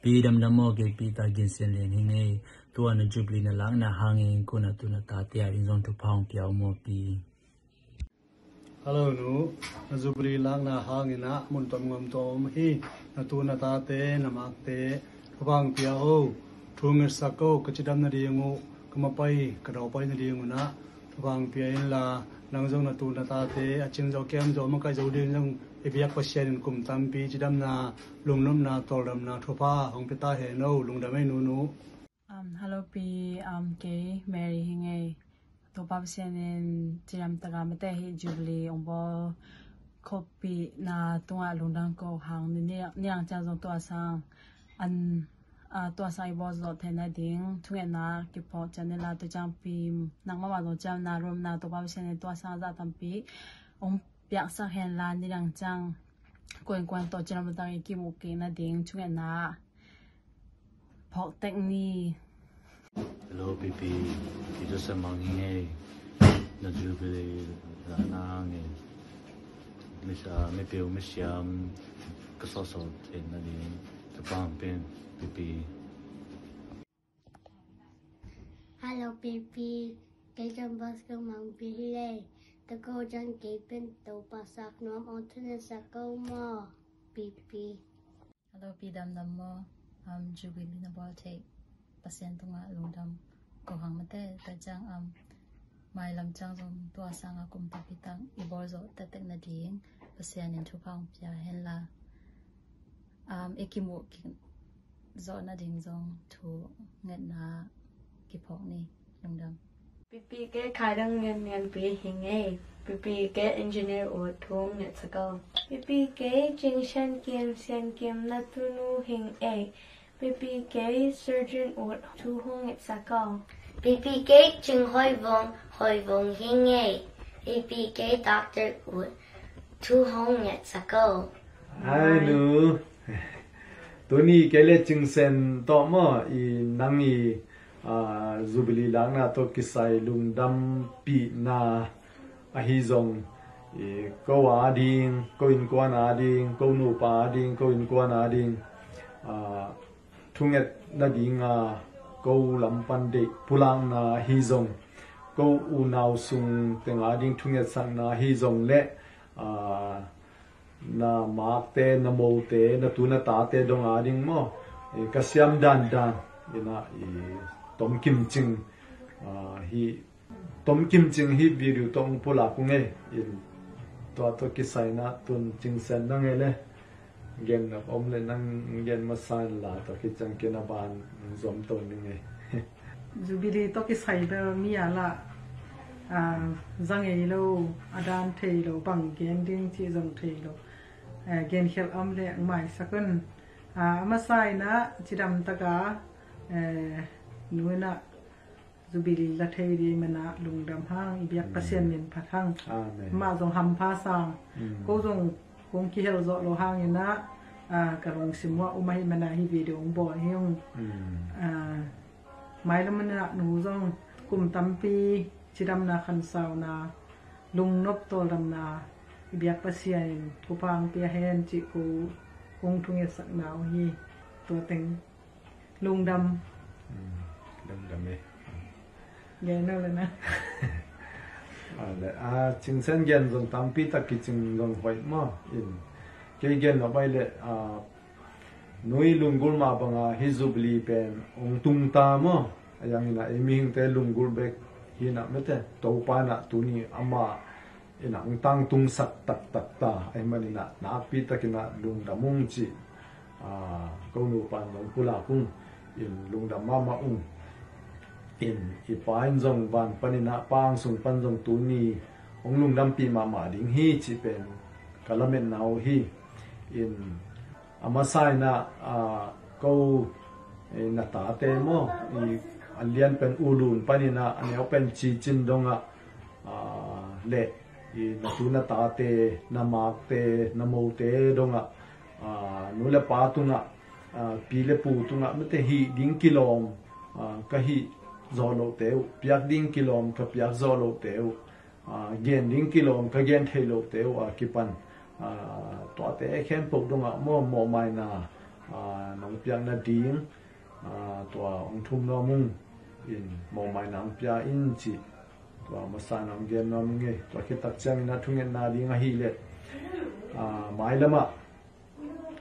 pi dam dam mo ke pi ta gin sen le ni ngai to na jubli na lang na hangin ko na tu na ta te a in zong tu phang piao mo pi Hello nu jubli lang na hangina mun tom ngom tom hi na tu na ta te na mak te phang piao thung sako kachidam na riengu kamapai kadau na riengu na phang piain la nang zong na tu na ta te aching zo kem zo ma kai zo ding jong ibiak pasien kum tampi chidam na lungnom na toldam na thopa hong pita he no lungdam ai nu hello pi ke Mary hinge to pasien in chidam taga mate hi jubilee ombo copy na tunga lungdam ko hang ni niang cha zo to sang an to sai was not thena ding thunge na ki po channel la to jang pi nang ma do jam na rom na to pasien to sang za tampi om piak sa hen la ni lang chang kwen to chram ta ki mu ke na ding chunga na phok tek ni hello pp ki jo sa mang nge na jubilee la na nge mi sa me peo me siam ka so so en na ni to pang pen pp hello pp cái trong bus của mang pi le ta cô chẳng kể bên tàu bà sạc nóm on thân sạc câu mò pp hello pi dam dam mo jubilee na bol take pasien tunga lungdam ko hang mate ta chang mai lam chang zong to sang a kum ta pitang I bol zo ta tek na ding pasien in thu phang pya hen la ekimu ki zo na ding zong thu nget na ki phok ni lungdam Pipi ke kadang ngan pi hinge pipi ke engineer o thong net sakal pipi ke jingshan kiem na tunu hing a pipi ke surgeon o thu hong net sakal pp cái chừng hoi vong hing a pp cái doctor o thu hong net sakal hai nu tu ni cái le ching sen to mo I nang I Jubilee lang na to kisai lungdam pi na ahi zong ko ading ko in kwan ading ko nu pa ading ko in kwan ading thunget na ding ko lampan de pulang na hi zong ko u naw sung teng ading thunget sang na hi zong le na mak te na mo te na tu na ta te dong ading mo kasyam dan ina tom kim ching hi tom kim ching hi video tong pula kunge in to kisai na tun ching sen na ngele gen na om le nang gen masan la to ki chang ke na ban zom to ni nge jubilee to kisai be mi ala zang ei lo adan thei lo bang gen ding chi zong thei lo gen khel am le mai sakun masai na chidam taka nuena jubilee la thei ri mana lungdam hang ibiak pasien min phathang ma jong ham pha sang ko jong kong ki hel zo lo hang ina ka rong simwa umai mana hi video bo hiong mai lam na nu jong kum tampi chidam na khan saw na lung nop tol ram na ibiak pasien kupang pia hen chi ku kong thunge sak naw hi to teng lungdam dam e gen no le na le ching sen gen zong tampi ta ki ching zong hoi ma in ke gen no bai le noi lungul ma banga hi Jubilee pen ong tung ta mo ayang ina eming te lungul bek hi na mete to pa na tu ni ama ina ong tang tung sak tak ta ai mani na pi ta kina lung da mung chi ko nu pan nong pula kung in lung da mama in ipain zong ban panina pang sung pan zong tu ni ong lung dam pi mama ding hi chi pen kalamen naw hi in amasai na ko na ta te mo I alian pen ulun panina ane open chi chin donga le I na tu na ta te na mak te na mo te donga nu le pa tunga pi le pu tunga mate hi ding kilom ka hi zolo teu piak ding kilom ka piak zolo teu gen ding kilom ka gen thelo teu kipan to te khem pok donga mo mai na nong piang na ding tua ong thum no mung in mo mai nang pia in chi tua masa nang gen no mung e tua khitak chang na thungen na ding a hi le mai lama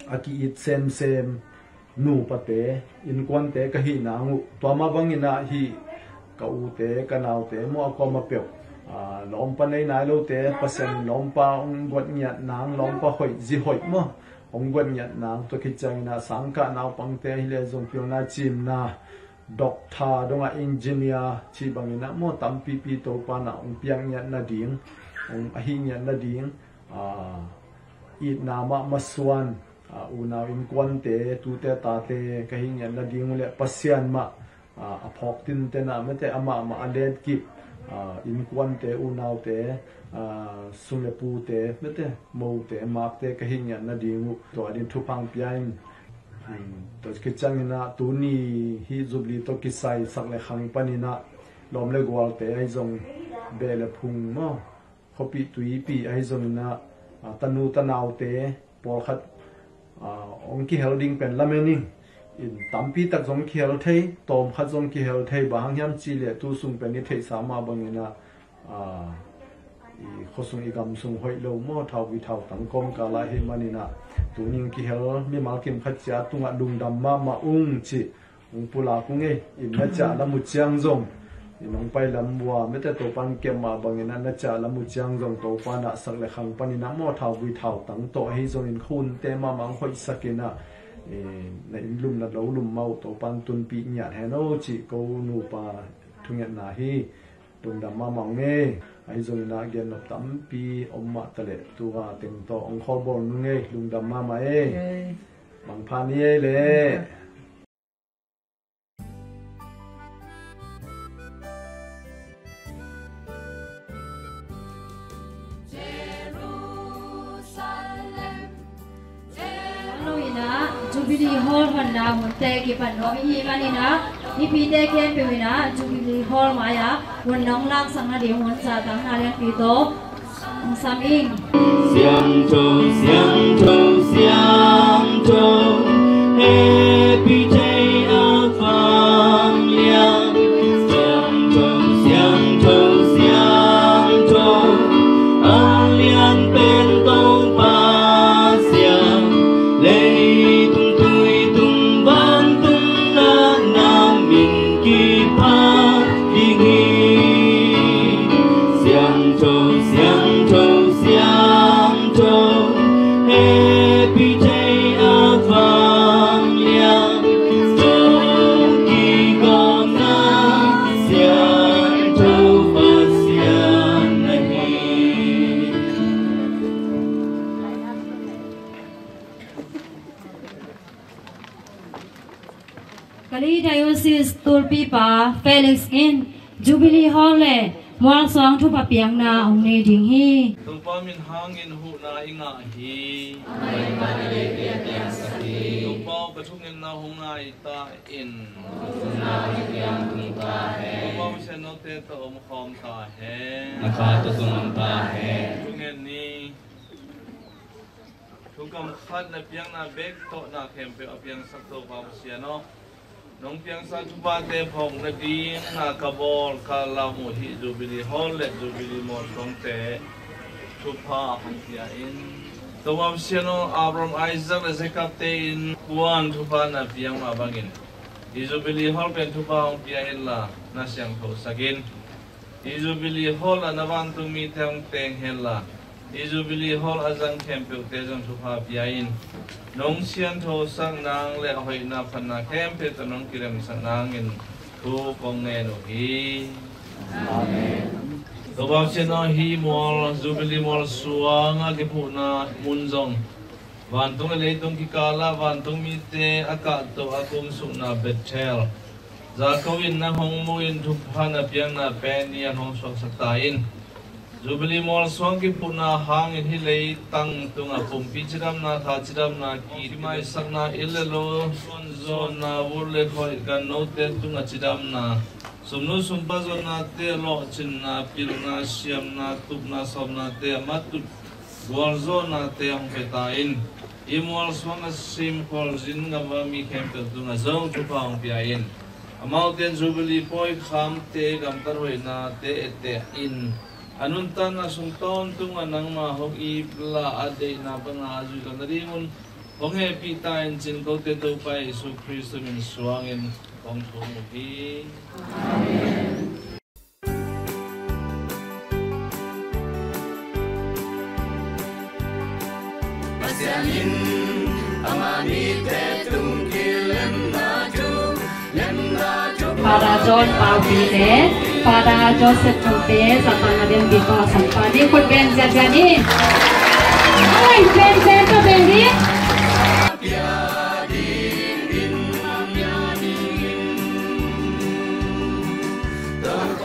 aki it sem nu pate in kwan te ka hi na ngu tua ma bang ina hi ka u te ka nau te mo ko ma pe lom pa nei nai lo te pasen lom pa ong got nyat nang lom pa hoi ji hoi mo ong got nyat nang to ki chang na sang ka nau pang te hi le zong pyo na chim na doctor donga engineer chi bang ina mo tam pi pi to pa na ong piang nyat na ding ong a hi nyat na ding it na ma maswan una in kwan te tu te ta te ka hi nyat na ding le pasian ma a phok tin te na me te ama ma alet ki in kwan te unau te sung le pu te me te mo te mak te ka hin yan na dingu to adin thu pang pian to ki chang na tu ni hi zubli to ki sai sak le khang panina lom le gwal te ai zong be le phung mo khopi tui pi ai zong na tanu tanau te por khat ong ki holding pen lamening in tampi tak zong khel thei tom khat zong ki hel thei bang hiam chi le tu sung pen ni thei sama bangina i khosung i gam sung hoi lo mo thau vi thau tang kom ka la hi manina tu ning ki hel mi mal kim khat cha tunga dung dam ma ung chi ung pula ku nge in na cha la mu chiang zong inong pai lam wa me te to pan kem ma bangina na cha la mu chiang zong to pa na sak le khang panina mo thau vi thau tang to hi zong in khun te ma mang hoi sakena na in lum na lo lum mau to pan tun pi nya he no chi ko nu pa thunget na hi tung da ma mang nge ai zo na gen no tam pi omma tale tu wa teng to ong khol bol nu nge lung da ma ma e mang pha ni e le Jubilee Hall Handa Munte ki Pano hi manina hi pite ken pewina Jubilee Hall maya wonong lang sangna de mon sa tang na len pito ong saming xiang châu happy day of Phang Liang xiang châu An Liang bên tông ba xiang lê Kali Diocese Tulpipa Felix in Jubilee Hall le Muang Song Thu Pa Piang na ong ne ding hi Tulpa min hangin hu na inga hi Tulpa pathungin na hunga ita in Tulpa wisen no te to om khom ta he Nakha to tung ta he Tungen ni Thukam khat na piang na bek to na kempe apiang sak to pa sia no Nong piang sa tupa te phong na ding na kabol ka lamu hi Jubilee Hall le Jubilee Mall tong te tupa hang tia in Tawam siya no Abram Isaac le sekap te in kuan tupa na piang mabangin I Jubilee Hall pen tupa hang tia in la na siyang to sagin I Jubilee Hall la nabantung mi teong teng hela I Jubilee Hall azang kempe te jang tupa pia in Nong siyan to sang nang le hoy na pana kempe to nong kirem sang nangin tu kong no hi Amen. To bang siya no hi mall Jubilee Mall suanga kipu na munzong Wantong leitong kikala wantong mite akato akong suna Bethel Zakawin na hong muin tuphan na piang na penian hong swang saktain Jubilee Mall swang ki puna hangin hilay tang tunga pumpi chiram na tha chiram na ki mai sak na ilelo zon na wurle khoi kan no te tunga chiram na sumnu sumpa zon na te lo chin na pil na siam na tup na som na te matut gwal zon na te ang petain imol swang sim kol zin ngava mi kempe tu na zong tu pang piain Mountain Jubilee poi kham te gam taroi na te ete in anuntan na sungton tung anang ma hok i pla ade na banga aju kan ringun hong happy time chin ko te to pai su Kristo min suangin hong thong hi amen. Masyanin amani te tung kilem na ju Para John Pavile, para Joseph Chute, sa pangalan dito sa padi ko ben jajani. Ay, ben to beni.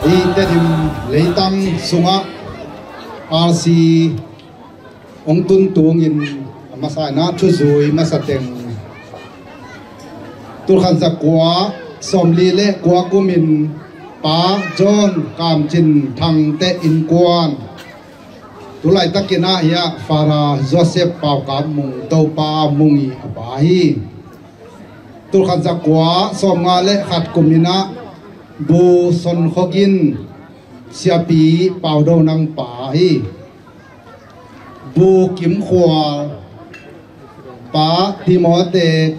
Di tedim leitang sunga RC ong tuntungin masana chuzui masateng turkhan zakwa somli le kwa kumin pa John kam chin thang te in kwan tulai takina ya fara Joseph pau kam mung to pa mungi apahi turkhan zakwa somnga le khat kumina bu son khogin siapi pau do nang pa hi bu kim khwa pa Timote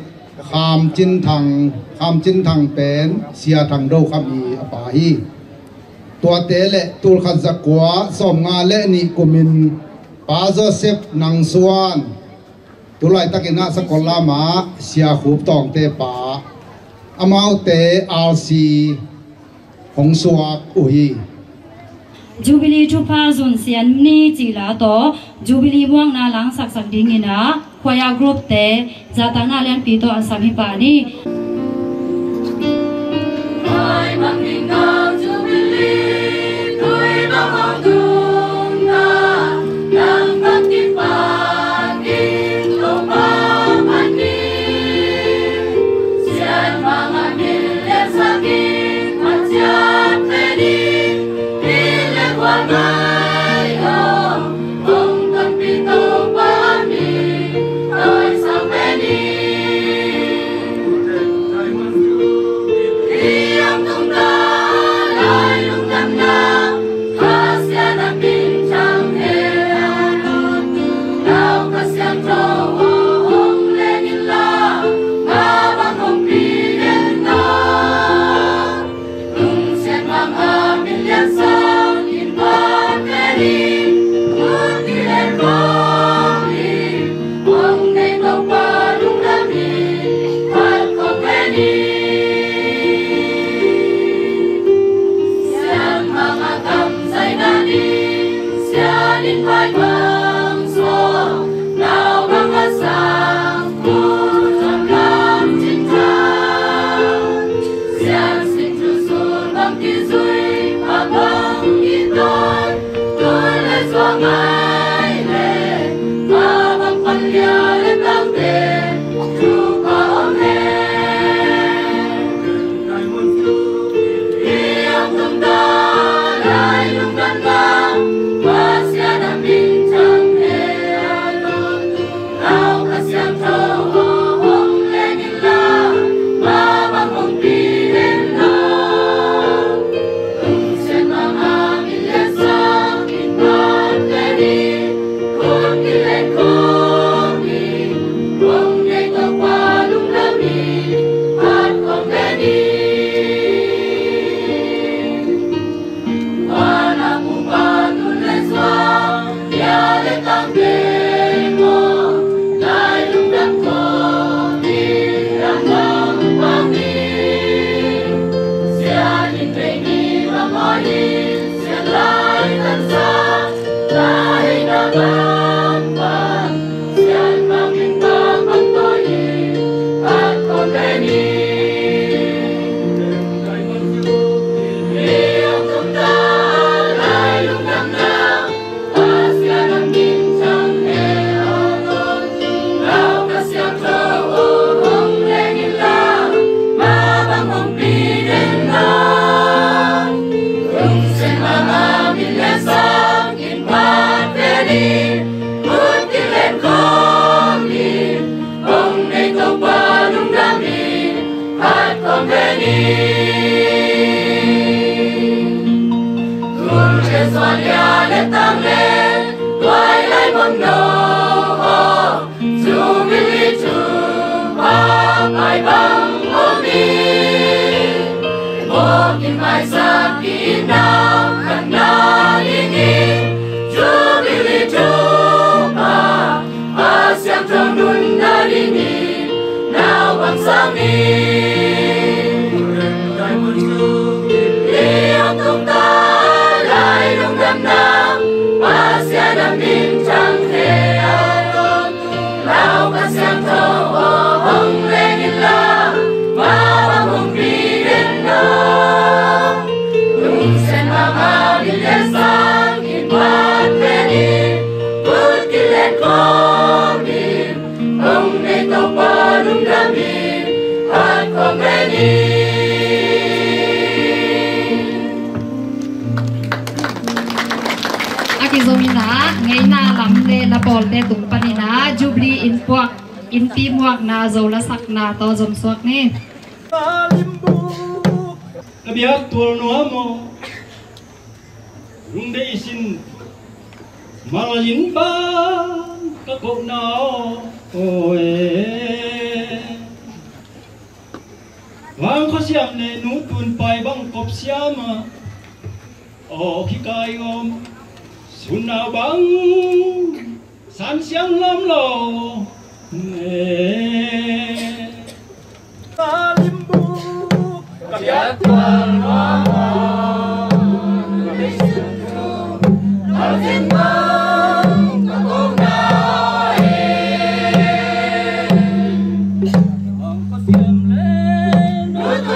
kham chin thang pen sia thang do khami apahi tua te le tul khat zakwa som nga le ni kumin pa Joseph nang suan tulai takina sakola ma sia khup tong te pa amau te RC hong suak uhi Jubilee chupa zon sian ni chila to Jubilee buang na lang sak dingina khoya group te zatana len pi to asami pa ni Ai mangingang Jubilee tui bangong na nang pagkipagin lumamani siyan mga milya sakit masyat pwede Wagay ong kapito pami ay sa peni iyang tunggal ay lunggang na kasya na bincang heran daw kasyang tawong lenila mabang kong pilin na kung siyan mga milyan sa Ready? Akizomina ngay na lamle na polte tung panina Jubilee in teamwork na zola sak na to zom suak ni Kabiyak tuwal no amo Rungde isin Malajin ba Kakok na oe Wang kasyam ne nutun pai bang kop siyama O kikay om Suna bang San siyang lam lo Kabiyak tuwal no amo Malajin ba Kakok na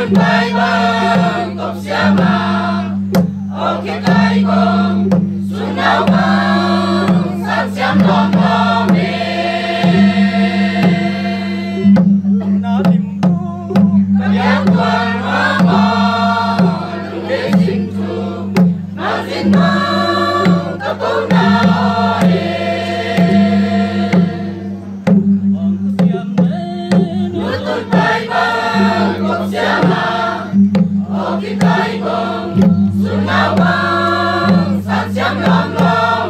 Bye bang top siama okay kai kong sunau bang san siam long long me na limbu kabiak tuan mama lude sing tu mazin bang kapona Sunawang, San Siam Long Long,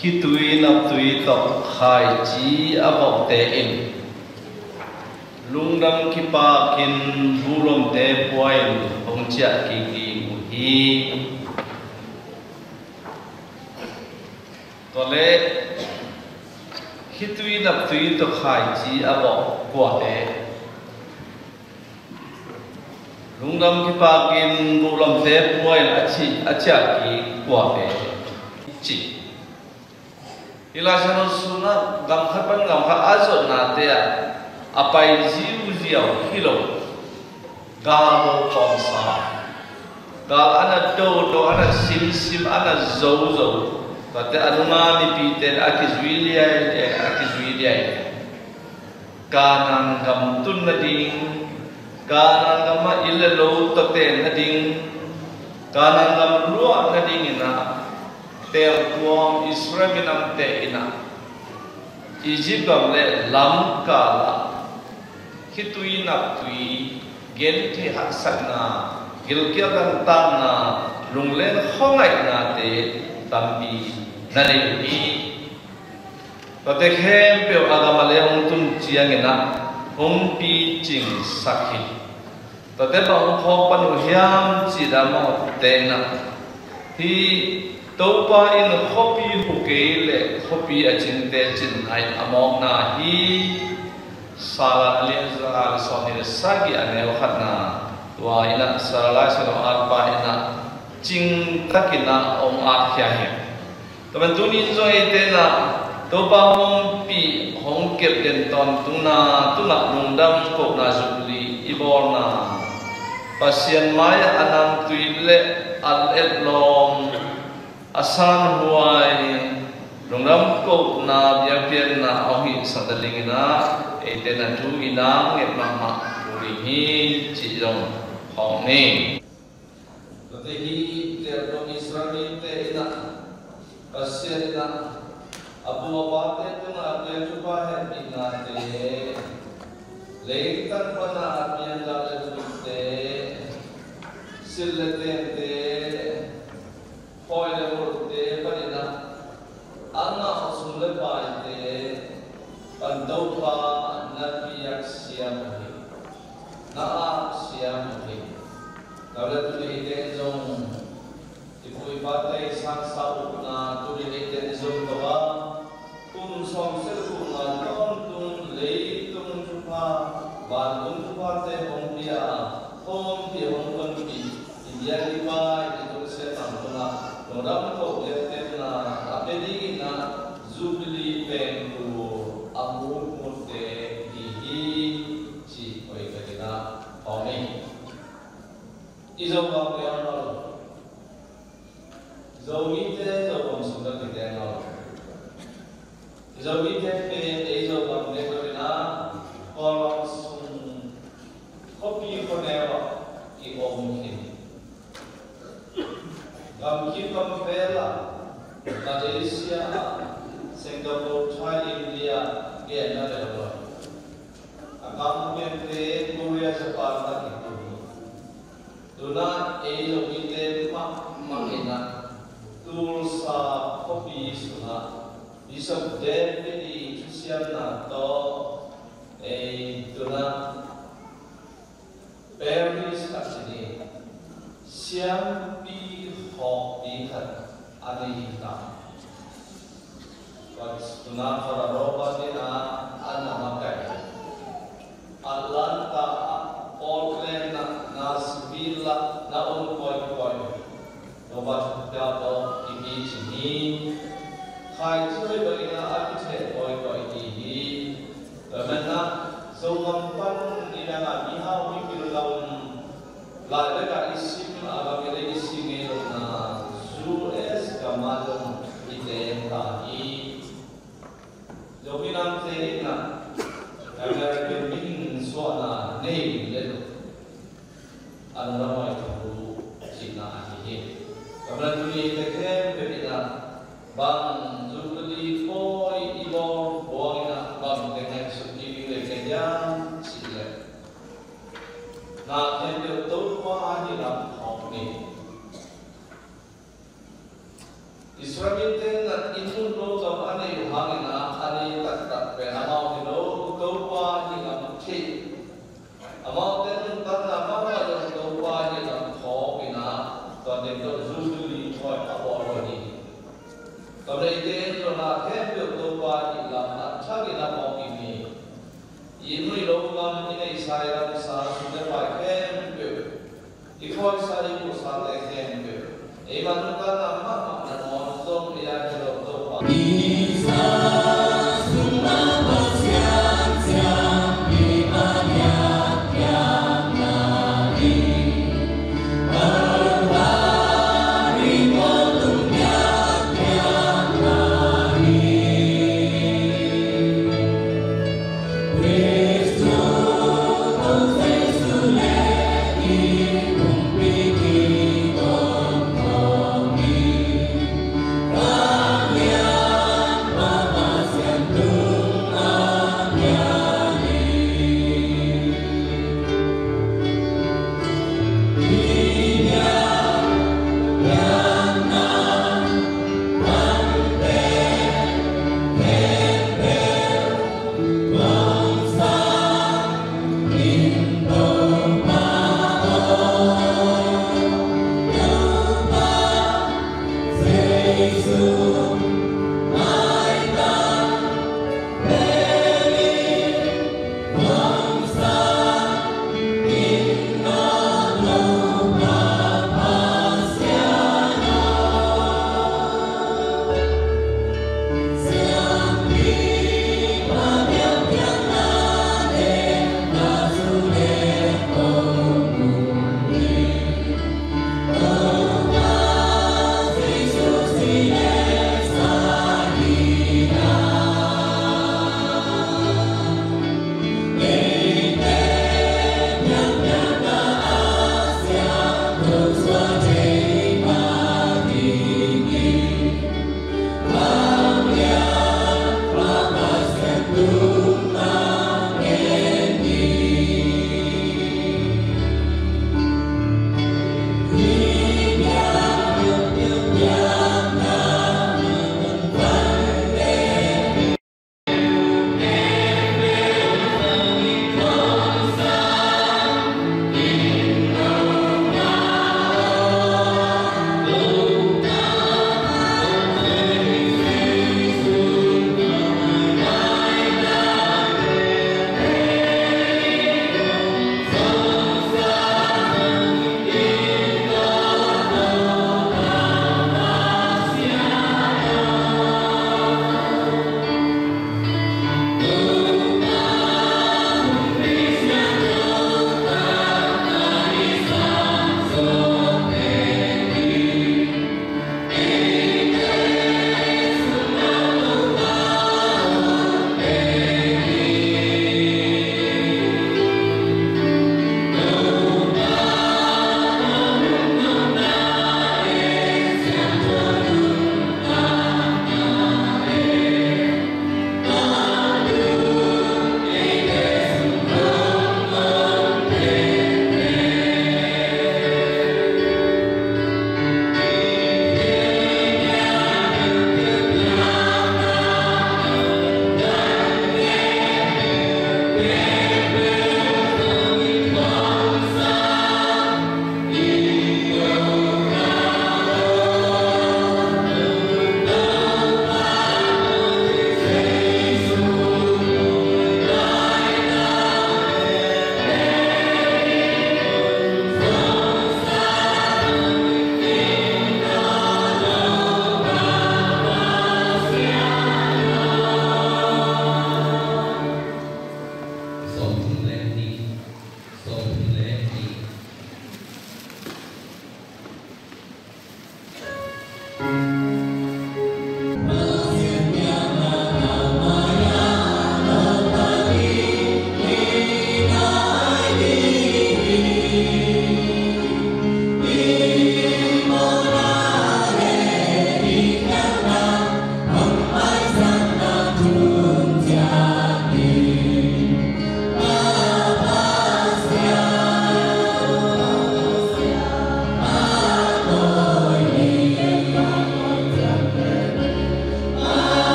khi tui nạp tui tộc khai chi abok te in lungdam kipa kin bulom te poin hong chia ki hi tole khi tui nạp tui tộc khai chi abok kwa te lungdam kipa kin bulom te poin achia ki kwa te chi ila sana suna gam khapan gam kha azot na te apai jiu jiao hilo galo pomsa gal ana do ana sim ana zo tate anuma ni piten akizwilia kanan gam tun na ding kanan gam ilalo tate na ding kanan gam luwa na ding ina ter tuam Israel minam te ina Egypt gam le lam kala hitui nap tui gen te haksak na gilkia gan tam na lunglen khongai na te tambi na le ni pate khem pe agama le ong tun chiang ina hom pi ching sakhi tate ba ong khok panu hiam chi da mo te na hi topa in khopi hukele khopi achinte chin ai among na hi sala aliza soni sagi ane wakhatna wa ina sala sano arpa ina ching takina om akhya he taman tunin zo ite na topa hom pi hong kep den ton tuna nungdam ko na zubli iborna pasien maya anam tuile al etlom asan huai lungdam ko na biapian na ohi sadalingina ete na tu inang ngep nama purihi cijong hong ni tehi terdo Israel te ina pasien ina abu abate tu na abu chupa hai ina te leitan pana abian dale te silete te poile urte panina anna osule paite pandopa nabiyak siam na siam kalau tu ite zong ibu ibatai sang sau na tu ite zong toba kum som sel kum na ton tum lei tum chupa ban tum chupa te hom dia hom kon pi india liba itu se tam na Nodam ko lete na apedi na zubli pen ku amur mute dihi chi oi kadina oni izo ba ko ano zomite zo kom sunda kitena zomite pe izo ba ne ko na kolong sun kopi ko newa ki om ki gam kim pela Malaysia Singapore Thai India Vietnam lewa agam pe Korea Japan ta itu tuna lo ite mangina tulsa kopi suna isap den di tusian na to tuna Paris kat sini siam hok ikat ada hitam. Pas tuna fararoba dina anak makai. Atlanta, Portland, Nashville, na koi. Obat dapat ini sini. Kai cuy bagina architect koi ini. Karena sewampan di dalam ihau mikir lawan. Lada ka isim agak kira isim na US kamadong ite tahi joginam te na agar kemin suana nei ledo anama itu sina ahi karena dunia tekem bebina bang zubli koi ibor boina bang dengan suci lekenya sile na tempe tu ahi lam hok ni Israel ten na inun ro to ani hangina ani tak pe amau ni lo to pa ni am thi amau ten tan na ma ma lo to pa ni am tho bina to den to zu li thoi pa bo ro ni to le ten to na ke pe to pa ni la na cha ki na mo ki ni yin ri lo ngam ni nei sai ra sa su de pa ke pe I khoi sa ri ko sa le ke pe e ma nu ta na ma ma na mo so ni ya ke lo to pa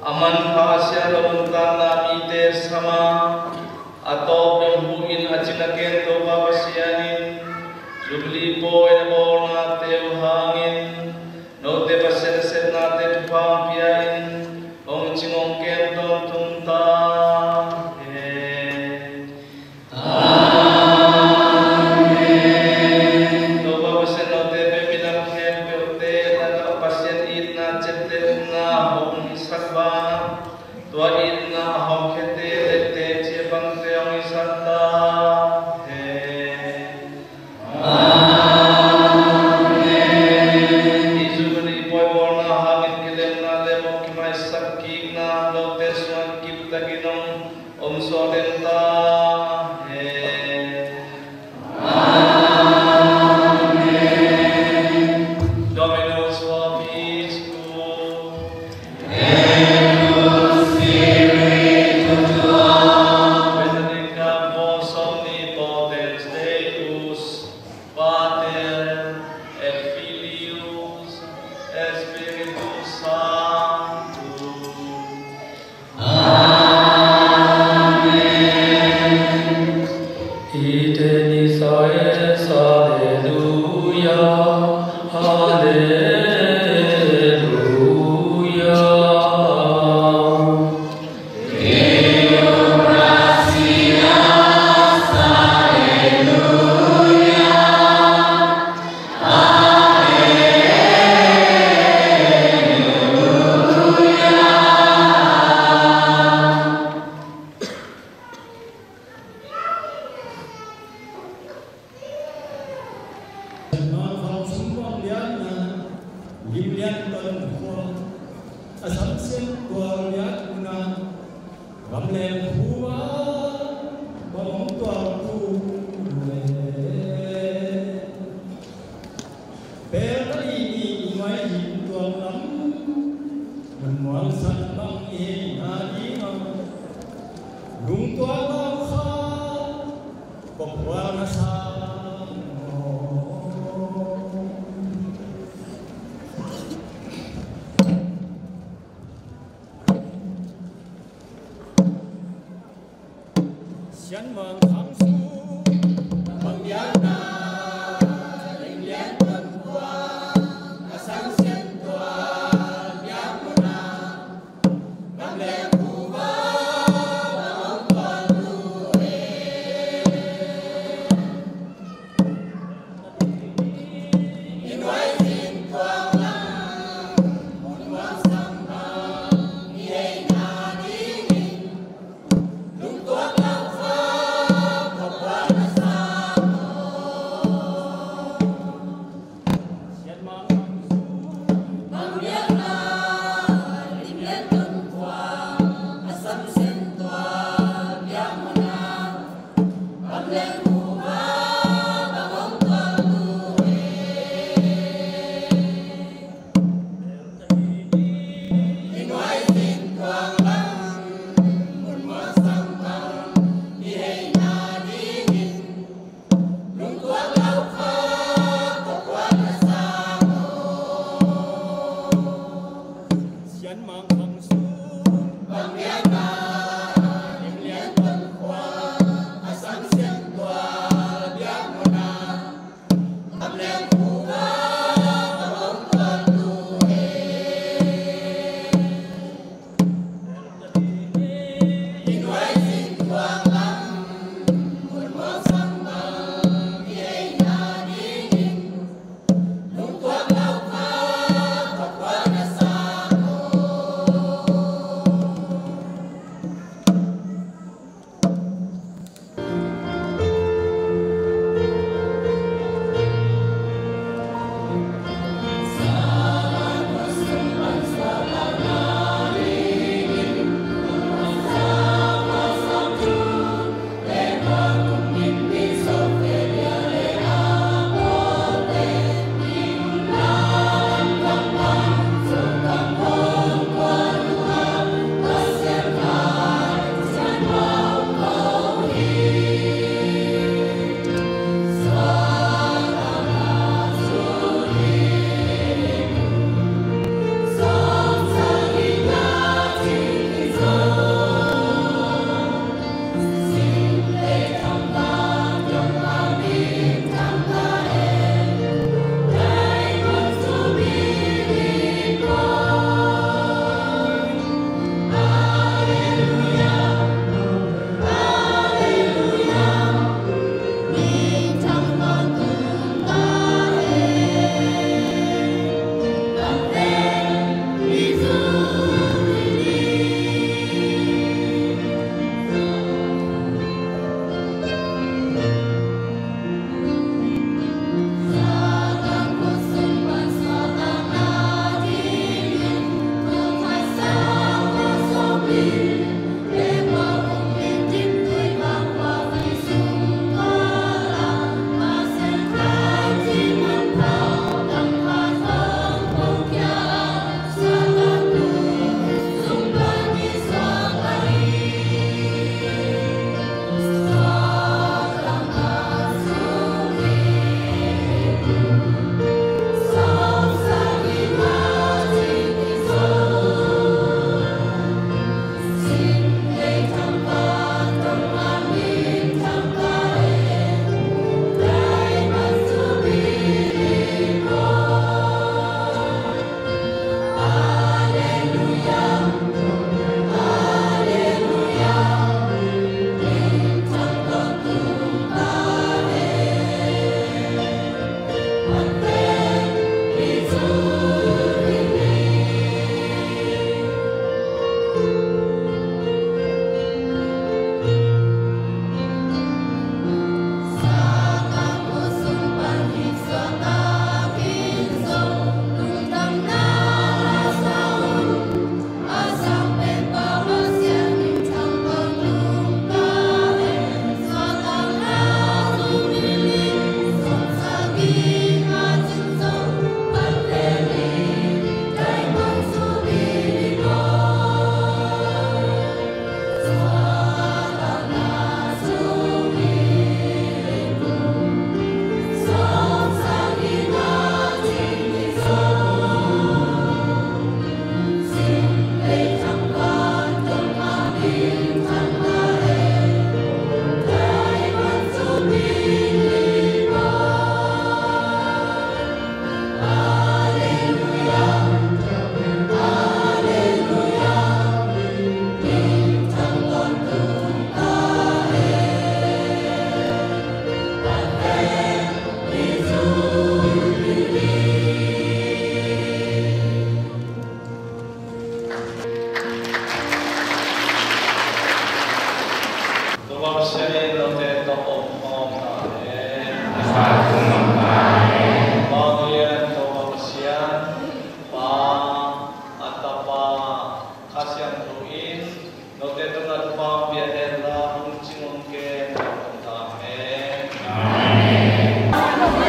aman phasia lomta na mite sama atop yang buin acinaken to babasianin jubli po ina borna teu hangin no te pasen set na te pampiain om chingong ken ton tunta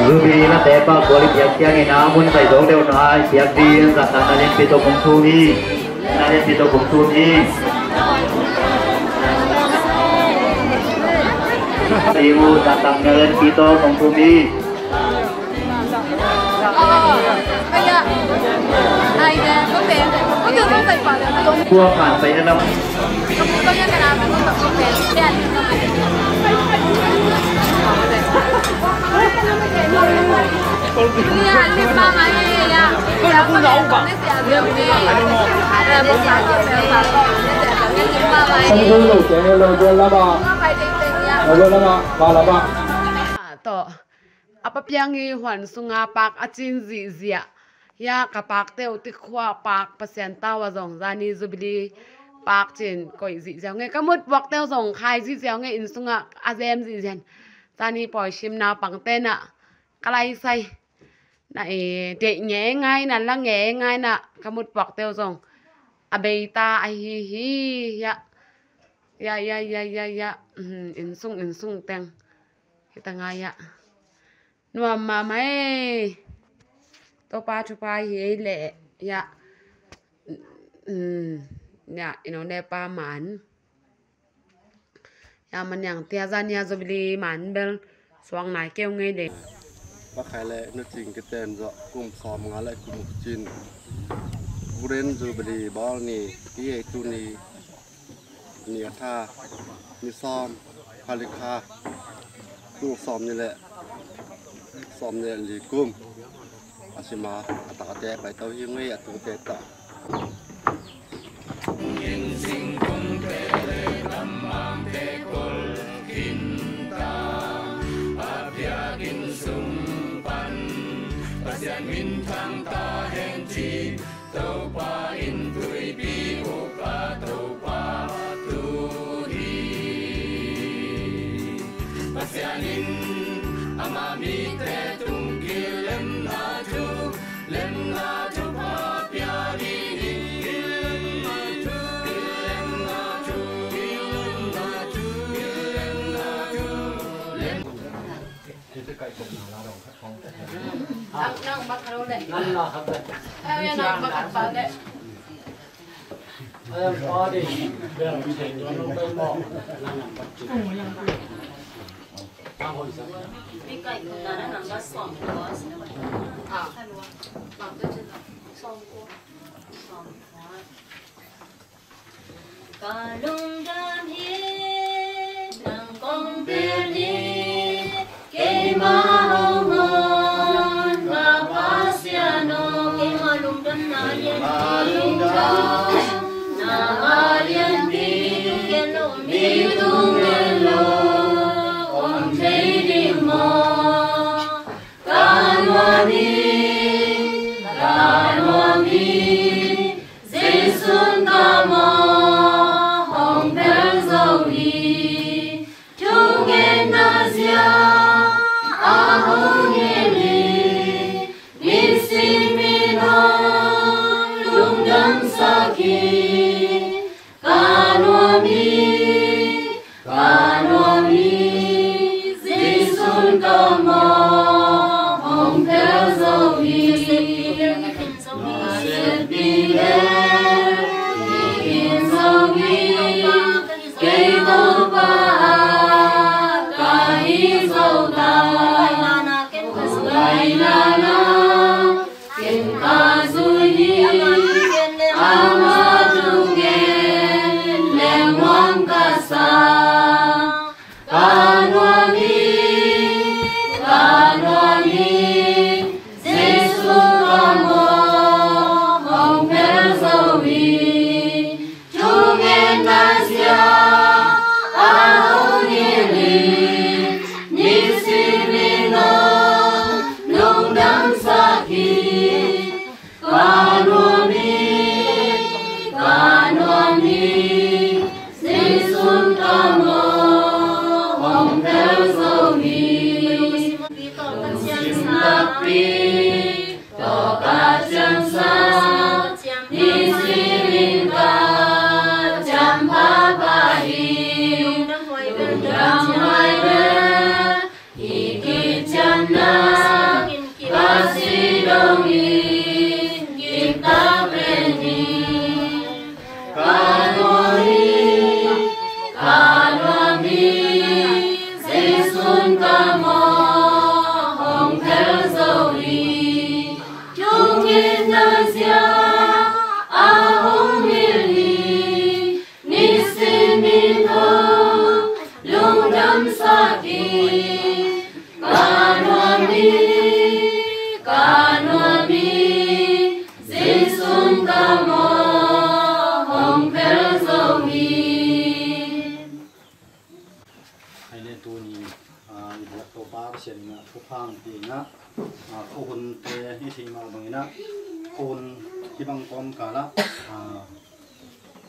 Ruby na tepa kuali biak siang ina mun sai dong deu na biak di rata na len pito kong sumi na len pito kong sumi ibu datang len pito kong sumi kayak ai deh có tiền có tiền có tài khoản là có cua phản phải năm kemudian kenapa kok tak oke dan ini lima mai ya aku nggak ubah ini siapa ini ada besar satu ini lima mai to apa piangi huan sunga pak achin zi zia ya kapak teu ti khwa pak pasien tawa zong zani zubli pak chin koi zi jiao nge kamut wak teu zong khai zi jiao nge in sunga azem zi zen zani poi shim na pangte na kalai sai na e de nge ngai na la nge ngai na kamut wak teu zong abeita ai hi ya in sung teng kita ngaya nuam mama to pa chu pa hi le ya ya ino ne pa man ya man yang tia zan ya zo bili man bel swang nai kêu nghe de ba khai le nó chỉnh cái tên rõ cùng xóm ngã lại cùng một chín buren zo bili bal ni ki tu ni ni tha ni xóm halika tu xóm như lệ xóm như lì cung asima atak atek bai tau hi ngai atu te ta yin sing kong te le namam te kol kin ta apya kin sum pan pasian min thang ta hen chi tau pa in tui pi upa tau pa tu hi pasian in amami te tung kilem na chu lem na chu pa pya di kilem na chu kilem na chu kilem na chu kilem na chu lem nang bakal le nang lah apa ya nang bakal balik có đi bây giờ thì nó đâu bỏ bên cạnh là đã nằm bát sòm có hai lúa bảo tôi chưa sòm qua sòm hóa cả lùng đam hiên nàng con tiền đi cây ma hồng hồng và pasiano cây ma lùng đam na liên lùng đam na liên đi cây lùng đi tung lên lô om thấy đi mò kanwani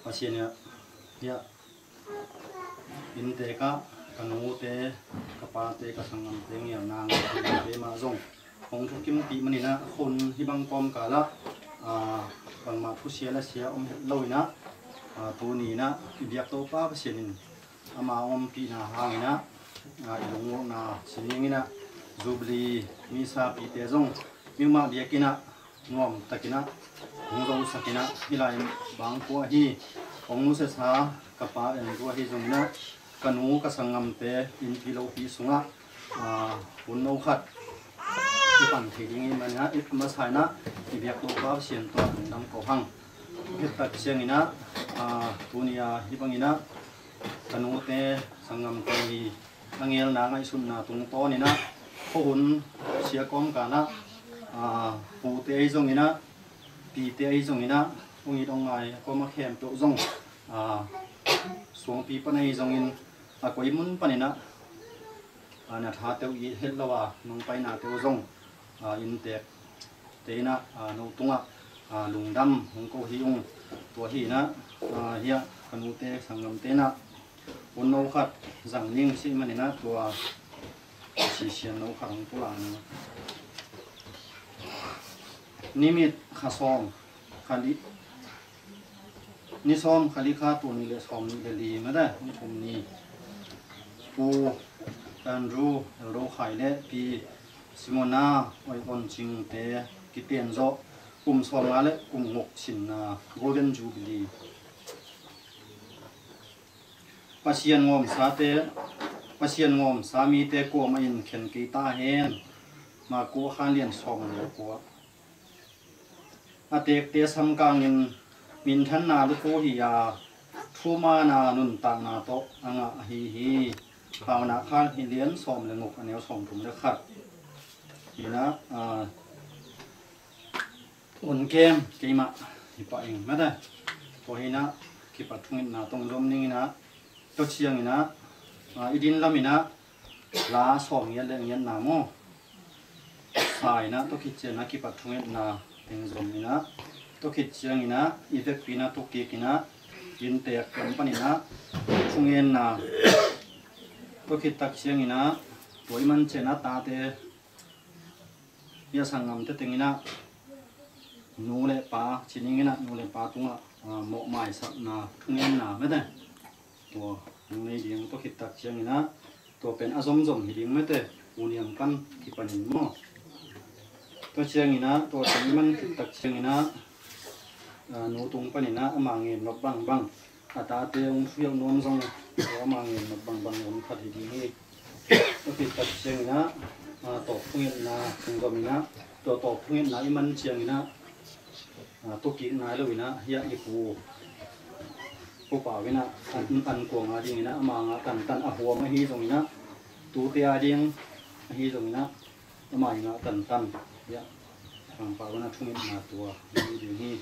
Pasiennya dia inte ka kanu te kapa te kasangam te yang nang te ma zong hong thu kim ti manina khon hibang kom kala bang ma thu sia la sia loina tu ni na biak to pa pasienin ama pi na hangina ilung na siningina zubli misa pi te zong mima biakina ngom takina ngom sakina hilai bang ko hi ong se sa kapa en ko hi zungna kanu kasangam te in pilo pi sunga unno khat ti pan thiding in mania it ma saina biak to pa sian to dam ko hang kita siangina tunia hibangina kanu te sangam te hi angel na ngai sunna tung to ni na phun sia kom kana pu te zongina pi te zongina ung dong ngai ko ma khem to zong suang pi panai zongin koi mun panina na tha teu i helawa nong pai na teu zong in te na no tunga lungdam hong ko hi ung to hi na hia kanu te sangam te na unno khat jang ning si manina to si sian no kharang pulang nimit khasom khali ni som khali kha tu ni le som ni le li ma da ni pum ni pu andrew ro khai le pi simona oi on ching te ki ten zo kum som nga le kum ngok chin na golden jubilee pasien ngom sa te pasien ngom sa mi te ko ma in khen ki ta hen ma ko khan lian som le ko atek te sam kang in min than na lu ko hi ya thuma na nun ta na to anga hi hi pauna khan hi lian som le ngok aneu som thum le khat ina un kem keima hi pa eng ma da to hina ki pa thungin na tong rom ning na to chiang ina idin lamina la som ya le yan na mo sai na to ki chen na ki pa thungin na teng rom ina to ki chiang ina effect pina to ki kina in te company na thungen na to ki tak chiang ina toiman chena ta te ya sangam te tengina nu le pa chiningina nu le pa tunga mo mai sak na thungen na me de to nei ding to ki tak chiang ina to pen azom zom hi ding me te uniam kan ki panin mo to chiang ina to man ki tak chiang ina nu tung panina amangin nok bang bang ata te ung fiel nom zong amangin nok bang bang on khat hi ding hi to ki tak chiang ina to phungin na tungomina to phungin na iman chiang ina to ki na lo ina ya ipu ko pa wina an ko nga ding ina amanga kan tan a huwa ma hi zong ina tu te a ding hi zong ina amai nga tan tan ya ang pa wana thungin na tua hi ding hi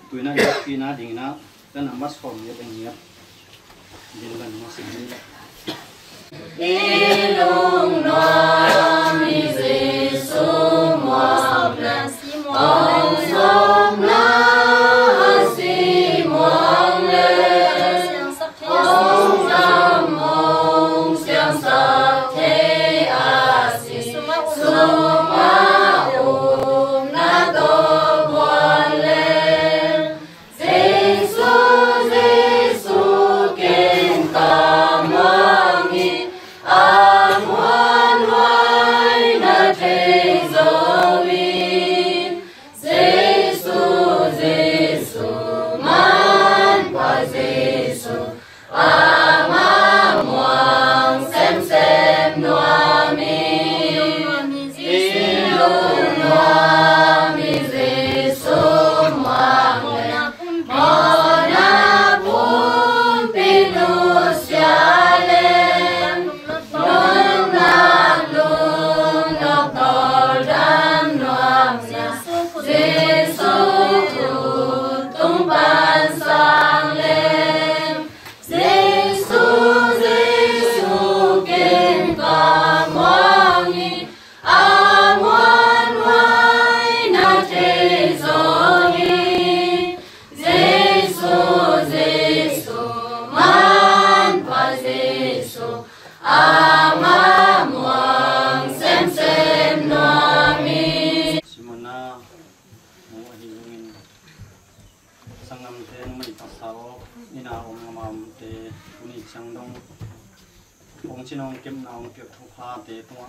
tuina ya ki na ding na kan amas kom ya ding ya din kan ma sin ni Ilung nom Jesu mobnas ong som na simong le ong nam ong siang sa te asi suma te uni chang dong ong chinong kem naong ke thu pha te tua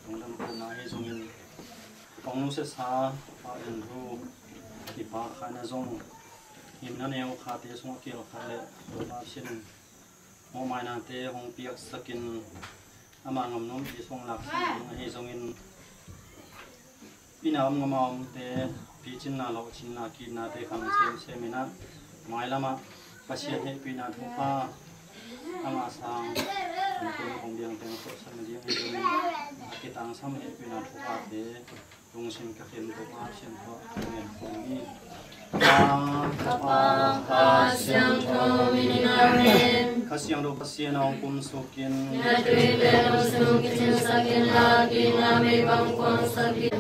ong dam ko na he zong in ong nu se sa pa en ru ki pa kha na zong him na neo kha te song ke lo kha le do ma sin mo mai na te hong piak sakin ama ngam nom ti song lak sin he zong in pinam ngamam te pi chin na lo chin na ki na te khang sem mina mai lama pasia he pina thu pa ama sang ko hong biang teng ko san diang he zong ki tang sam he pina thu pa te rung sin ka khen ko pa sin ko ngen phong ni Kasyang ko mininarin Kasyang do pasien ang kumsukin Natwile ang sukin sakin lagi na may bangkwang sakin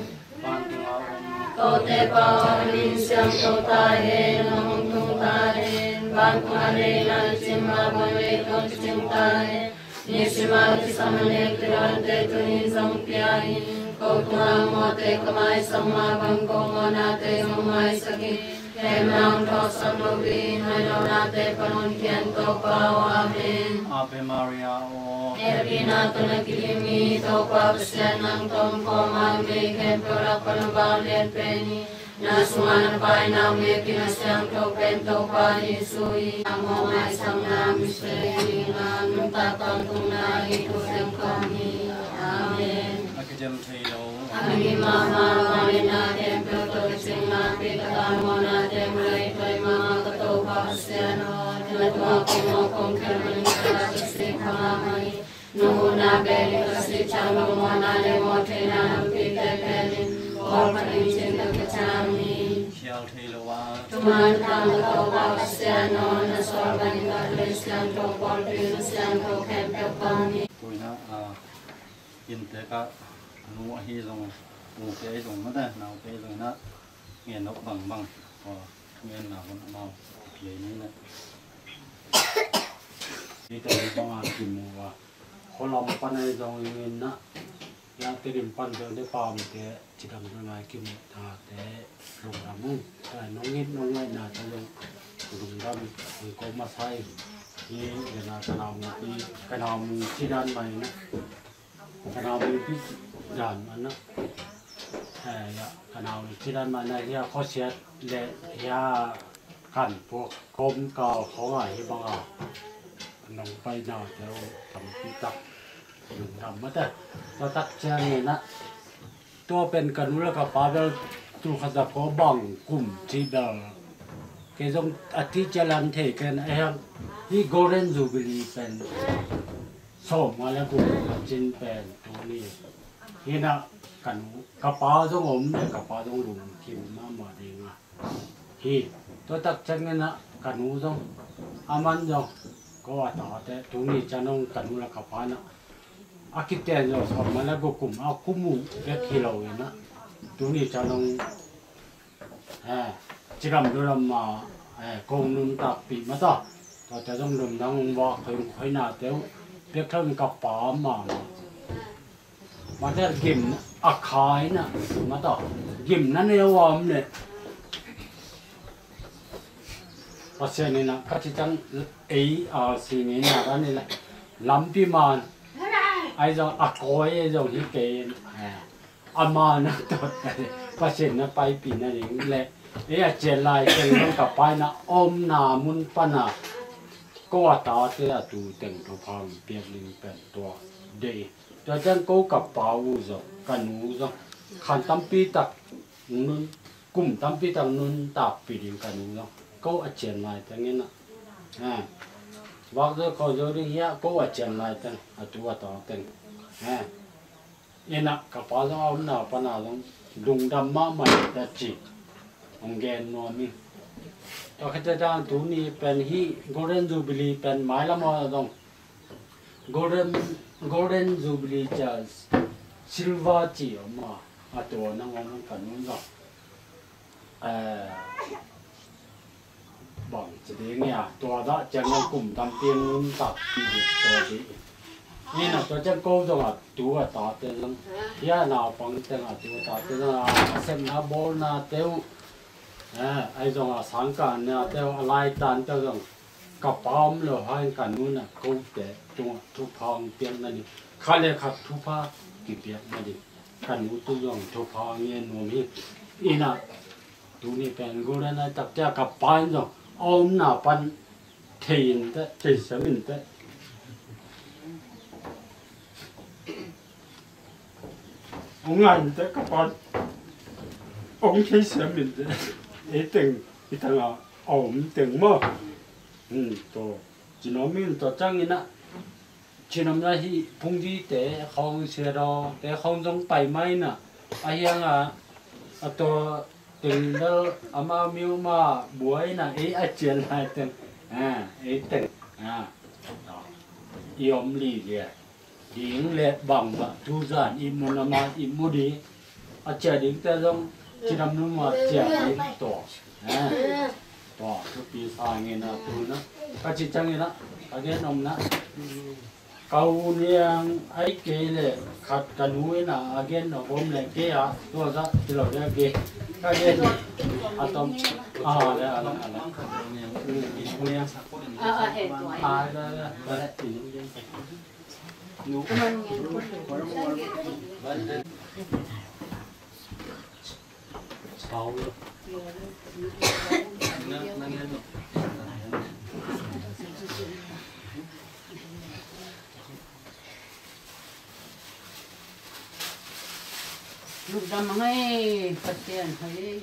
Kote pa rin siyang totahin Ang tutahin Bangkwari na simabang may konsintahin Nisimag isamanik Tirante tunin sang piyahin Kautungang mote kamay samabang Kongo nate umay sakit Kemang tosang lubin, hanaw natin panuntian to pao, amen. Ave Maria, o Ergina to nagkilimi, to papasyan ng tongko, magmay, kemperak panabang lian peni, nasuman pa'y namin, kinasyang to pento pa, Yesui, ang mga isang namin sa hilingan, ng tatantong na itusang kami, amen. Akijam tayo. Amin mama, mamin natin, pero sing natin, katamo natin, mulai ito'y mga katopasyano, tinatuwa kumokong kermaning kalasasing kamamay, nuhuna beli kasi chamo mo nale mo tinanong pitepelin, or paninsin na kachami. Siyal tilawa. Tumantang katopasyano, nasorban ikalisyan to, porpinusyan to, kempel kami. Kung na, inte ka, nu hi zong nu ke zong na da na ke zong na nghe nó bằng bằng nghe nào con nào vậy như này đi tới trong hàng kim mua họ làm pan này zong như na ya tirim pan cho để farm cái chỉ làm cái này kim thà để lồng làm mung cái nông nghiệp nông ngay là cho lồng làm người có mà sai như là cái nào chỉ đan mày nữa cái nào bị đàn mà nó cái nào chỉ đàn mà này ya khó xét để ya cản buộc côm cào khó ngại như bằng nông bay nào theo tầm quy tắc dùng làm mất đấyเราตัดเชือกนี่นะตัวเป็นกันแล้วก็ป้าเราตัวเขาจะก็บังกลุ่มที่เดิมเกี่ยงอาทิตย์จะลันเทกันไอ้ฮะที่โกลเด้นจูบิลีเป็นส้มมาแล้วกูจินเป็นตัวนี้นี่นะกันกระเป๋าต้องผมเนี่ยกระเป๋าต้องลุงทิมมาหมดเองอ่ะที่ตัวตัดเชือกนี่นะกันหูต้องอามันต้องก็ว่าต่อแต่ตรงนี้จะต้องกันหูแล้วกระเป๋านะอาคิดแต่เราสอบมาแล้วก็กลุ่มเอาคุ้มมุ้งเล็กที่เราเองนะตรงนี้จะต้องจิกรรมดูเรามากงนุ่นตับปีมาต่อเราจะต้องดมดังว่าเคยคุยหน้าเตี้ยวเรียกเท่ากับป๋ามาจะกิมอาคายนะมาต่อกิมนั่นเนี่ยว่ามันเนี่ยเพราะฉะนั้นนะก็จะต้องสิ่งนี้นะก็นี่แหละลำปีมันไอ้เจ้าอากอยไอ้เจ้าที่เกณฑ์อามานะตัวแต่ประเสริฐนะไปปีนั่นเองแหละไอ้เจลายเจลต้องกับไปนะอมนามุนปนาก็ว่าตาเสียตูเต็งตัวพามเปียกลิงเป็นตัวเดียตัวจังก็กับป่าวจ้ะกันหูจ้ะขันตั้มปีตักนุนกลุ่มตั้มปีตักนุนตับปีลิงกันหูจ้ะก็เจลายแต่เงี้ยนะว่าเขาจะเรียกก็ว่าเจนไรตั้งตัวต่อตั้งเอ็นะกับป้าต้องเอาหน้าปนาต้องดุงดำมาใหม่แต่จีองแกนนวมีตัวข้าจะจ้างตัวนี้เป็นฮีโกลเด้นจูบิลีเป็นไม้ละมอต้องโกลเด้นจูบิลีจะซิลวาจีออกมาตัวนั่งมันกันนู้นก็บอกจะได้เนี่ยตัวละจะเงินกลุ่มตามเตียงนู้นตัดตัวดีนี่นะตัวจะโก้ตัวตัวตัดเต็มย่าหน้าฟังเต็มตัวตัดเต็มเส้นหน้าบอลหน้าเตี้ยวไอ้ตรงสังกัดเนี่ยเตี้ยวอะไรตันเตี้ยวตรง กับปามเราให้กันนู้นน่ะเขาแต่ตัวทุพองเตียงนั่นนี่ข้าเลยขัดทุพากี่เปียกนั่นดิกันนู้นตัวยองทุพองเงี้ยหนูมีอีน่ะดูนี่เป็นกูแล้วนะจับเจ้ากับปานจ้ะเอาหน้าปันเทียนแต่เทียนสมินแต่ông anh tới các bạn ông thấy xem mình ý từng ý thằng nào ông từng mơ to chỉ nói mình to trăng như nè chỉ nằm ra hi phung đi để không xe đó để không giống tay máy nè ai à to từng đó ama miu mà buổi nè ý chuyện hai từng ý từng yom lì vậy điển lệ bằng và thu giản im một năm im một đi trẻ điển ta giống chỉ nằm núm mà trẻ điển tổ chút đi sai nghe nào tu nó các chị chẳng nghe nó các cái nông nó câu niang ấy kê lệ khát cả núi nè again nó hôm lệ kê à tôi ra thì lo ra kê các cái atom đây lúc đó mà ngay phát triển thấy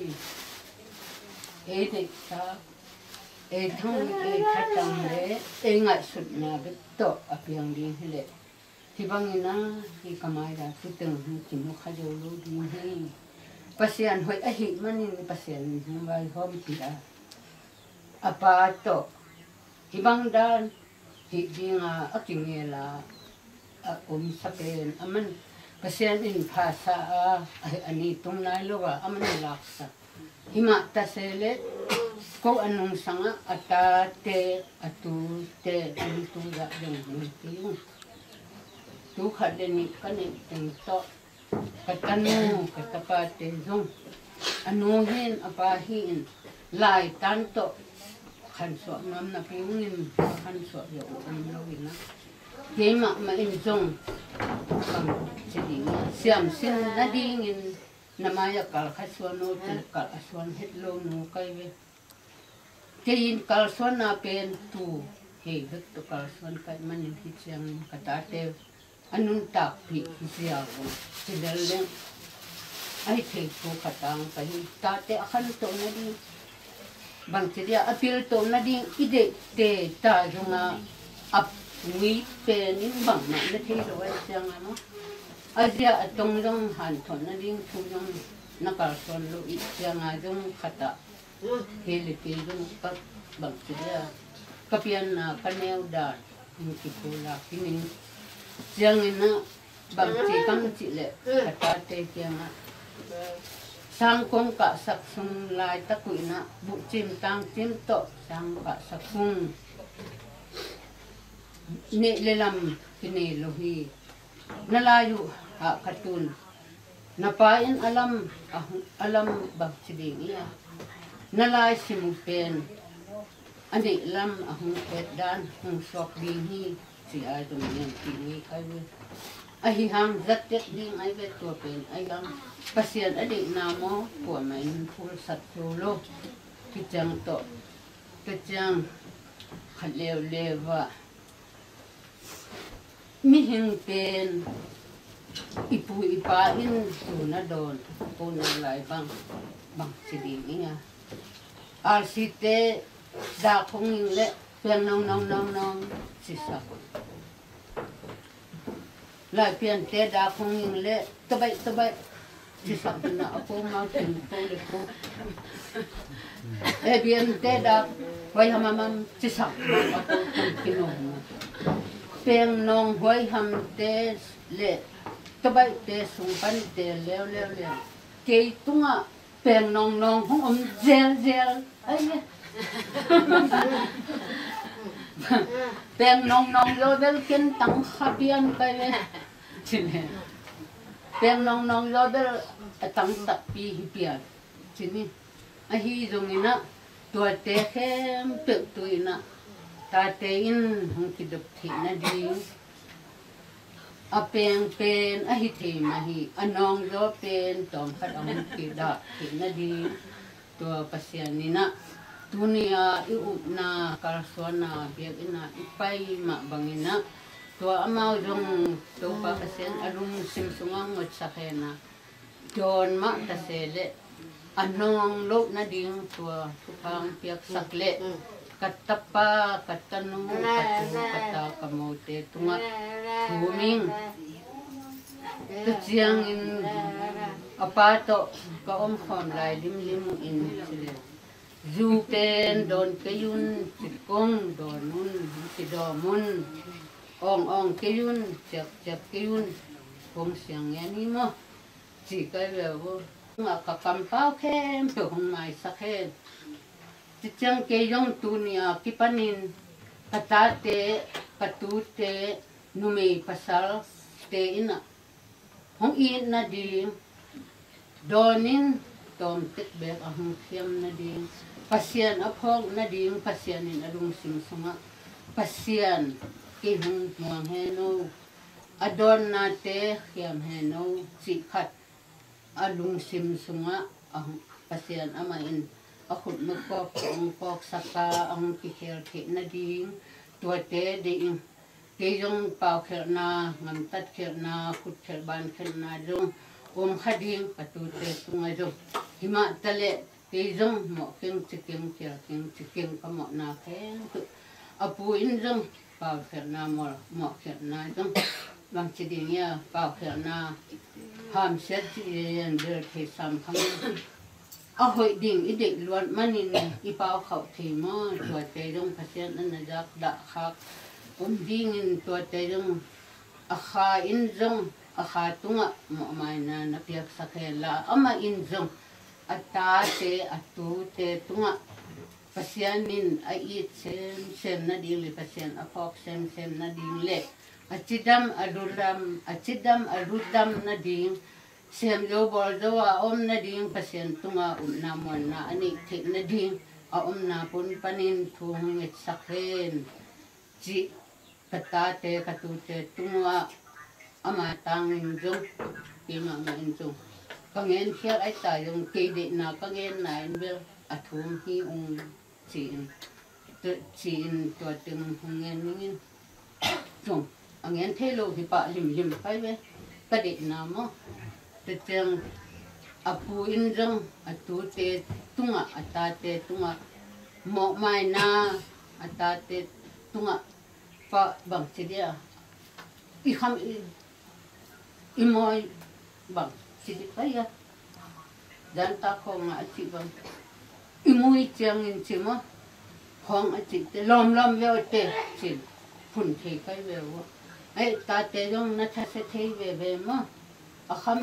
thì sao thông khách tăng đấy ngại sụt nhà cái tổ ở biển đi hết thì bằng na thì cầm ai ra cứ từng chỉ một khai dầu luôn đi hay pasien hồi ấy hiện mà nên pasien vài hôm thì đã apa to thì bằng đó thì ở trên nghe là sapen aman pasien in phasa ani tung lai lo ga aman laksa hima ta sele ko anong sanga ata te atu te tu ga dong tu tu khadeni kani teng to katanu katapate zong anu hin apa hin lai tanto khan so nam na pingin khan so yo am lawina kema ma in zong kam chiding siam sin na dingin namaya kal khaswano kal aswan hetlo no kai ve kein kal swan na pen tu he vet to kal swan kai manin hichang katate anun tak pi siya ko sidaleng ai thei ko katang kai tate akhan to na di bang chidia apil to na di ide te ta junga ap wi pen in bang na na thei ro ai chang ano asia atong long han thon na ding thu jong nakal son lo i chang a jong khata hele pe jong pat bang chidia kapian na kaneu da ni ki pula kinin siang ina bang chi kam chi le kata te kiang sang kong ka sak sung lai ta kuina bu chim tang chim to sang ka sak sung ne le lam kini lohi nalayu ha katun napain alam bang chiding iya nalay simupen ani lam ahung dan hung sok ding hi si ai tung yan kini kai we ai hang zat tet ding ai vet to pen ai gang pasien adik namo ko main full sat solo kijang to kijang khalew lewa mi hing pen ipu ipain tu na don ko na lai bang chiding inga alsite da khong le pen nong si sa lại pian te da khong le tabai si sa na ako ma tin ko le ko e pian te da wai hamam si sa ako kinong peng nong hoi ham te le tabai te sung pan te leo ke tunga peng nong hong om zel ai peng nong lo bel ken tang khapian kai le chine peng nong lo bel tang ta pi hipian chini a hi zong ina tua te khem pe tu ina tatein hong kidup thi na di apeng pen ahi thi mahi anong do pen tom khat ang kida thi na di to pasian nina dunia iu na karsona biag ina ipai ma bangina to amau jong to pa pasian alung simsungang ngot sakena don ma tasele anong lo na ding to tupang piak sakle katapa katanu katu kata kamote tunga huming tujiang in apato kaom khom lai lim in sile zu ten don kayun sikong donun sidomun ong kayun chap kayun kong siang yani mo chỉ cái điều mà cả cầm bao khem từ hôm mai sắc hết chỉ chẳng cái giống tu nia kipanin kata te katu te numi pasal te ina hong in na di donin tom tek be ahong khiam na di pasian aphok na di pasian in adung sim sunga pasian ki hong muang heno adon na te khiam heno si khat alung sim sunga ang pasian amain akut magkok ang kok saka ang kikir ki na ding tuate ding kayong pau kir na ngam tat kir na kut kir ban kir na jong khading patute sunga jong hima tale kayong mo king chiking kir king chiking kamo na ken apu in jong pau kir na mo kir na jong bang chiding ya pau kir na ham set yang der ke sam khang ahoi ding idik luan manin ipau khau thi mo tua te dong pasien na jak da khak ding in tua te dong akha in jong akha tunga mo mai na piak sakela ama in jong ata te atu te tunga pasien min ai sem na ding le pasien afok sem na ding le achidam aludam na ding sem lo bol do om na ding pasien tunga na mon na ani thik na ding om na pun panin thung nget sakhen ji kata te katu te tunga ama tang in jong kima ma in jong kangen khiar ai ta jong ke de na kangen na in bel athum hi chin to ting ngen ngin jong angen thelo hi pa lim pai ve ka de na mo te chang apu in jong atu te tunga ata te tunga mo mai na ata te tunga pa bang chidia I kham I moi bang chidi pa ya dan ta ko nga chi bang I moi chang in chi mo hong a chi te lom ve te chin phun the kai ve wo ai ta te jong na tha se the ve mo a kham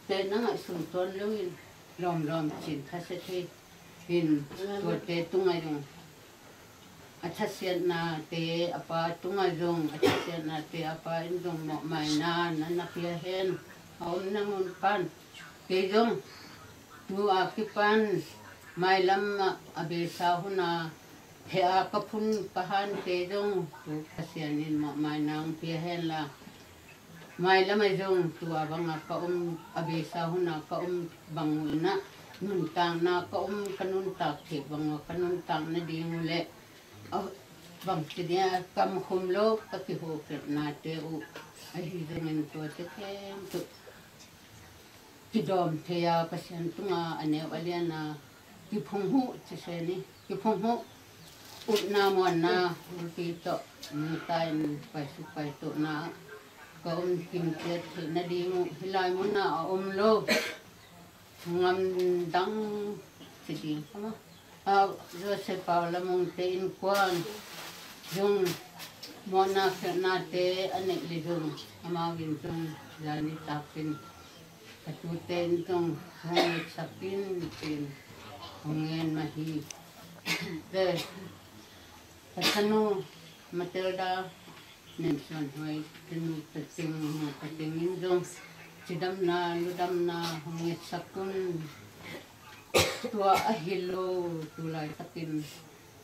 te na ngai sun ton lo in lom chin tha se the in to te tunga jong a tha sian na te apa tunga jong a tha sian na te apa in jong mo mai na pia hen om na mun pan te jong tu a ki pan mai lam a be sa huna he a ka phun pahan te jong tu pasian in mo mai nang pia hen la mai lam ai jong tu a bang ka abe sa huna ka bang na nun tang na ka kanun tak the bang kanun tang na ding le bang tidia kam khum lo ka ki ho ke na te u ai hi jong in to te kem tu ki dom the ya pasian tunga ane waliana ki phung hu che se ni ki phung hu ut na mon na ki to tai pai su pai to na ka kim che na ding hilai mun na lo ngam dang chi ding ma jo se pa la mong te in kwan jong mona na te ane le jong ama gin jong jani tapin atu ten jong hong sapin tin hongen mahi de patano Matilda Nelson hoy tenu pating in jong sidam na ludam na honget sakun tua ahilo tulai takin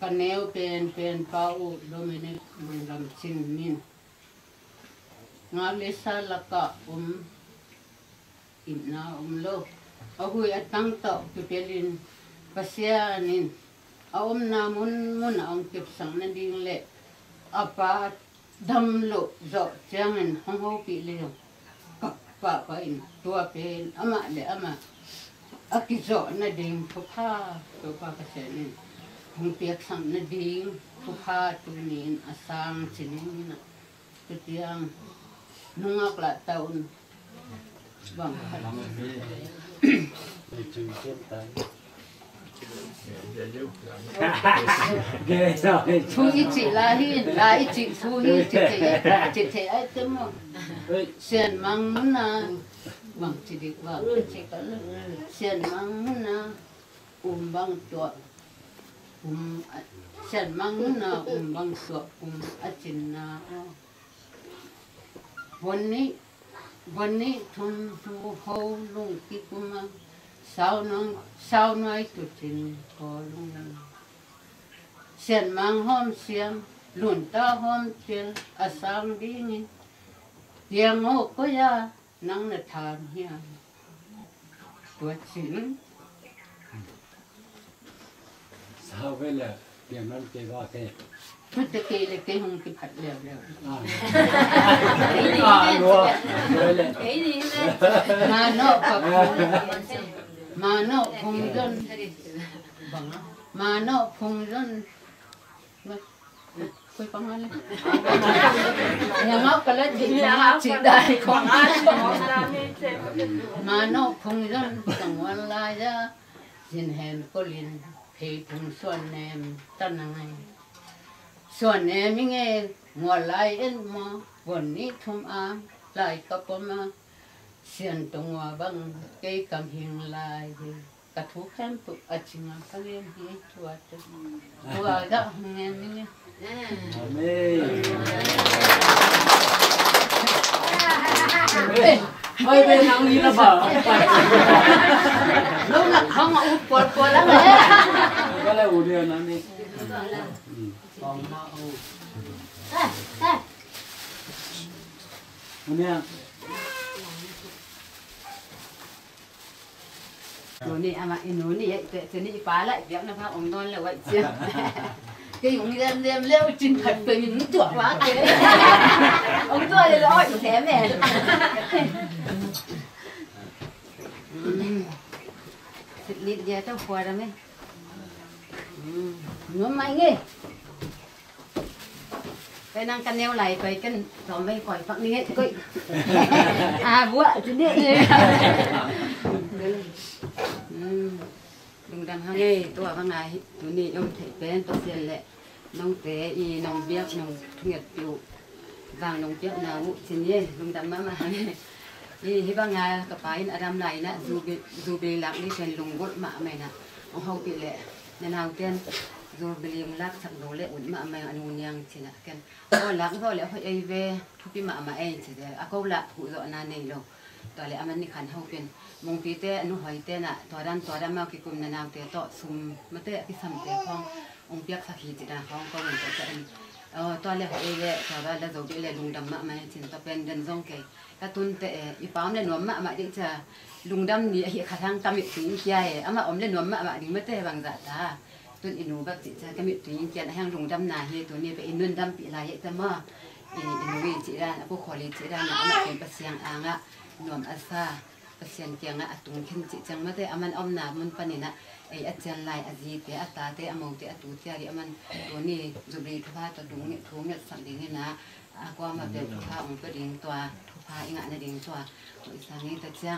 กันแนวเป็นเป้าโดมินิกมันลำชินนินงาลิซาละกะอินนาโลเอาหุยอัตั้งโตกิเปลินปัสยานินเอานามุนเอาเก็บสังนันดิ่งเละอาปาดำโลโจเจียงอินห้องเขาปีเลี้ยงกับปะอินตัวเป็นอามาเละอามาอากิโจนันดิ่งทุกข้าตัวปากเสนินห้องเปียกสังนันดิ่งทุกข้าตัวนินอาสังชินินนะตัวเตียงนุ่งอักละตาอุนบางคนchú ý chị là ý chị chú ý chị thấy ai tấm không xiên mang muốn na bằng chị đi vào xiên mang muốn na bằng tuột xiên mang muốn na bằng tuột ở trên naวันนี้ทุนเขาลุงที่กูมาสาวน้อยตุจินพอลุงนั่งเสียนมังหอมเสียงหลุนตาหอมเจียอาสังดีนี่เดียงโง่ก็ยานั่งในทานเฮียตัวจินสาวไปเลยเปลี่ยนมันเกี่ยวกับเต้พุทธเกเลยเกหงกิผัดเร็วมาโนกับมาโนพงจนมาโนพงจนคุยประมาณเลยยังเอากันแล้วจีได้ของอาชมาโนพงจนสังวันลายะสินเห็นก็ลินเพยพุงส่วนแนมตั้งไงส่วนแนมยังไงหัวไหลเอ็นมาวันนี้ทุ่มอาไหลกับมาเสียนตรงว่าบังเกยกำหิงลายกระทุกแคมปุอาชิงาเขาเรียนที่ตัวตัวก็เงี้ยนี่ไม่เป็นทางนี้นะบ่าวแล้วหลักเขามาอุดปวดแล้วเลยก็เลยอุดเดียวนั้นนี่ของมาอุดเนี่ยตัวนี้อามาอินูนี่ตัวนี้ปลาละเดี๋ยวนะครับองค์นอนเลยไว้เจียcái ông đem leo trên thật về những chuột quá kìa ông tôi thì lo chỉ thế mẹ thịt lịt giờ tao khoa ra mấy nó mạnh nghe cái năng căn neo lại phải căn rồi mấy khỏi phẳng đi hết coi bố chứ đi đừng đằng hăng nghe tôi vào ngày tôi đi ông thấy bên tôi xem lệ nông tế y nông biếc nông thu nhập tiêu vàng nông biếc nào ngụ xin nhé đừng đằng mà hăng đi thì vào ngày các bạn Adam này nè dù bị lạc đi trên lùng gốt mạ mày nè ông hậu bị lệ nên hàng tiên dù bị lạc sẵn đồ lệ ổn mạ mày ăn uống nhang chỉ là cái lạc rồi lẽ phải ai về thu bị mạ mà ai chỉ để câu lạc cụ dọn na này rồiตัวเลยมันนี่ขันเฮาเป็นมงปีเตะนุหอยเตะน่ะตัวด้านมากี่กลุ่มนาวเตะต่อซุมมาเตะที่ซ้ำเตะขององเปียกสักขีจิตาของก็เหมือนจะตัวเลยหอยเลยตัวแล้วเราไปเลยลุงดำมะมาจินตัวเป็นเดินซองเกยกระตุ้นเตะอีป้อมเลยหนวมมะมาดิจะลุงดำนี่ขาทางกำมิดถึงใหญ่อามาอมเลยหนวมมะมาดิมาเตะบางจัดตาต้นอินูแบบจิตจะกำมิดถึงเจียนให้ลุงดำนาเฮตัวนี้ไปอินุนดำปีลายจะมาอินูวิจิตาพวกขอลีจิตาเนี่ยอามาเป็นประเสียงอ่างอะนวมอาซาประเสียนเกียงอะตุงขึ้นจิจังมาเตะมันอมนามันปนินะไออาจารย์ลายอาจีเตะอัตตาเตะอมงเตะตูเตะดิมันตัวนี้จุบรีทุพาตัวดุงเนี่ยทุ่งเนี่ยสันดิเนี่ยนะก็มาเป็นทุพาองค์ก็ดิ่งตัวทุพาอีกงานดิ่งตัวตัวอีสานนี้แต่เจ้า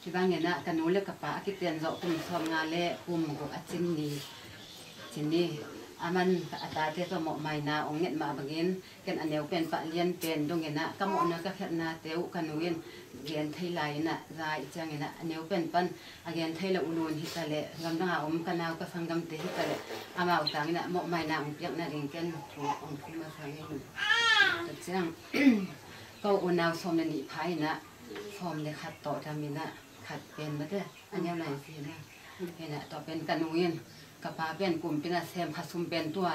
ที่บางเนี่ยนะกันนู้นเลือกกับป้าคิดเตียนเราคุมซ้อมงานเละคุมกับอาจินนี่มันอัตราเตะตัวหมอกใหม่นะองเงี้ยมาบางเงี้ยกันอันเดียวเป็นปะเลียนเป็นตรงเงี้ยนะก็หมอกนะก็แค่นาเตวกันนู้นเรียนไทยไหลน่ะรายจังเงี้ยนะอันเดียวเป็นปันเรียนไทยละอุลุนฮิตาเละกำลังหากันนาวก็ฟังกำเตฮิตาเละอามาอุตังเงี้ยหมอกใหม่นะองเปียกนะเรียนกันถูกองคุมาใส่ให้ดูแต่จังก็อุณาวสมนิพายนะสมเลยขัดต่อทำมินะขัดเป็นมาเด้ออันเดียวไหนสินะเห็นนะต่อเป็นกันนู้น กับป้าเป็นกลุ่มเป็นอาเซียนผสมเป็นตัว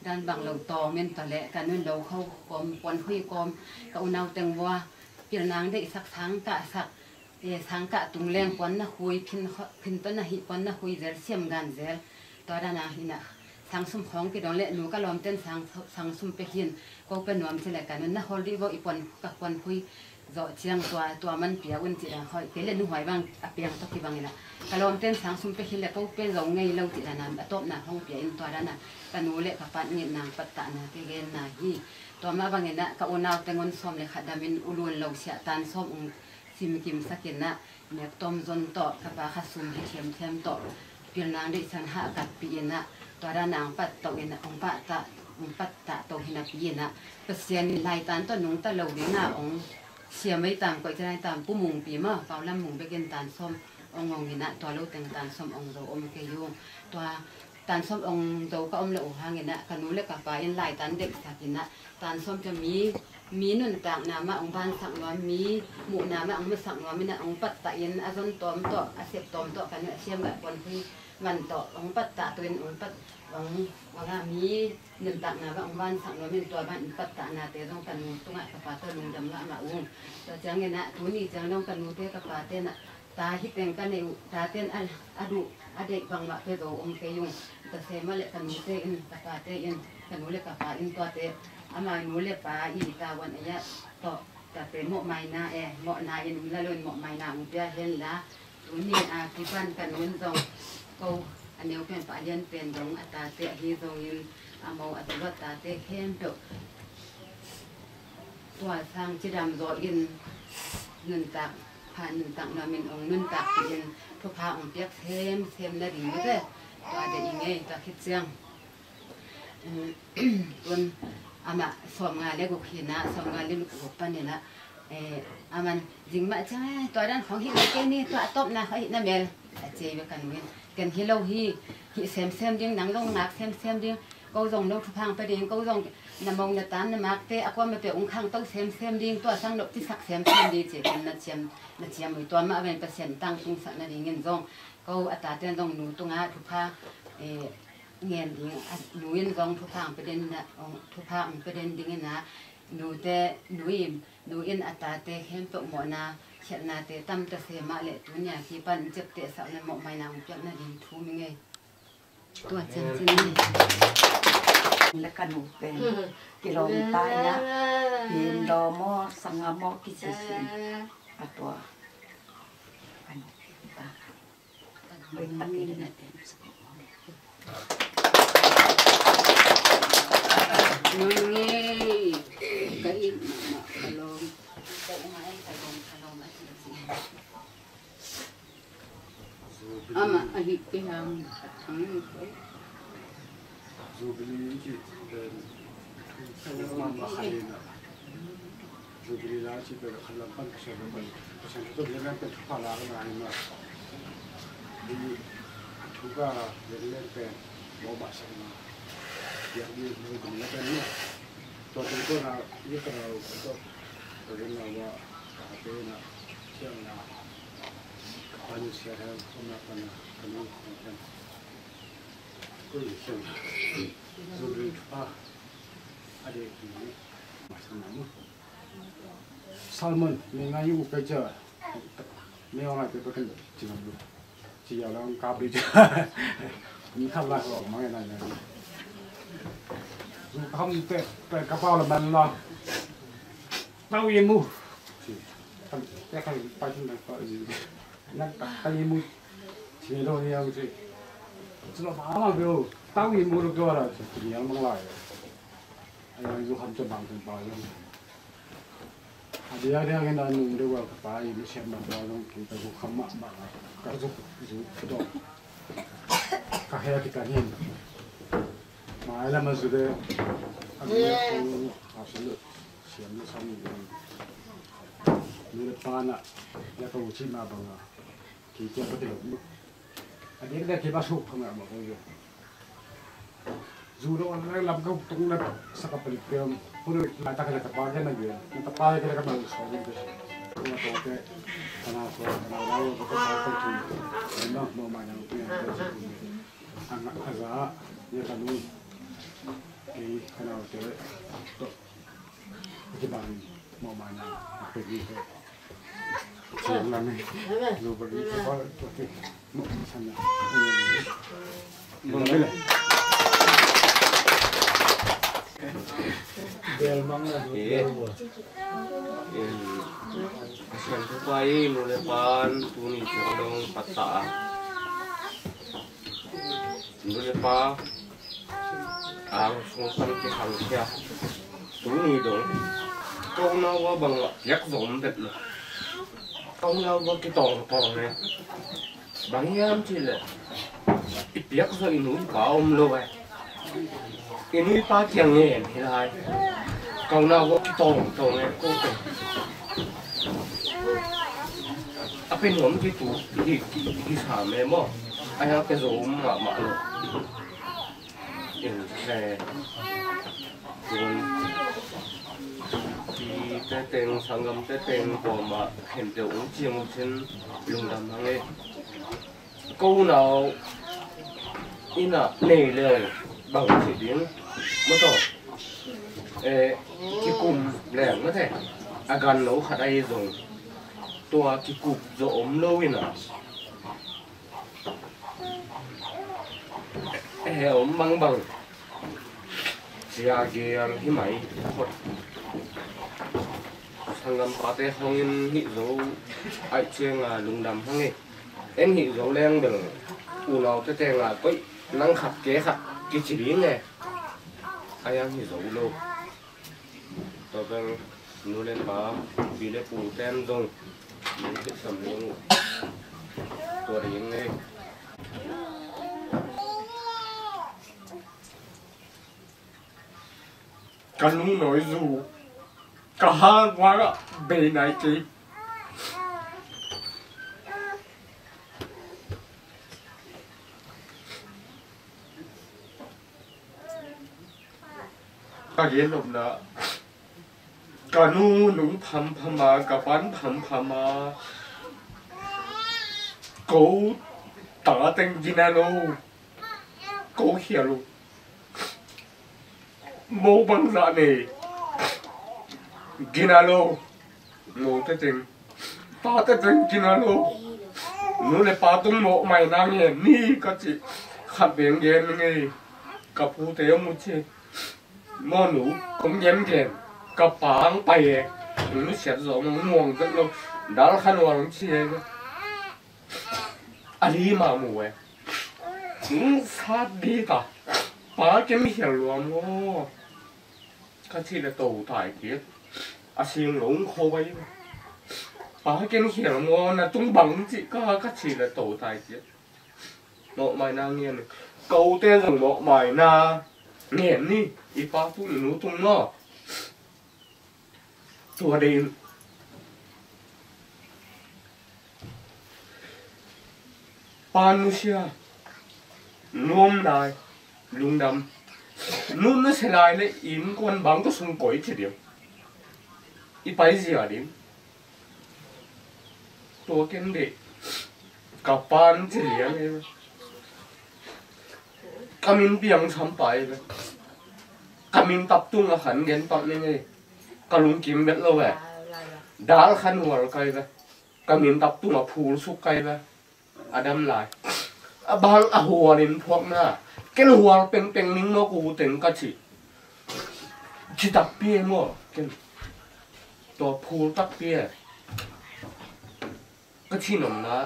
ด้านบางเราตอเมนตะเละกันนั่นเราเข้ากอมปนหุยกอมกับอุณาวเต็งวัวเปลี่ยนนางได้สักทั้งกะสักสังกะตุงแรงปนนะคุยพินต้นนะหิปนนะคุยเซลเซียมกันเซลตัวด้านนะหินะสังสมของกิดองเละหนูก็ล้อมเต้นสังสมไปหินก็เป็นนวมเสลกันนั่นนะฮอลลีว่าอีปนกับปนคุยเจาะเชียงตัวมันเปียอุ่นจีนะคอยเกลี่ยนุ่งหอยบางเปียงตกที่บางนี่ละก็ล้อมเต้นสังสมไปหินแล้วก็เป็นลงไงเราจีนะน้ำตบนะห้องเปียอินตัวด้านนะกันหนูเละกับปัดเงินนางปัตตานะเกลี่ยนะฮีตัวมาบางนี่นะกับอุณาวเต็งวันซ้อมเลยค่ะดามินอุลุนเราเสียตันซ้อมซิมกิมสักกินนะเนี่ยต้มจนต่อกับปลาขัดซุ่มให้เทียมต่อเปลี่ยนนางได้สันหากับปีนะตัวด้านนางปัดตกเนะองปัดตะตกเห็นปีนะเปอร์เซ็นต์ลายตันต้นหนุ่งตะเหลาดีนะองเสียไม่ตามก็จะได้ตามผู้มุงปีมาเฝ้าลำมุงไปกินตาลส้มองงเนะตัวเราแต่งตาลส้มองเราอมเกยุงตัวตาลส้มองเราก็อมเราหางเนะกันนู้เล็กกับปลาอินลายตันเด็กสักกินนะตาลส้มจะมีนุ่นต่างนามาองบ้านสังว่ามีหมู่นามาองไม่สังว่ามีนะองปัตตะยันอาจนตอมต่ออาเสพตอมต่อกันเนี่ยเชื่อมแบบคนที่มันต่อองปัตตะตัวเป็นองปัตองว่ามีนุ่นต่างนามาองบ้านสังว่ามีตัวบ้านปัตตะนาเตต้องกันตรงอ่ะกับปาเตลุงดำละมาอุ้งแต่จังเงี้ยนะทุนี่จังต้องกันนูเตกับปาเตนะตาฮิตเต็งกันในตาเต้นอดุอเด็กบางมาเตโตองเกยุงแต่เสมาเล็กกันนูเตอินกับปาเตอินกันนูเล็กกับปาอินตัวเตอามาหนูเล็บปลาอีกาวันอายะต่อจะเป็นหมกไม้นาหมกนายันละลุนหมกไม้นามุเปียเห็นละตัวนี้ที่บ้านกันนู้นตรงก็อันนี้เป็นปลายันเป็นตรงอัตราเตะฮีตรงยันอามาอัตราตาเตะเข้มตัวทางจิดำรอยินนุนตักผ่านนุนตักนามินองนุนตักยินทุกพาองเปียกเข้มละดีมั้ยเด้ตัวเด็กยังไงตัวคิดเสียงตัวอามาสอบงานเล็กกว่านะสอบงานเล็กกว่าปันเนี่ยนะอามันจริงมาใช่ตัวด้านของฮิโรเกนี่ตัวตบนะเขาฮินาเมลเจไปกันเว้นกันฮิโรฮิเซมดิ้งหนังลงหนักเซมดิ้งก็ส่งลงทุกพังไปดิ้งก็ส่งน้ำมงน้ำตาลน้ำมักเตะก็มาเป็นองค์ข้างต้องเซมดิ้งตัวสังดอกที่สักเซมดีเจกันนัดเชียมมือตัวมาเป็นเปอร์เซ็นต์ตั้งตรงสักนาดีเงินส่งก็อัตราเต้นต้องหนูตรงทุกพังเงียนดิ้งหนูยันกองทุกทางประเด็นนะทุกทางประเด็นดิ้งนะหนูแต่หนูยันอัตราเตะเข้มตกหมอนาเช็ดนาเตะตั้มตะเสมาเละตัวเนี่ยที่ปันเจ็บเตะสักนั้นหมอไม่นางจับนาดิ้งทูมิงไงตัวเจนจินี่และกันหนูเป็นกิโลตายนะเป็นดอมอสังามอกิจิสิอัตัวกันตาเป็นตะกี้นะเต็มนี่ก็อีกมาลงแต่ไม้แต่ลงมาสิอามาอหิตยังทั้งนี้จูบิลีจิเป็นมันมาขายนะจูบิลีลาจิเป็นขลังปั้นเชื่อมกันเพราะฉะนั้นตัวนี้เป็นทุกภาระกันนะดีทุกก็เล่นเป็นโมบายใช่ไหมอย่างนี้มันเป็นอะไรเนี่ยตัวที่ตัวเราเยอะกว่าเราตัวเรื่องเราว่าการเป็นนะเชื่อมนะการอยู่เสียแล้วคนละคนนะคนนี้คนก็อยู่เชื่อมจูบิลีทุกภาอะไรที่นี่มาสนามซัลมอนมีงานอยู่ไปเจอไม่เอาอะไรไปประกันจริงๆดูที่เราต้องกลับไปเจอมีข้าวราดออกมาอย่างไรนะเขาเตะกระเป๋าละมันละเต้าเยี่ยมูแต่ใครไปที่ไหนก็นั่งตักเต้าเยี่ยมูที่เราเนี่ยสิจะเราบ้ามาเบลเต้าเยี่ยมูเราก็อะไรที่นี่มันอะไรไอ้ยูฮัมจะบังเป็นปลายยังเดี๋ยวกันนั่นนึงเดี๋ยวว่าปลายมีเชื่อมมาเราต้องกินแต่ยูฮัมมาบ้างก็จะกระโดดก็ให้ที่กันเห็นมาแล้วมาสุดเลยอันนี้เขาอาศัยเสียงที่ซ้ำอยู่นี่ปานะแล้วก็อุชิมาบังอ่ะที่เจ้าก็เดือดมึกอันนี้ก็ได้คิดว่าสุกขนาดบอกเลยจูโร่แล้วลำก็ตรงนั้นสักปีเดียวพูดมาตั้งแต่ตะปาแค่นั้นเองตะปาแค่นั้นก็มาสอนเลยตัวโตแค่ขนาดเราก็ต้องทำตัวเองเนาะโมมาอย่างเงี้ย thằng ăn giá như là nuôi cái nào thế cái bàn màu mài nào phải gì thế chuyện là này rồi bật đi có cái một thằng nào đây này bel mang là Sian tu pai nu lepan tu ni dong patah. Nu lepa ang sungsan ki hang kia. Tu ni dong. Kau na wa bang yak zom det lo. Kau na wa ki tong ne. Bang yam chi le. Ipiak so inu pa lo ba. Inu pa kiang ngen hi lai. Kau na wa ki tong ne ko te. Apa yang orang gitu di sana mo, ayah ke zoom mak lo, ini saya, di teteng sanggam teteng koma hendak ujian lung damai, kau nào ina nei le bang chỉ tiếng, mất rồi, cái cùm lẻng nó thế, agan nấu khát ai rồi. Tua cái cục rỗm lâu nè, ôm băng bằng, chia giang hi máy, hot, sang ngắm phá tê không in hị dấu, ai chiêng lùng đầm không nghe, em hị dấu lên đường, u nào tê tê quấy năng khát cái chỉ lý nè, ai ăn hị dấu lâu, tao đang nuôi lên phá, vì lấy phụ tem rồi. Những cái sầm luônตัวเองเลยกันนุ่งหน่อยสู่กะฮาว่าเบยไหนจีก็เย็นลมนะกะนูนุ่งพัมพมากะปันพัมพมากูตาเต็งกินาโลกูเขียลูโมบังซาเนกินาโลโมเตเต็งตาเต็งกินาโลนูเลยปาตุ้งโมไม่นางเงี้ยนี่ก็จิขับเบียงเย็นไงกับผู้เตยมุเชมอหนูคงเย็นเย็นกับปางไปหนูเสียสมม่วงจังเลยดาลขันวางเชียร์อันนี้มาหมู่ซาดีกะป้าแกไม่เห็นรวมโอ้ก็ที่เราโตถ่ายเกียร์อาชิงหลงเขาไว้ป้าแกไม่เห็นรวมนะต้องบังจิก็ที่เราโตถ่ายเกียร์หมอกไม่น่าเงี้ยเลยเกาเต้นหมอกไม่น่าเงี้ยนี่อีป้าพูดหนูตรงนอกตัวเดิมปานุเชียนวมนายลุงดำนุ่นนั่นเสียดายเลยอินกวนบังก็ส่งก๋อยทีเดียวอีไปเสียดิมตัวเก่งเด็กกับปานที่เลี้ยงเลยกามินเปียงช้ำไปเลยกามินตับตุ้งอาหารเงินตับนี่ไงกะลุงกิมเบ็ดเราแบบดาลขันหัวไกลแบบกามินตับตุ้งผูลสุกไกลแบบอดัมลายบางหัวนินพวกหน้าแกหัวเป็นนิ่งโนกูเต็งกะชิตับเปี้ยมั่วแกตัวผูลตับเปี้ยก็ที่หนุ่มนะ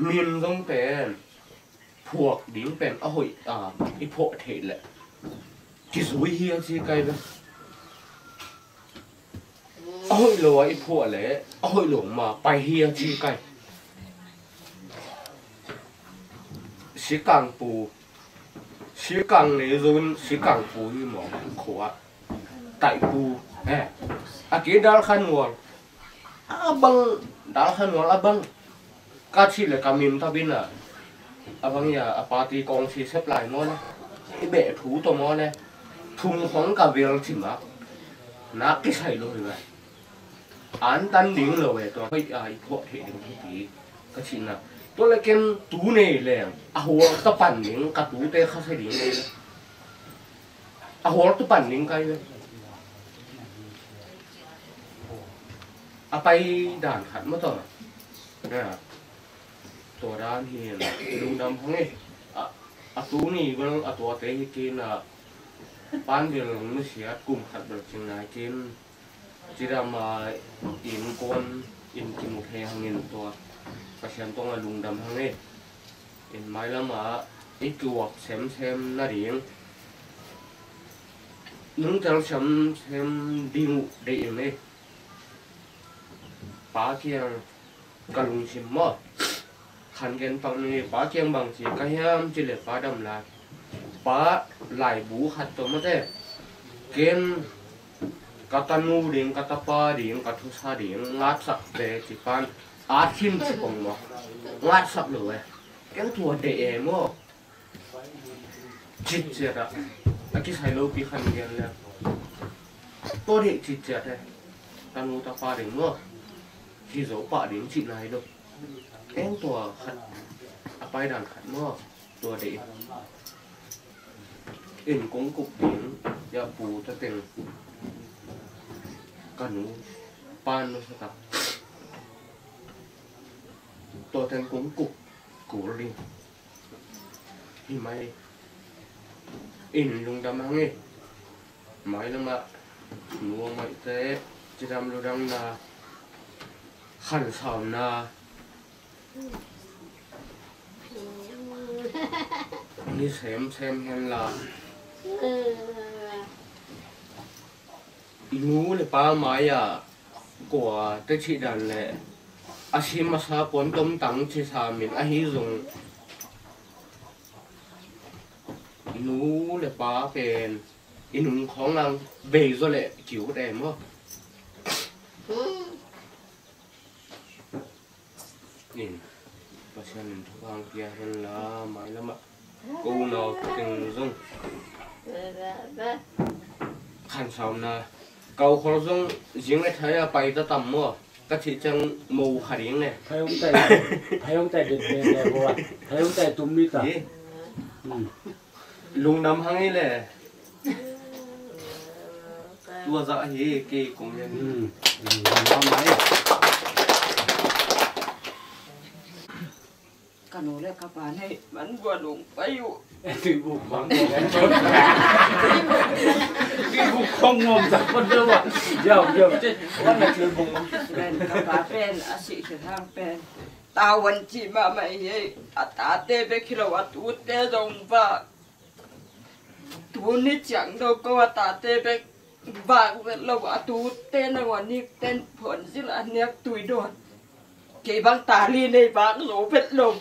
มินต้องเป็นพวกดิ้งเป็นอ้อยไอพวกเทแหละที่สวยเฮียสิไกลแบบอ้อยลอยไอพวกแหละอ้อยหลงมาไปเฮียสิไกลสีกังปูสีกังเนี่ยรุ่นสีกังปูนี่หมอขวาไต่ปูอากีดาลขันวัวบังดาลขันวัวบังก็ที่เลยกามิมทับินบังอย่าปาร์ตี้กองสีเซฟไลน์มั้งนะไอเบะถูตัวมั้งนะทุ่งของกับเวลทิมะนักกิใส่เลยไปอันตันดิ้งเลยตัวไอพวกเห็นที่ปีก็ชินนะ ตัวเล็กเกนตูเนี่ยเลยหัวตะปั่นหนิงกับตูเตะข้าใส่หนิงเลยหัวตะปั่นหนิงกันเลยไปด่านขัดมาต่อเนี่ยตัวด้านเฮียนลุงดำทั้งนี้ตูนี่ก็ตัวเตะกินบ้านเดียวไม่เสียกลุ่มขัดแบบจังไงกินจีดำมาอินกวนอินกินหมดแหงเงินตัวประชันต้องลุงดำทั้งนี้อินไม้แล้วมาอีกตัวเซมน่าดีนึกจังเซมดิ้งได้ยังไงป้าเคียงกะลุงชิมมอขันเกนปังนี้ป้าเคียงบางทีก็ยามจิเลป้าดำลายป้าไหลบูขัดตัวมาแต่เกนกะตันูดิ่งกะตาปาดิ่งกะทุสาดิ่งงัดสักเดจิปันอาทิมสิปงมองัดสักเลยเกนตัวเดเอมอจิตเจระอากิใส่โลปีขันเกนเลยตัวเด็กจิตเจระตานูตาปาดิ่งมอที่โจป่าดิ่งจิตไหนดูเอ็งตัวขัดไปด่านขัดมอตัวเด็กเอ็นกงกุบดิ่งยาปูตะเต็งกันหนูปานนู้สตับตัวแทนกงกุบกูริงที่ไม่อินลุงดำฮังนี่ไม่ละมาหนูไม่เตะจะทำลุงดำนาขันสาวนานี่เซมเห็นละอีนู้เลยป้าไม้กว่าจะชิดันเลยอาชิมาซาปนต้มตังชิสามินฮิซงอีนู้เลยป้าเป็นอีนุ่งของนางเบย์ซะเลยจิ๋วแดงมั้งนี่ประชันทุกอย่างเกี่ยเห็นละไม้ละมะกูนอตึงซงขันสาวนาเกาคนซงยิงไอ้ไทยไปตะต่ำมั่วก็ที่จังมูขัดยิงเนี่ยไทยองใจเด็ดเลยเพราะว่าไทยองใจตุ้มมิตรลุงดำทั้งนี้เลยตัวจะเฮเกยกงยันทำไมกันหนูเล็กกับปานให้มันบัวหลงไปอยู่ตีบุกบังตีบุกคงงงจากคนเดียวอ่ะเดี๋ยวเจ๊วันไหนตีบุกเป็นกับปาเป็นอาศิเสทางเป็นตาวันจีมาไม่เห็นตาเตะไปคิดว่าตูเตะตรงบ้าตูนี่จังเราก็ว่าตาเตะไปบ้าเราว่าตูเตะในวันนี้เต้นผลสิละเนี้ยตุยโดนเก็บบางตาลีในปากโหเป็นลม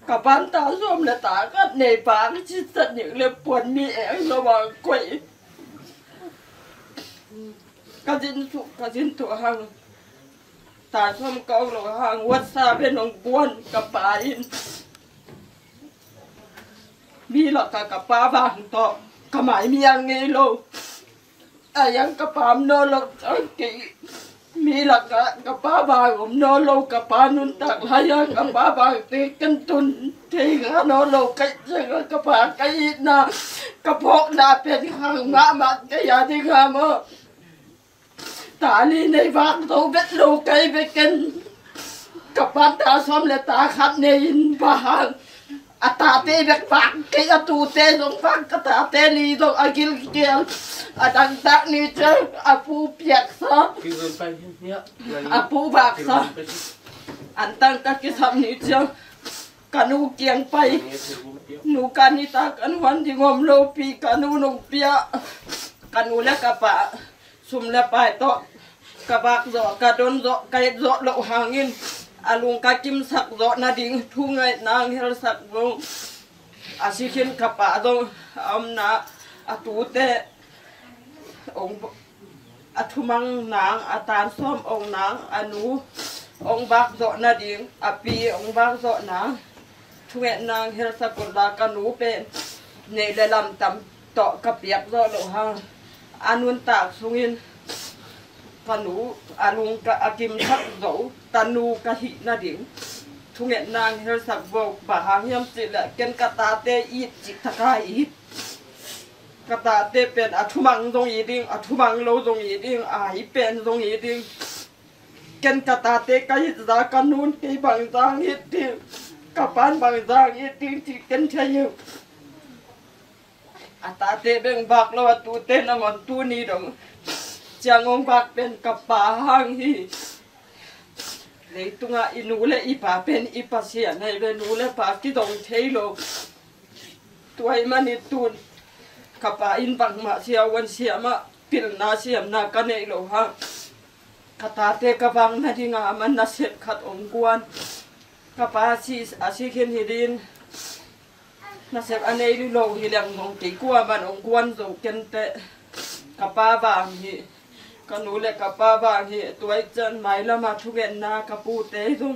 กับบ้านตาส้มและตาก็ในปากชิดสนิทเลยปวดมีแองระหว่างกวยกระจินตัวหังตาส้มเกาหลงหังวัดซาเป็นองกวนกับปลาอินมีหลักกับปลาบางต่อกระหมายมียังไงโลยังกับปามโนหลักจังกีมีหลักกับป้าบางผมนอนโลกับป้านุนตักลายังกับป้าบางตีกันตุนที่งานอนโลกับเจ้ากับป้าไก่นากับพกนาเป็นข้างมาบัดก็อย่าที่ข้ามตาลีในบ้านโตเบ็ดโลไก่ไปกันกับป้าตาซ้อมและตาขัดในอินบ้านตาเตะแบบฟังเกยตูเตะตรงฟังกตาเตะลีตรงอากิลเกียร์ดังตักนี่เจ้าปูเปียกซะปูบากซะอันตั้งกักิสัมนี่เจ้ากันนูเกียงไปนูกันนิตากันวันที่งมโลปีกันนูนงเปียกันนูและกะปะสุมและไปโตกะบากโซกะดนโซไก่โซโลหางินอาลุงกาจิมสักโซนาดิ่งทุ่งไงนางเฮลสักลงอาศิขินกะปะตรงอำนาอาตูเตองอาทุมังนางอาตานส้มองนางอนุองบักโซนาดิ่งอาปีองบักโซนางทุ่งไงนางเฮลสักลากันนูเป็นในเลลำตำต่อกะเปียกโซโลหางอานุนตากสุงินกะหนูอาลุงกะอากิมทักโสตานูกะหินาดิ่ง ทุเงนางเฮลสักโบกบาหางยำจิละเกนกตาเตอีจิตทกายอีกตาเตเป็นอัทุมังตรงอีดิงอัทุมังโลตรงอีดิงอาหิเป็นตรงอีดิงเกนกตาเตกายจะกันนูนกีบางจางอีดิงกับปานบางจางอีดิงจิเกนเชยอัตาเตเป็นบักแล้วตูเตนมันตูนี้ดงจางองบักเป็นกับปาหางฮีเลยตุงอินูเลอีปาเป็นอีปาเสียในเวนูเลปาที่ตรงเทโลตัวมันนี่ตูนกับปาอินบังมาเสียวันเสียมาปิลนาเสียมนากันเอโลฮะคาตาเตกับบังนาที่งามันนาเสร็จขัดองกวนกับปาซีอาศิเคนฮิดินนาเสร็จอันเอลิโลฮิเลียงของตีกัวมันองกวนโจเกนเตกับปาบางฮีกันนูเลกับป้าบางเหตุตัวจันไม่ละมาทุกเอ็นนากับปูเตะซุง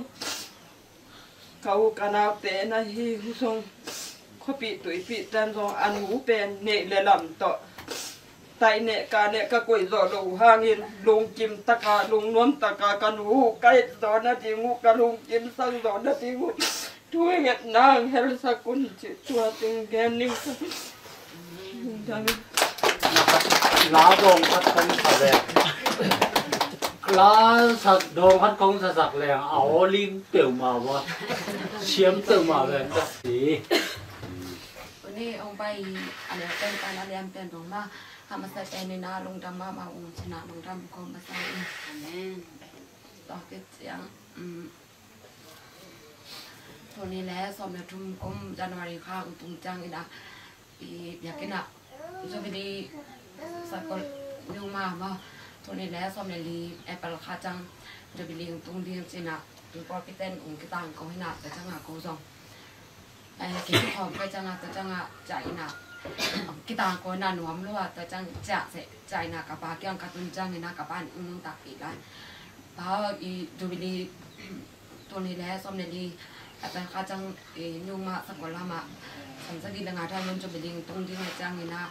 เขากันเอาเตะนะฮีหุซงเขาปีตุยปีจันซงอันหูเป็นเนเลลำต่อไตเนกาเนกะกุยโซโลหางินลุงจิมตะกาลุงนวมตะกากันหูไก่โซนาทิงูกันลุงจิมสังโซนาทิงูทุกเอ็นนางเฮลสกุลจิตตัวติงแกนิ่งลาดงพัดคงสะแลงลาสักดงพัดคงสะสักแรงเอาลิ้นเตี่ยวมาวะเชี่ยมเตี่ยวมาเลยจักสีวันนี้องไปอะไรเป็นการอะไรเป็นตรงมาทำมาใส่ใจในนาลงดำมาองชนะลงดำคงมาใส่ต่อติดเสียงตัวนี้แหละสมัยทุ่มกมจันวารีข้าวตุงจังอีนะอยากกินอ่ะจะไปดีสักคนยุ่งมากว่าตัวนี้แหละสมัยลีแอปเปิลข้าจังจะไปเลี้ยงตุงเลี้ยงจีน่ะตุงปอพี่เต้นองค์กีตังก็ให้หนักแต่จังหวะกูส่งกินที่ของไปจังหวะแต่จังหวะใจหนักกีตังก็น่าหนุ่มรู้ว่าแต่จังจะเสียใจหนักกับปากยังกระตุ้นจังเนี่ยนะกับบ้านนุ่งตักอีกแล้วเพราะอีดูไปลีตัวนี้แหละสมัยลีแอปเปิลข้าจังยุ่งมาสักวันละมาสัมสกิลงานทำมันจะไปเลี้ยงตุงที่ไหนจังเนี่ยนะ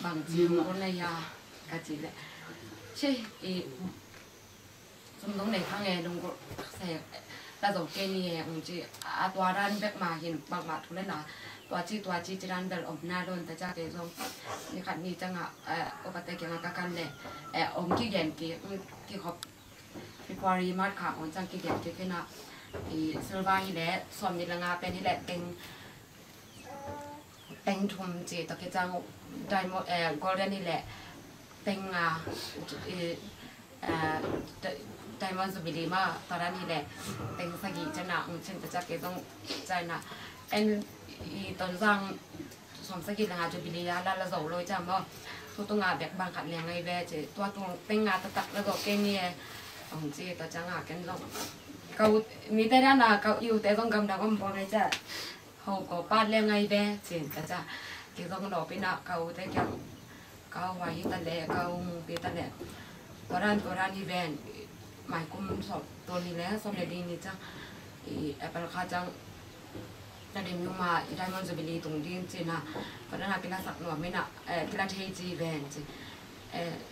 บางทีคนในยากระจิเลยใช่สมตรงไหนข้างไงลงก็เสียแต่ตัวเกนี่องค์จีตัวร้านแบบมาเห็นบางมาทุเรศนะตัวจีจะร้านแบบอมหน้าโดนแต่จากเกส่งนี่ขัดนี่จังอุปเตกิงกันเลยองค์ที่เย็นที่เขาพิพารีมาร์ขาองค์จังที่เย็นที่ขึ้นนะซิลวาฮิเลสวมนิลงาเป็นฮิเลเป็นทุ่มจีตะกี้จังไดมอนด์โกลเด้นนี่แหละเป็นไดมอนด์สุบิลีมาตอนนั้นนี่แหละเป็นสกีชนะเช่นแต่จากเกต้องใจนะตอนสร้างสมสกีงานจุบิลีแล้วเราส่งเลยจ้าว่าตัวงานแบบบางขัดเลี้ยงไงแวะเจตัวเป็นงานตักแล้วก็เกนี่ของจีตัวจังอ่ะกันต้องเขามีแต่ด้านน่ะเขาอยู่แต่ต้องกำลังก็พอเลยจ้ะเขาก็ป้าเลี้ยงไงแวะเจแต่จ้ะเกี่ยวกับดอกเป็นน่ะเขาแต่แค่เขาไว้ตะเล่เขาปีตะเล่ตัวร้านที่แวนหมายกุมสอบตัวนี้แล้วสอบเรียนนี่จ้ะแอปเปิลข้าจังนั่นเองยุ่งมาได้มันจะไปรีตรงนี้จริงนะเพราะนั้นกินสักหน่อยไม่น่ะกินเทจีแวนจี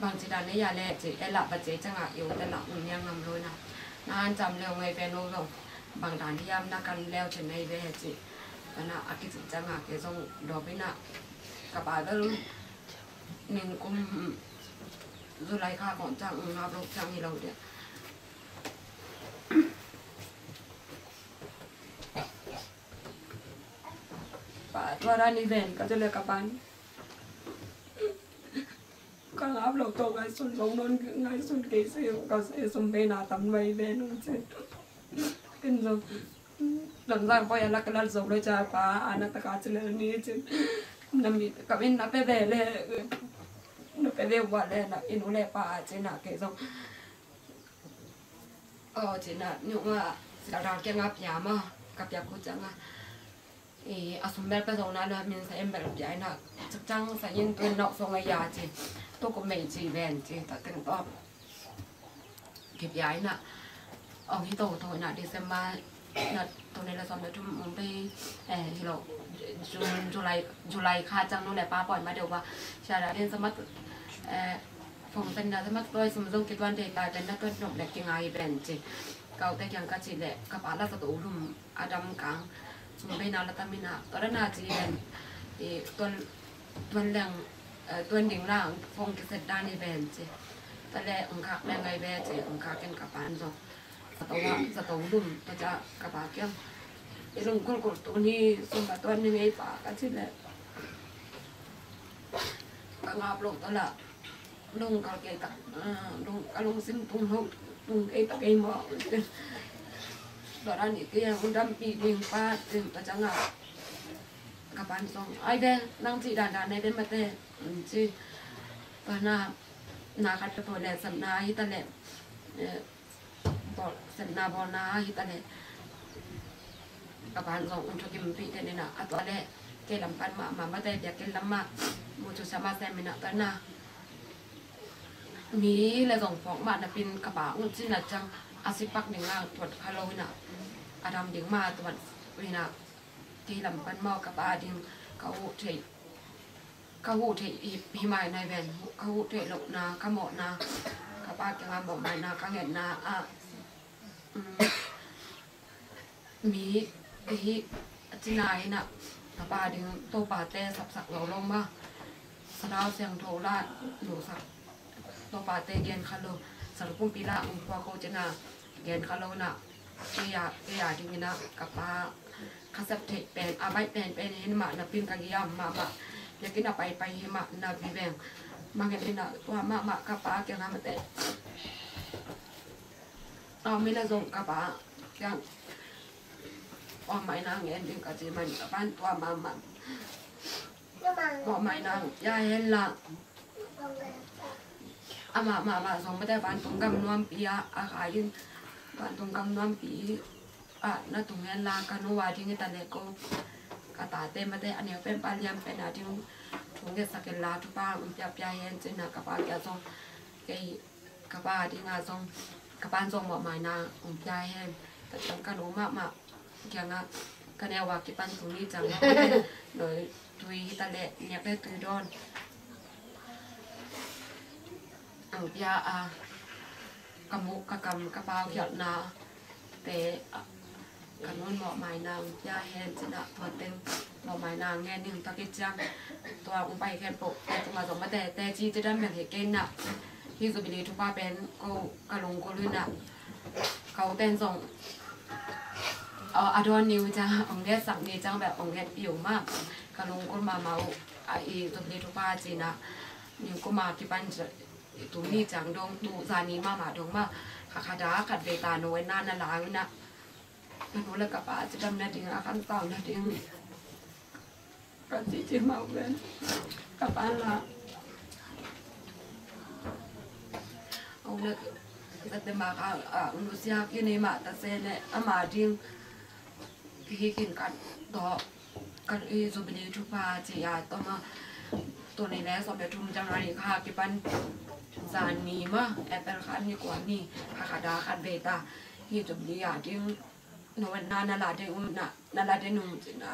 บางจีด้านนี้ยาเล่จีหลับปัจเจจังอ่ะอยู่แต่หลับมันยังงำเลยนะนานจำเร็วไงแฟนโน้ตบางด่านที่ย่ำนักกันแล้วเช่นในเวจีเพราะนั้นอากิจจังอ่ะเกี่ยวกับดอกไม่น่ะกับอาแล้วหนึ่งกุมสุไลค่าของจังนับลูกจังนี่เราเดียวป่าตัวด้านนี้เวนก็จะเลือกกับบ้านก็รับเราตัวไงส่วนสองนนไงส่วนเกษตรก็เสียสมเปนาทำไว้เวนนู่นเสร็จเป็นเราหลังจากพอยันรักกันเราเลยจ้าป่าอนาตกาเจริญนี้จริงนั่นมีกับอินนับไปเวเลยนับไปเววันเลยนะอินุเล่ป่าเจน่าเกษตรเจน่าเนี่ยว่าเราเกี่ยงับยามากับยาคุจังอ่ะอาสมแบบไปตรงนั้นนะมีใส่เอ็มแบบใหญ่นะจักจังใส่ยิงตัวหนอกทรงยาจีตัวก็ไม่จีแวนจีแต่ถึงก็เก็บย้ายน่ะเอาที่โตน่ะเดซเมบาน่ะตัวนี้เราสอนแบบทุ่มไปที่เราจุไลค่าจังนู่นแหละป้าปล่อยมาเดี๋ยวว่าชาดาเรียนสมัครผมเป็นนักสมัครตัวสมมติคิดว่าเด็กกลายเป็นนักเรียนหนุ่มเด็กยังไงแวนจี kau teh yang kecil le kepala satu ulum adam kang sumbai nala tamina tora na ji ben tuan lang tuan ding lang phong keset dani ben je tale engkak le ngai be je engkak ken kapan so satu ulum taja kapakyam ilung kul tu ni sumba tuan ni ngai pa kecil le ngap lung tola lung kal ke tak lung kalung sim tung hok tung ke tak ke mo Doran itu yang udah pilih pat, pacanga kapan song. Aida nang si dan ada mate, si pernah nakat boleh semna hitale, semna bona hitale kapan song untuk kimpi dan ina atau ada kelampan mama teh dia kelama muncul sama saya minat tanah. Mi le song pok mak na pin kapang si na jang asipak dengan tuan kalau ina. Adam ding ma tuan winaที่ลำปันมอกับอาดิงเขาเทพิมายในแวนเขาเทหลบนาขโมดนากับอาจังอาบอกมายนากังเห็นนามีที่ที่นายน่ะกับอาดิงโตป่าเต้สักเราลงมาสดาวเสียงโทราดหนูสักโตป่าเต้เกียนคาโลสารพุ่มปีละอุปโภคนาเกียนคาโลน่ะเกียดิงนะกับอาข้าศึกเทเป็นอาใบเป็นเห็นมาหน้าพิมพ์กันยามมาอยากกินเอาไปเห็นมาหน้าพิมพ์แบงมาเห็นหน้าตัวมากับป้าเกี่ยวกับมันแต่เอาไม่ละส่งกับป้าอย่างว่าไม่นางเห็นดึงกับจีมันกับบ้านตัวมาว่าไม่นางยายเห็นละอามาส่งไม่ได้บ้านตรงกำนวมปีอาขายยินบ้านตรงกำนวมปีna tungen la kanu wadi ngi tale ko kata te mate ani pen paliam pen adi tunge sakela tu pa umpia pia yen china ka pa kya song ke ka pa di nga song ka pan song mo mai na umpia hen ta chang ka no ma kya nga ka ne wa ki pan tu ni chang noi tui tale nya pe tu don umpia kamu ka pa kya na teกันนู้นเหมาะหมายนางยาเฮนชนะตัวเต็มเหมาะหมายนางแง่หนึ่งตะกี้จังตัวอุ้งไปแค่ปกแต่ตัวสมบัติแต่จีจะได้แบบเก่งน่ะที่สุดดีทุกป้าเป็นก็กระลงก็ลื่นน่ะเขาเต้นส่งอดอนนิวจ้าองเกสสั่งนี่จังแบบองเกสอยู่มากกระลงก็มาเมาไอ้สุดดีทุกป้าจีน่ะนิวก็มาที่บ้านตัวนี้จังดงตูซานีมาดงมาขาดาขัดเบตาโนยน่าล้างน่ะรู้แล้วกับป้าจะดำเนินการขั้นตอนนั่นเองก็จีมาเว้นกับป้าละเอาเลยแต่มาอุลุเซียกินในมาตาเซเนอามาดิ้งที่กินกันต่อกันสุบลีทุพาจียาต่อมาตัวนี้แล้วสอบเด็ดทุ่มจังไรค่ะกิปันจานมีมาแอปเปิลคันนี่กว่านี่ขาดาขัดเบตาที่สุบลีอาดิ้งโนวันนาลาเดอุนาลาเดนุจินะ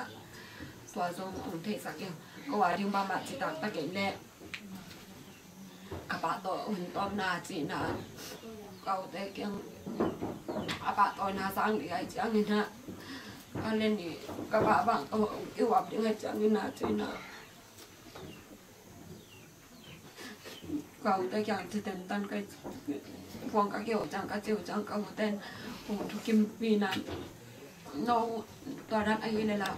ตัวทรงองเทสักอย่างก็ว่าดิ้งบามาจิตตะเกนเล่กับปะตัวอุ่นต้มนาจีนะเขาแต่เกี่ยงอาปะตัวนาสังดีไอจังนี่นะก็เล่นนี่กับปะบางตัวอีวับดีไอจังนี่นะจีนะเขาแต่อย่างที่เต้นตันก็พวงก็เกี่ยวจังก็เจียวจังก็หัวเต้นผมทุกกิมปีนั้นน้องตอนนั้นอายุเลยล่ะ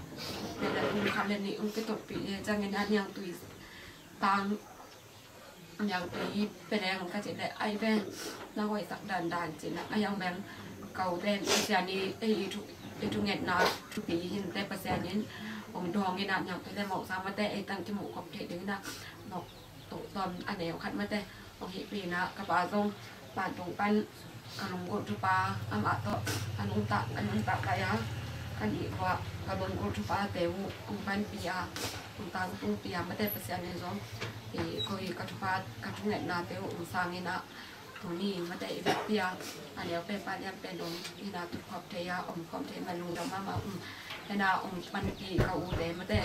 แต่อุ้งคันเลยนี่อุ้งก็ตกปีจังเงินนั้นยังตุยตังยังตุยเป็นแรงก็จะได้ไอแบงน้องไว้สักดันจีนะไอยังแบงเก่าเต้นไอเสียนี้ไอทุกเงินนะทุกปีหินได้เปอร์เซ็นต์นี้ผมทองเงินนั้นยังได้หมอกซ้ำมาแต่ไอตั้งจมูกขอบเทดึงนะหมอกตกตอนอันไหนขัดมาแต่ของหิปีนะกระเป๋าทรงป่านตรงปั้นขนมกุทุปาอามาโตขนมตักกายะกันอีกว่าขนมกุทุปาเตวุอุ้งปันปียาอุ้งตาอุ้งปียาไม่ได้เปอร์เซ็นต์ในซองที่คุยกทุปากทุเงินนาเตวุอุ้งสร้างนี่นะตรงนี้ไม่ได้แบบปียาอันเดียวเป็นปานยังเป็นลงที่นาตุขอบเทียอมขอบเทียมันลงดำมาอุ้ง hena pan pi ka u de mate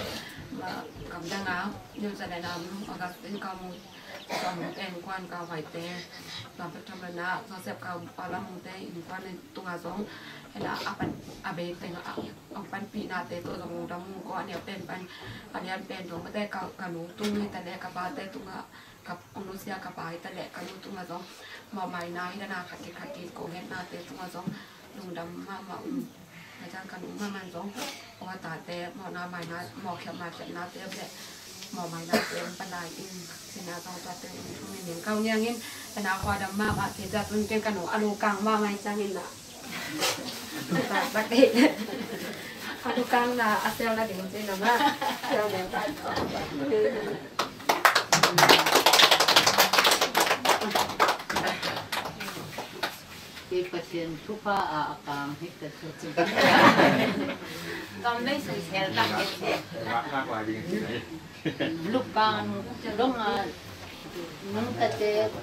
kam danga new zealand augustin ka mu ka mu ten kwan ka vai te na patamana so sep ka ala mu te in kwan tunga song hena apan abe te pan pi na te to song dam ko ania pen pan anian pen do mate ka nu tung ni ta le ka ba te tungaกับองนุเซียกับปายแต่แหละกันลุงมาสองหมอไม้นายนาขัดกิโกเห็นนาเตตุงมาสองลุงดำมาอาจารย์กันลุงมามันสองอวตารแต่หมอนาไม้นาหมอเขียวมาเขียนนาเตแหละหมอไม้นาเตปันไดอินสินาต้องจัดเต็มทุกเงินเก้าเนี่ยงินแต่นาควายดำมาว่าที่จะตุนเป็นกันหนูอลูกังว่าไงจังงินน่ะตักเด็ดอลูกังน่ะอาเซียนละเดี๋ยวจริงนะมาเซียนเดี๋ยวไปDi pasien tupa akang hikta suci. Kami sosial tak kece. Lukan dong nung kece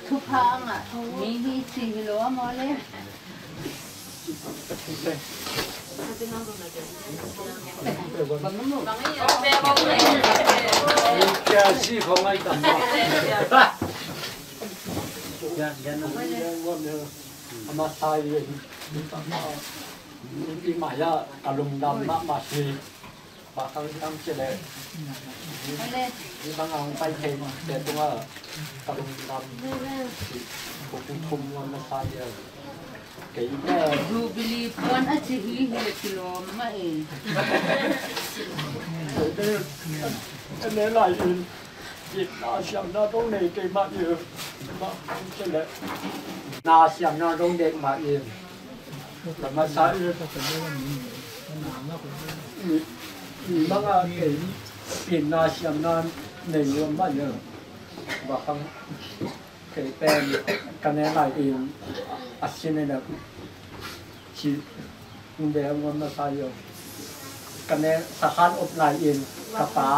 tupa nga mihi sihilo amole. Si không ai tầm Masai di maya kalung dam masih bakal dam cede di bangang pai kai de tunga kalung dam kum masai kai Du beli puan aci hi kilo mai. Ene lại Việt Nam xem nó đông này cái mặt nhiều mà không chơi lại na xem nó đông đẹp mà yên là mà sai vì mang cái biển na xem nó này nhiều mà nhiều và không cái tên cái này lại yên xin này là chỉ để ông mà sai rồi cái này sahan ốp lại yênกระป๋า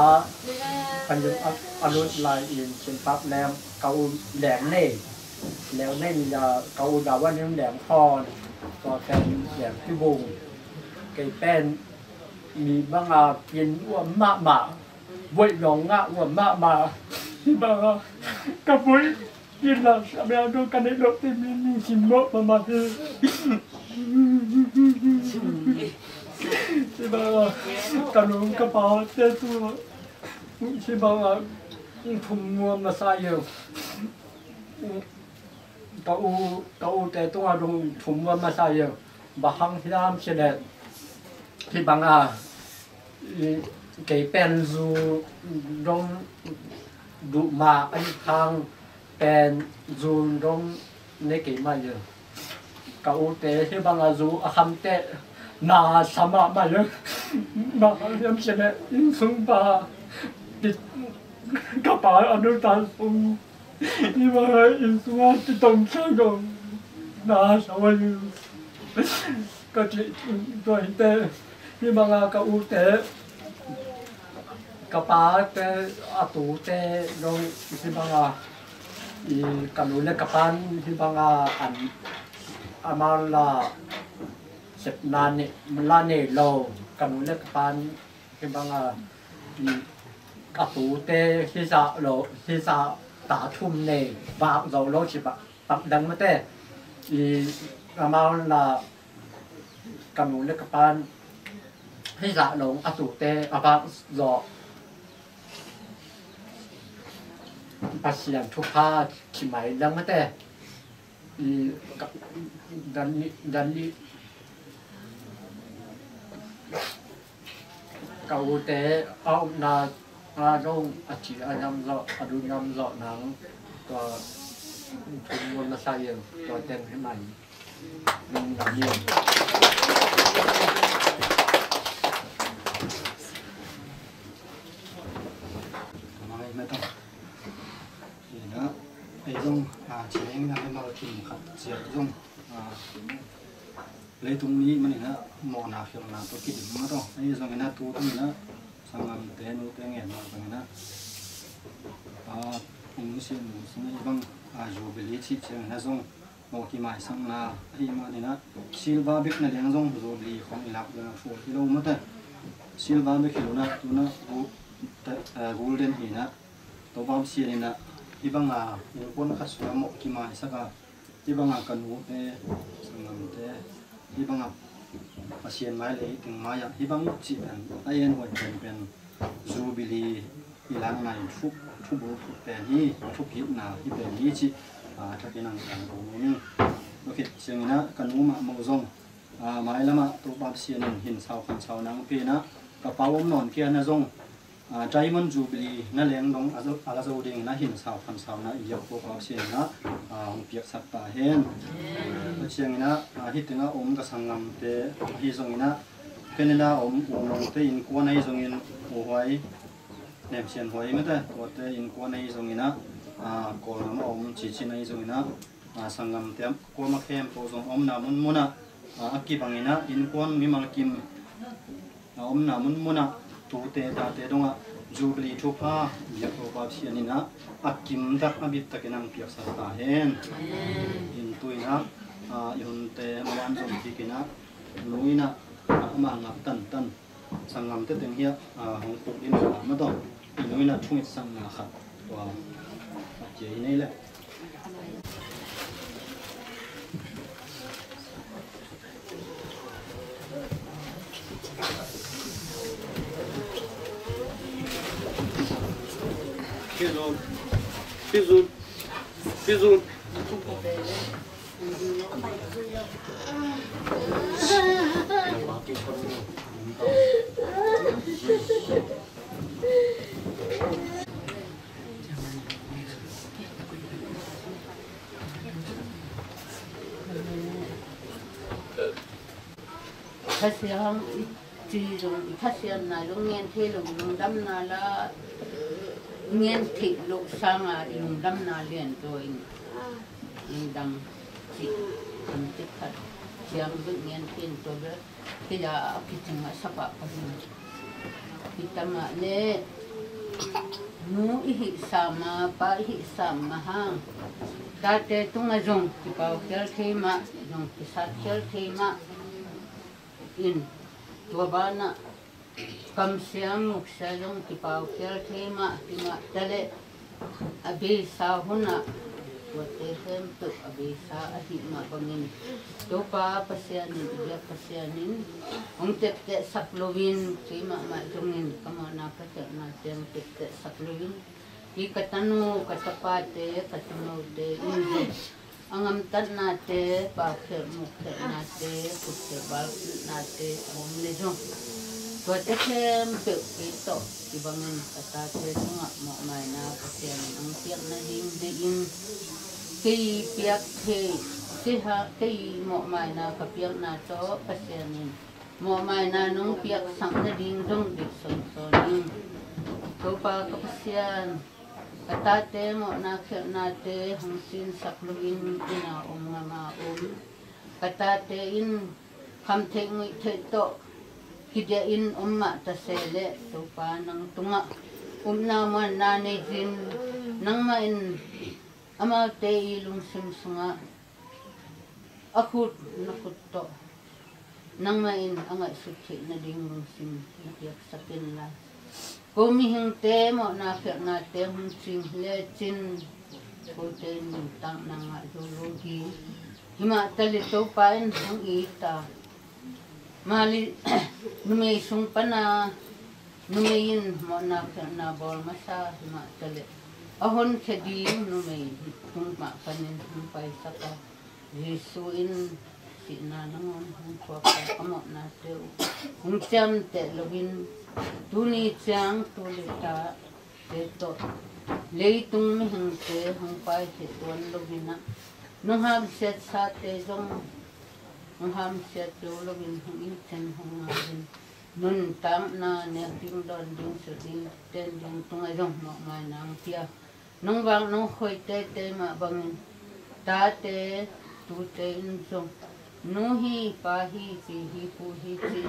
กันยุอนุลายอินเช่นปั๊บแหลมเกาแหลมเน่แล้วเน่มียาเกาดาว่านี่แหลมคอนก็เป็นแหลมพี่บุงไก่แป้นมีบางอาเป็นอ้วนมากมาบุยหลงอ่ะอ้วนมากมาที่บางอากับบุยยินละแมวดูกันในโลกที่มีชิมโบมาที่si ba kanung ka pa te tu si ba thum mua ma sa yo ka u te tu a dong thum mua ma sa yo ba hang hiam se de si ba nga ke pen zu dong du ma ai khang pen zu dong ne ke ma yo ka u te si ba nga zu a kham te na sama malu na yang sene insung ba di kapal anu tansung ni ba insung ti tong sagong na sama ni ka ti to inte ni ba nga ka u te kapal te atu te dong si ba nga I kanule kapan si ba nga an amal la sep nane melane lo kanule kapan ke banga I katu te hisa lo hisa ta thum ne ba zo lo chi ba tak dang mate I amal la kanule kapan hisa lo atu te aba zo pasien thupa chi mai dang mate I dan ni cầu tế ông na đông chỉ năm lọ đủ năm lọ nắng có chúng muốn là sai rồi có tên thế này mình làm nhiều nói mấy tông thì nó ấy dung chỉ anh làm cái màu tìm khát diệt dung lấy tung ní mà này mỏ nào phiền nào tôi kịp mà đâu ấy rồi cái na tu tung nó sang làm té nó té nghẹn mà cái na ông xin này bằng dù bị lý chị chơi na dung một cái máy sang na hi mà này na silver big na liang zong rồi bì không ilap là phổ kilo mất đấy silver big kilo na tu na golden hi na to bam si này na hi bang à những con khát suy một cái máy sang à hi bang à cần ngủ thế sang ngầm thế hi bang à mà xiên máy lấy từng máy à hi bang chỉ là ai em hỏiเป็นjubilee ilang này phúc phúc bố phúc bèn hi phúc hiệp nào hi bèn hi chỉ cho cái năng càng cố gắng ok xem na cần uống mà màu rong máy lắm tổ bắp xiên hình sao phần sao năng phe na cặp áo ôm nón kia na rong trái mân jubilee na leng dong ala dâu đinh na hình sao phần sao na yêu cô bắp xiên na việc sắp ta hen xem na hít tiếng ôm cái sang ngầm te hi rong na Canada ôm te in quan này rong in hoài nem xiên hoài mấy ta có te in quan này rong in na ko nam om chi chi nai zungina sangam tem ko ma khem ko zong om na mun muna akki bangina in kon mi mal kim om na mun muna tu te ta te donga jubilee thupa ya ko ba sianina akkim dak abit takinang piak sa ta hen in tuina yun te mawan zong tikina nuina ma ngap tan tan sangam te teng hia hong kok in ma to nuina thungit sang na khat wa chị này là Pizun Kasihan chỉ dùng kasihan na dùng nghe thế dùng đâm na là nghe thịt lục sang à dùng đâm na liền rồi đâm thịt đâm thịt thật yang dùng nghe thịt rồi đó cái là cái chừng mà sắp bạc kita mà nè nu ihi sama pa ihi sama hang tate tunga dùng cái bao kel thế mà dùng cái sát kel thế mà in tua bana kam siang muk salong ki pau kel thema tinga tale abi sa huna wate hem tu abi sa ahi ma bangin to pa pasianin dia pasianin ong tep te saplovin thema ma jongin kamana pata na tem tep te saplovin ki katanu katapate katanu te in angam tan nate bakhe mukhe nate kutte bal nate omle jo to te khem pe to ibangin kata te tunga mo mai na pasian ang piak na ding de in ki piak the ki ha ki mo mai na ka piak na to pasianin mo mai na nung piak sang na ding dong dik son ding to pa ka pasian katate mo na nate hong sin sakluin ina nga katate in kam thengui the to kide in umma ta sele to pa nang tunga na man na ne jin nang ma in ama te ilung sim sunga akut nakut to nang ma in anga suchi na ding lung sim nakiak sakin la Kumi hing te mo na te hung sing le chin ko te ning tang na nga zoology hima tali to pain hang ita mali nume sung pana numein mo na bol masa hima tali ahon khedi nume tung ma panin hung pai saka Yesu in si na nangon hung ko ka mo na te hung cham te login tuni chang tulita teto leitung mi hangte hangpai te tuan logina nung ham set sa te jong nung ham set to login hangin chen hangin nun tam na ne ding don ding su ding ten ding tunga jong mo mai nang pia nung bang nung khoi te ma bangin ta te tu te in jong nu hi pa hi pi hi pu hi chi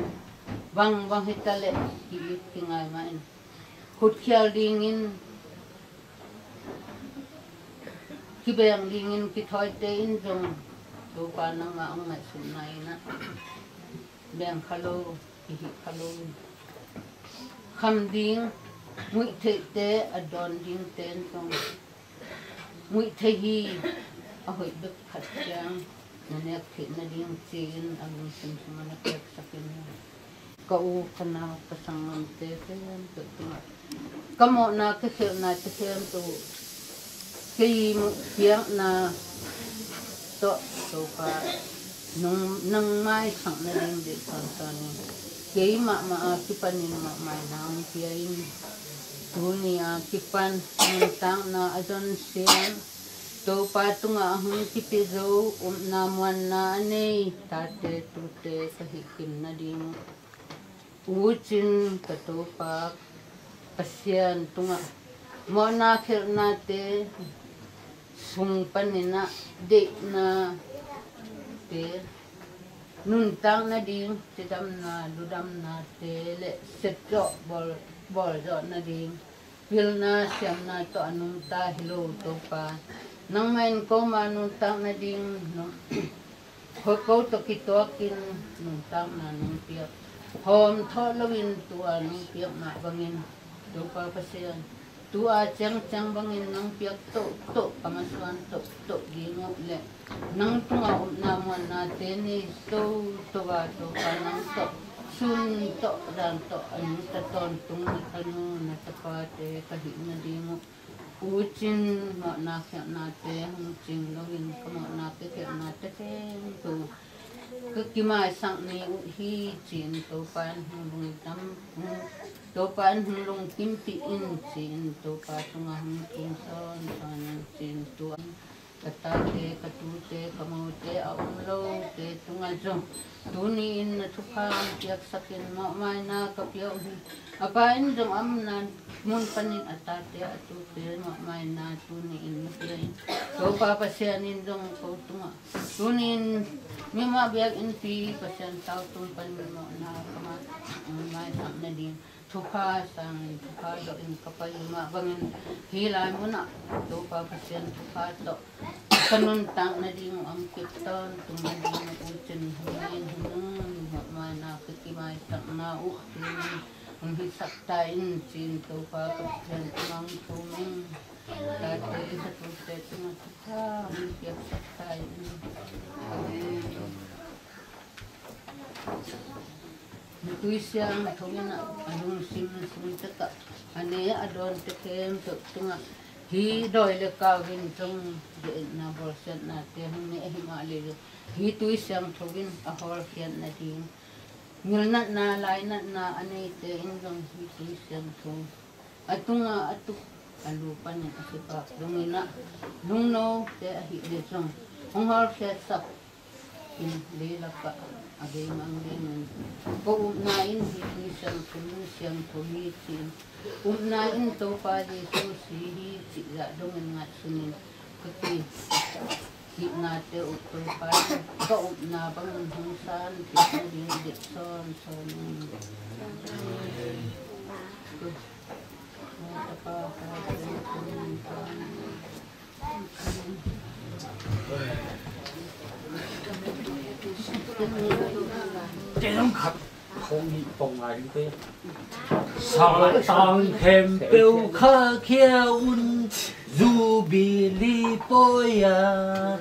bang hitale kilit kingai main khut khial dingin kibeng dingin ki thoi te in jong tu pa na nga ang ngai sunay na beng khalo hi khalo kham ding ngui the te adon ding ten tong ngui the hi a hoi bek khat chang na khit na ding chin ang sim mana pek sakin kau kana pasangan te ken tu kamo na ke na te ken tu ki piang na to pa nang mai sang na ding de san san ke ma kipanin ma mai nang piain tu ni kipan tang na adon sian to pa tunga hung kipi zo na mwan na nei tate tu te kahikim na ding ucin ka to pa pasian tunga mo na khir na te sung panina de na te nun tang na ding tidam na ludam na te le setro bol zo na ding pil na siam na to anung ta hello to pa nang main ko manung tang na ding no ko to kitokin nung tang na nung piak hom tho lawin tua nung piak ma bangin to pa pasian tua chang chang bangin nung piak to kamasuan to gingo le nang tunga na mo na te ni to wa to pa nang to sun to dan to an ta ton tung anu na ta pa te kahi na dingo ucin mo na kya na te hung ching lawin ko mo na te kya na te to kekimai sang ni hi chin to pan hung tam to pan hung kim pi in chin to pa tunga hung kim son son chin to kata te katu te kamau te aum lo te tunga jong tuni in na thupang piak sakin ma mai na kapyo apa in jong am na mun panin atate atu te ma mai na tuni in pian to pa pasian in jong ko tunga tuni in mima biak in pi pasian tau tung pan mo na kama mai sam na din thupa sang thupa do in kapal ma bangin hilai mo na to pa pasian thupa to kanun tang na ding ang kiton tumadi na ucin hangin hangin ma na kikimai tak na ang hisak tain chin to pa kapten mang tuming tate sa tute tumata ang hisak tain Nutui siang thongin adung sim taka ane adon tekem tunga hi doi le kawin trong de na bolset na te hme hima le hi tui siang thongin a hor khian na ding ngil na lai na ane te in jong hi tui siang thong atunga atuk alu pan ni asipa dungina lungno te hi le jong hong hor khiat sak in le la pa age mang ding ko na in hi siang thong chin na in to pa di so si hi chi la dong ngat sunin kati hi na te to pa ko na bang hong san ti di de son ta Cái lắm khắp không nghĩ phòng ai đứng tên sao tăng thêm biểu khá kia un dù bị li bôi à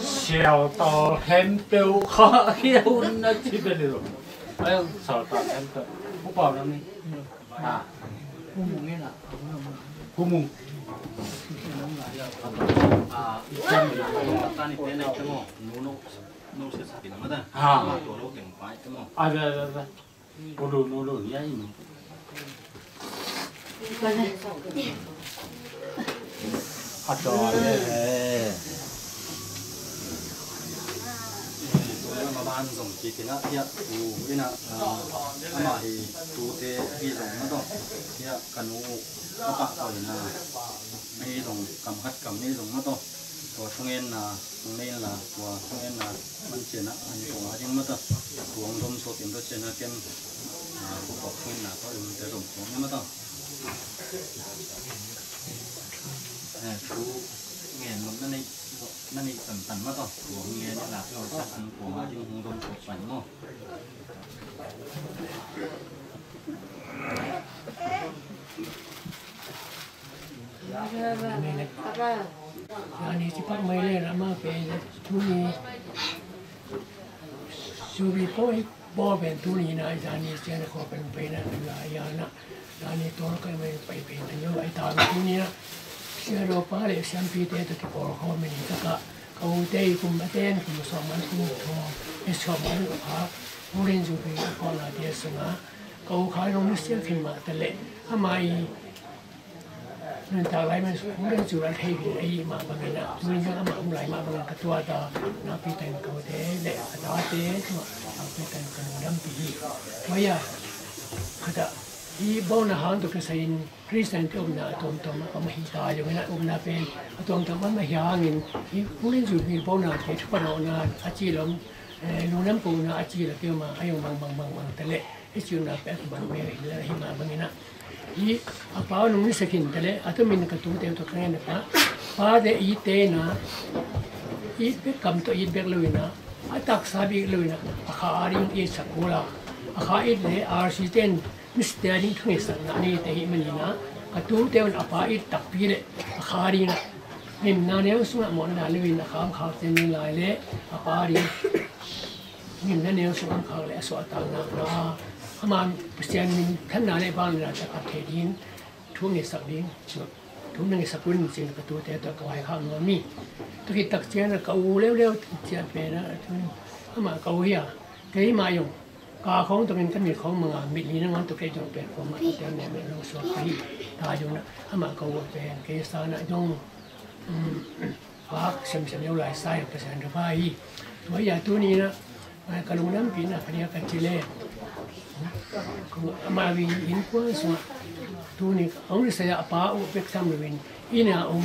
sao tăng thêm biểu khá kia un nó chỉ bên được ấy sao tăng thêm biểu không bảo đâu này à cung mùng nghe nào cung mùng à chân là ta này bên này chứ mà nó sẽ sạch nó mất à tổ nó cảnh quái chứ mà à đây cô đồ nó đồ nhảy mà à trời ơi tôi mà ban dùng chỉ cái nó hiện tu cái nào mà thì tu thế cái dùng nó thôi hiện cần u các bạn rồi là mấy dùng cầm hất cầm mấy dùng nó thôi của không nên là của không nên là mình chuyển á anh cũng nói nhưng mà thôi của ông đông số tiền tôi chuyển là kem của không nên là có dùng để dùng nhưng mà thôi chú nghe một cái này นั่นนี่ตันมาต่อหัวเงี้ยนี่แหละเราจะอันหัวจึงหงดมกบใส่หม้อyani cepat main lama pe tu ni subi poi bo ben tu ni na yani sian ko pen pe na ya na yani to ka me pe pe na yo ai ta tu ni na sia ro pa le sian pi te to ki por ko me ni ka ka u te kum ba ten kum so man tu to e so man ha u rin ju pe ko la de sa na ka u khai ro ni sia kin ma te le amai nên ta lại mình cũng đang chịu ăn thay vì ấy mà bằng cái nào nên những mà cũng lại mà bằng cái tua ta nó bị thành cầu thế để đó thế mà bị thành cầu đâm bị bây giờ cái đó đi bao nhiêu hàng tụi cái xây Christian cái ông nào tụm tụm có mà hiện tại rồi cái ông nào bên tụm tụm mà hàng nghìn đi cũng nên chịu vì bao nhiêu thế chút bao nhiêu là chỉ lắm luôn nắm bù là chỉ là kêu mà ai ông bằng thế lệ cái chuyện là bé bằng mẹ là hiện mà bằng cái nào i apa nung sakin tale ato min ka tu te to kane pa pa de i te na i be kam to i be luina atak sabi luina akha aring i sakula akha i le arsitent mistering thwe san na ni te hi manina ka tu te on apa i tak pi le akha ri na nim na ne su mo na luina kham kha te ni lai le apa ri nim na ne su kham kha le so ta na mà xem mình thân nào này bao là sẽ có thể đến thu nghệ sắc đến thu nghệ sắc quân trên cái tuổi trẻ tôi có hàng ngon mi tôi khi tập chơi là cầu leo chơi về đó mà cầu hi cái mà dùng cả không tôi mình cái mình không mà mình đi nó ngon tôi cái dùng về không mà chơi này mình nó số cái ta dùng đó mà cầu về cái sao này dùng phát xem yêu lại sai cái sản phẩm phải bây giờ tôi này đó cái lúc năm kia là phải đi cái chơi lên mà vì in quá số tu ni ông sẽ apa u pek sam win ina ông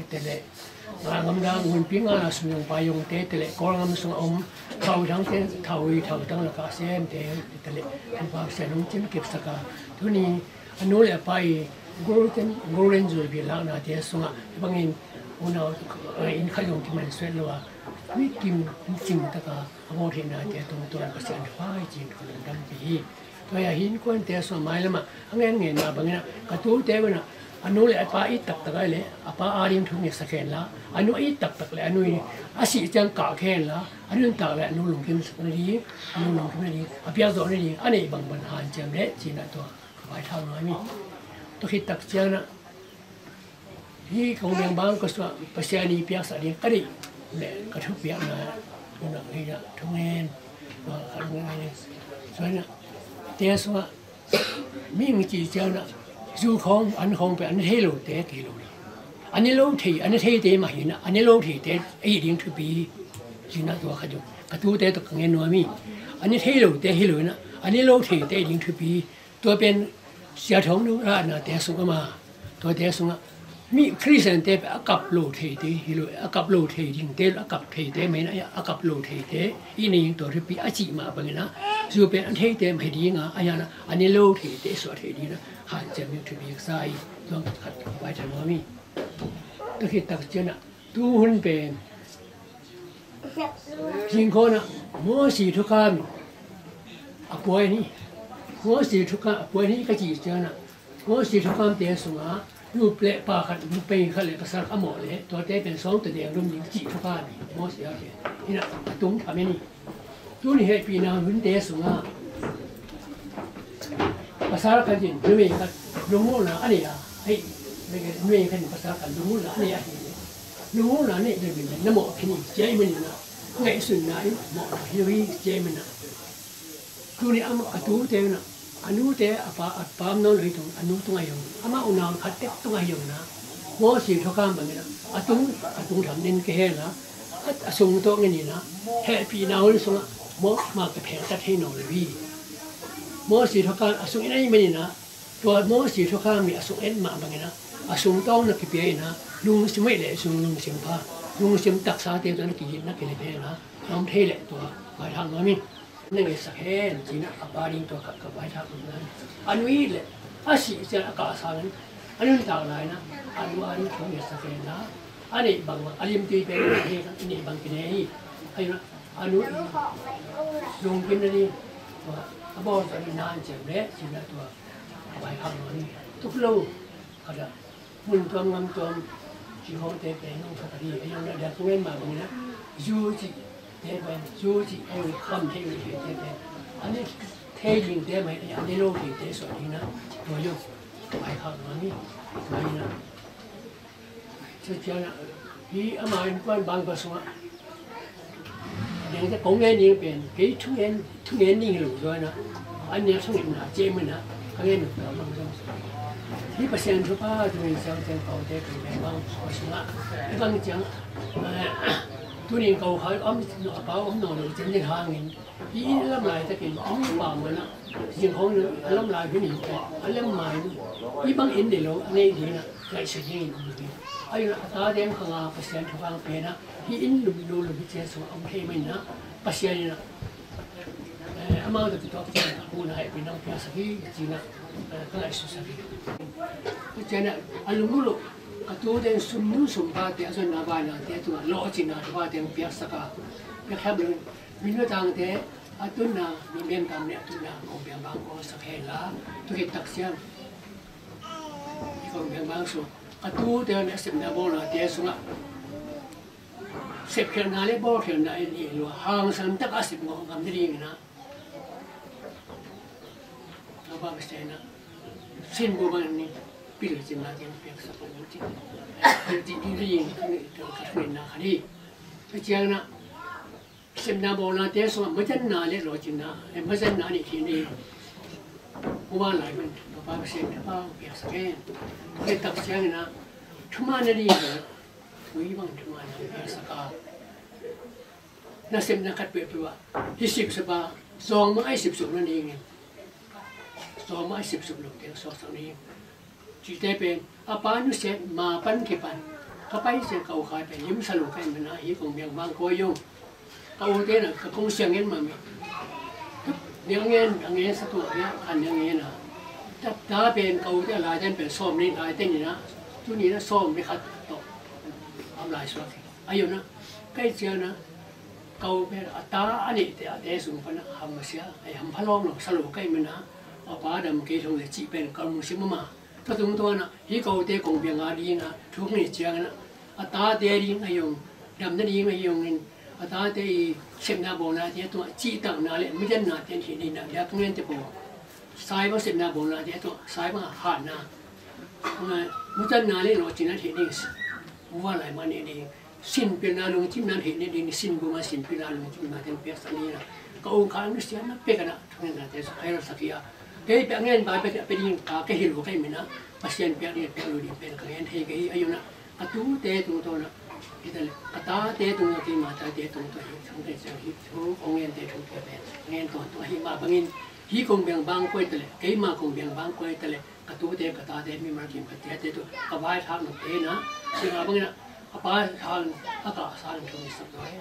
tele mà ngam da ngun pi nga la sung pa yong te tele ko ngam sung ông thau thang te thau tang la ka sem te tele an pa se nung chim kip saka tu ni anu le pai golden joy bi la na te sunga bangin una in khayong ki man sel wa wi kim chim ta ka abo the na te tu ka se an pa jin ko dam bi tôi hiện quan thế số mai lắm anh nghe na bằng na cái tu thế vậy na anh nói lại apa ít tập cái lẽ apa arim thu nghiệp sakhen la anh nói ít tập lẽ anh nói asi chẳng cả khen la anh nói ta lẽ anh nói lùng kim sắc này đi anh nói lùng kim này đi apia rồi này đi anh ấy bằng hàn chẳng lẽ chỉ là tôi phải thao nói mi tôi khi tập chẳng na hi công việc bang có số pasiani pia sa đi cái đi lẽ cái thứ việc na nó hay là thu nghe và cái này rồi na thế số mình chỉ cho nó du không anh không phải anh thấy lâu thế thì lâu anh lâu thì anh thấy thế mà hiện anh lâu thì thế ấy điểm thứ bị chỉ là tôi khai cái tu thế tôi nghe nói mi anh thấy lâu thế hiểu nữa anh lâu thì thế điểm thứ bị tôi bên giao thông nữa là thế số mà tôi thế số mi Christian thế cặp lâu thì thế hiểu cặp lâu thì điểm thế cặp thì thế mấy nãy cặp lâu thì thế ý này tôi thứ bị chỉ mà bằng nó dù bên anh thấy thế mà đi ngã anh lâu thì thế số thì đi đó hạn chế mình chuẩn bị saiต้องขัดไว้ทางว่ามีตัวคิดตักเจนะตู้หุ่นเป็นพิงคนนะมัวสีทุกการอป่วยนี่มัวสีทุกการอป่วยนี่ก็จีเจนะมัวสีทุกการเตี้ยสูงอ่ะรูปเละปากขัดรูปเป็นขัดเละภาษาขมอเลยตัวเต้เป็นสองตัวเดียวรวมถึงจีทุกการมัวสีอะไรนี่นะตุ้งทำนี่ตู้นี่ให้ปีนาหุ่นเตี้ยสูงอ่ะภาษากันจริงรู้ไหมกันรู้มั้งนะอันนี้อ่ะไอ้ไม่กันรู้ไหมกันภาษากันรู้มั้งนะอันนี้อ่ะรู้มั้งนะนี่เดี๋ยวเป็นน้ำหมอกที่นี่เจ้ามันนะไงสุดนะหมอกเฮียเจ้ามันนะตู้นี่อามาตู้เต้นะอันนู้นเต้ป้ามน้องเลยตรงอันนู้นตรงไหนอยู่อามาอุณาขัดเต็กตรงไหนอยู่นะมัวสีทุกการแบบนี้นะอันตุ้งทำเน้นแค่นะอันส่งตัวเงี้ยนะแห่ปีนาเลยส่งมัวมากระเพาะตัดให้น้องเลยพี่มัวสีทุกการอันส่งไอ้นี่มันนะตัวมัวสีทุกการมีอันส่งเอ็นมาแบบนี้นะอันส่งต้องนักเปียนะลุงสมัยเลยส่งลุงเสียงผ้าลุงเสียงตักสาเตียวนักกินนักกินเปียนะน้องเทเลยตัวไปทางนั้นมีนั่นไงสักแห่จีน่ะกับบาริงตัวกับไปทางนั้นอันนี้เลยอันสีเสียงอากาศสารอันนี้ต่างหลายนะอันนี้เขาเนี่ยสักแห่นะ ani bang alim tui pe ini bang kini ayo anu dùng kim đi abo tadi nan cemre cina tua baik hal ni tu lâu ada mun tuam ngam tuam chỉ hỗ trợ pe nong tadi ayo na dia tu mà bang na du chỉ te ben du chỉ ayo kham te ni te pe ani thế linh te mai ani lo ki te so ni na to yo baik hal ni mai na Sejana di amain quan bang ko semua. Yang kita kongen ni pen, kei tungen ni lu rồi na. Anh nhớ xong na, chế mình na, cái nghe được đó bằng xong. Thì bác sĩ số ba thì mình sang sang cầu để cái mẹ bang ko semua. Cái bang chẳng, tu niên cầu hỏi nó bảo ông nó được chân trên hàng nghìn. Ý lâm lại ta kiện ông bảo mình na, riêng không nữa, lâm lại cái gì cái, lâm mày. Ý bang in để lo, anh ấy thì na, lại sự gì cũng ayo ta dem khanga pasien thang pe na hi in lu lu lu che so ông thei mai na pasien na amao de to ta ku na hai pe nang pya sabi ji na ka lai su sabi ku che na alu lu ka to den sum nu sum ba te aso na ba na te tu lo chi na ba den pya saka ya khab lu min na tang te atun na mi men kam ne atun na ko byang bang ko sa khela tu ki tak siam ko byang bang so atu dia nak sep nak bola dia sunga sep kena nale bola kena ini lu hang sam tak asip ngom ngam diri na apa mesti na sin buban ni pil cina yang pek satu uji di diri kan na hari macam na sep nak bola dia sunga macam nale lo cina macam nale kini bukan lagi apa mesti apa biasa kan cái tập sáng na thuma na đi rồi quý bằng thuma na saka na xem na cắt bẹp rồi hi sip sapa song mai sip sụp na đi nghe song mai sip sụp luôn tiếng song sang đi chỉ để bên apa nu sẽ mà pan cái pan các bay sẽ cầu khai bên yếm sa lục cái mình na hi cùng miệng vang coi dùng cầu thế là cái công xiang nghe mà mình nghe sa tu ya anh nghe naถ้าเป็นเขาจะลายเต้นเป็นส้มนี่ลายเต้นนี่นะทุนี้นะส้มไม่ขัดตกทำลายสวัสดิ์อายุนะใกล้เชียวนะเขาเป็นตาอันนี้แต่เดสุพนะทำมาเสียไอ้ทำพะล้อมหรอกสรุปใกล้มันนะเอาป้าดำเกยชงเลยจีเป็นกำมือชิมมาถ้าตรงตัวนะที่เขาเตะกงเบียงอาดีนะทุกนี่เชียงนะตาเตะดิ้งอายุดำนั่นดิ้งอายุนี่ตาเตะเช็ดหน้าโบนาเตะตัวจีตังนาเลยไม่ได้นาเต้นที่นี่นะอยากเงินจะโบสายมาเสร็จนาโบราณเดี๋ยวตัวสายมาหานามุจันนาเลยเราจีนันเห็นนี่ว่าอะไรมาเนี่ยดีสินเป็นนาลงจิ้มนันเห็นนี่ดีสินบุมาสินเป็นนาลงจิ้มนาเต็มเปียสันนี่นะก็องค์การนี่เสียนะเปียกันนะทั้งนั้นแต่ให้เราสักยาเกย์เปียเงินไปไปยิงตาเกย์หิวใครมีนะปัสเซียนเปียนี่เปียรู้ดีเป็นเกย์เฮเกย์อายุนะกระตุ้เตะตรงตัวนะที่แต่กระตาเตะตรงที่มาตาเตะตรงตัวทั้งเป็นเสียงที่ทุกองเงินเตะทุกเปียเป็นเงินตัวหิมาบางเงินhi kong biang bang koi tele kei ma kong biang bang koi tele katu de kata de mi mar kim kate te tu abai thang no te na singa bang na apa thang aka san thong sak do he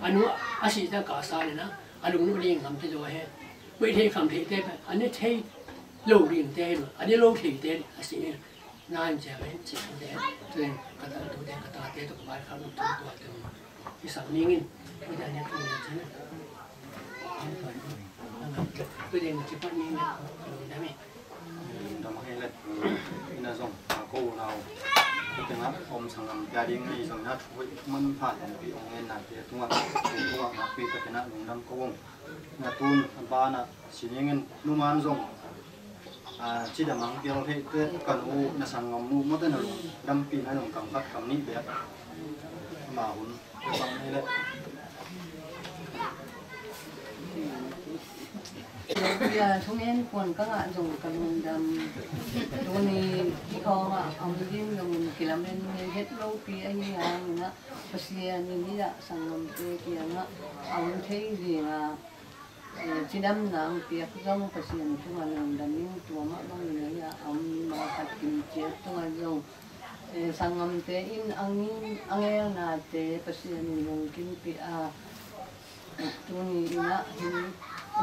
anu asi ta ka sa ne na alung nu ling ngam te do he wi the kham the te ane thei lo ling te ma ane lo thei te asi nan ja ben chi de tuen kata tu de kata te tu bai kham tu tu tu ki sak ningin wi da ne tu ne tôi đến chỉ phát nhiên đấy mẹ đó mà hay là ina zong cô nào cái tiếng hát om sang làm gia đình đi sang hát với mình phản bị ông nghe này thì tung ạ mà bị cái nào cũng đang công nhà tuôn ba na xin những numan zong chỉ là mang tiêu thế cái cần u na sang ngầm mu mất tên là đâm pin hay đồng cầm cắt cầm nít bé mà hun bằng hay là giờ chúng em còn các bạn dùng cần đồ này khi có mà ông riêng dùng kỳ làm nên hết lâu thì anh ấy nữa bác sĩ nhìn đi đã sang làm cái kia nữa ông thấy gì là chỉ đâm nặng việc giống bác sĩ chúng mình làm đâm những chùa mà bằng người là ông mà phát kinh chết chúng mình dùng sang làm thế in anh ấy là thế bác sĩ dùng kinh bị chúng mình là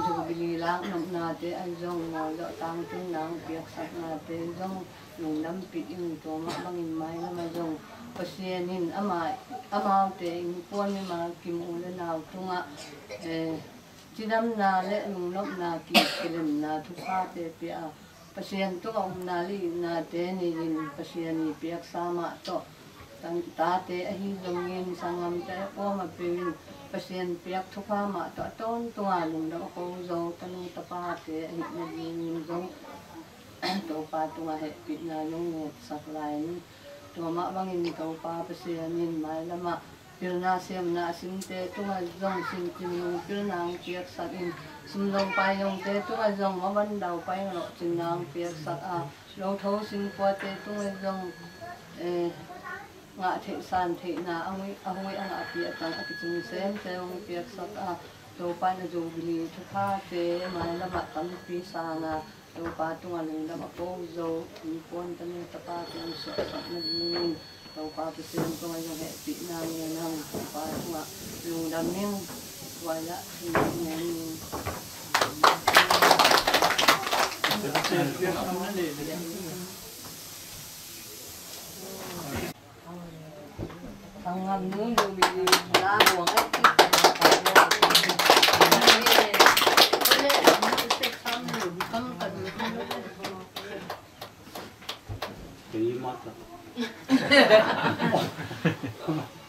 dù beli lang nam na te anh zong ngồi dọ tang tin nang piak sat na te zong lùng năm bị in tổ mà bằng in mai là mà dùng pasien in ama te in pon mi ma kim u le nào tung ạ chỉ năm na lệ lùng nóc na kim na thu pha te pia pasien tu ông na li na te ni in pasien ni piak sama to tang ta te ahi zongin sangam te ko ma pin pasien piak thu pha ma to ton tua lùng da ko zo tanu ta pa te ahi na ni zong to pa tua he pi na yung sak lai ni to ma bangin to pa pasien nin mai lama pilna sem na sim te tua zong sim tim pilna piak sak in sim long pa yong te tua zong ma ban dau pa lo chin nang piak sak a lo tho sim po te tua zong ngã thể san thể na ông ấy anh áp địa tăng áp chung xem te ông piak sak a to pa na jo bili thu pha te mai lama tam pi sa na to pa tua lung lama ko zo ni pon tan ta pa te so sak na ni to pa pasien to ay he pi na ni na pa tua lung dam ning wala ni thằng ngầm nữa rồi bị la buồn ấy Jadi mata.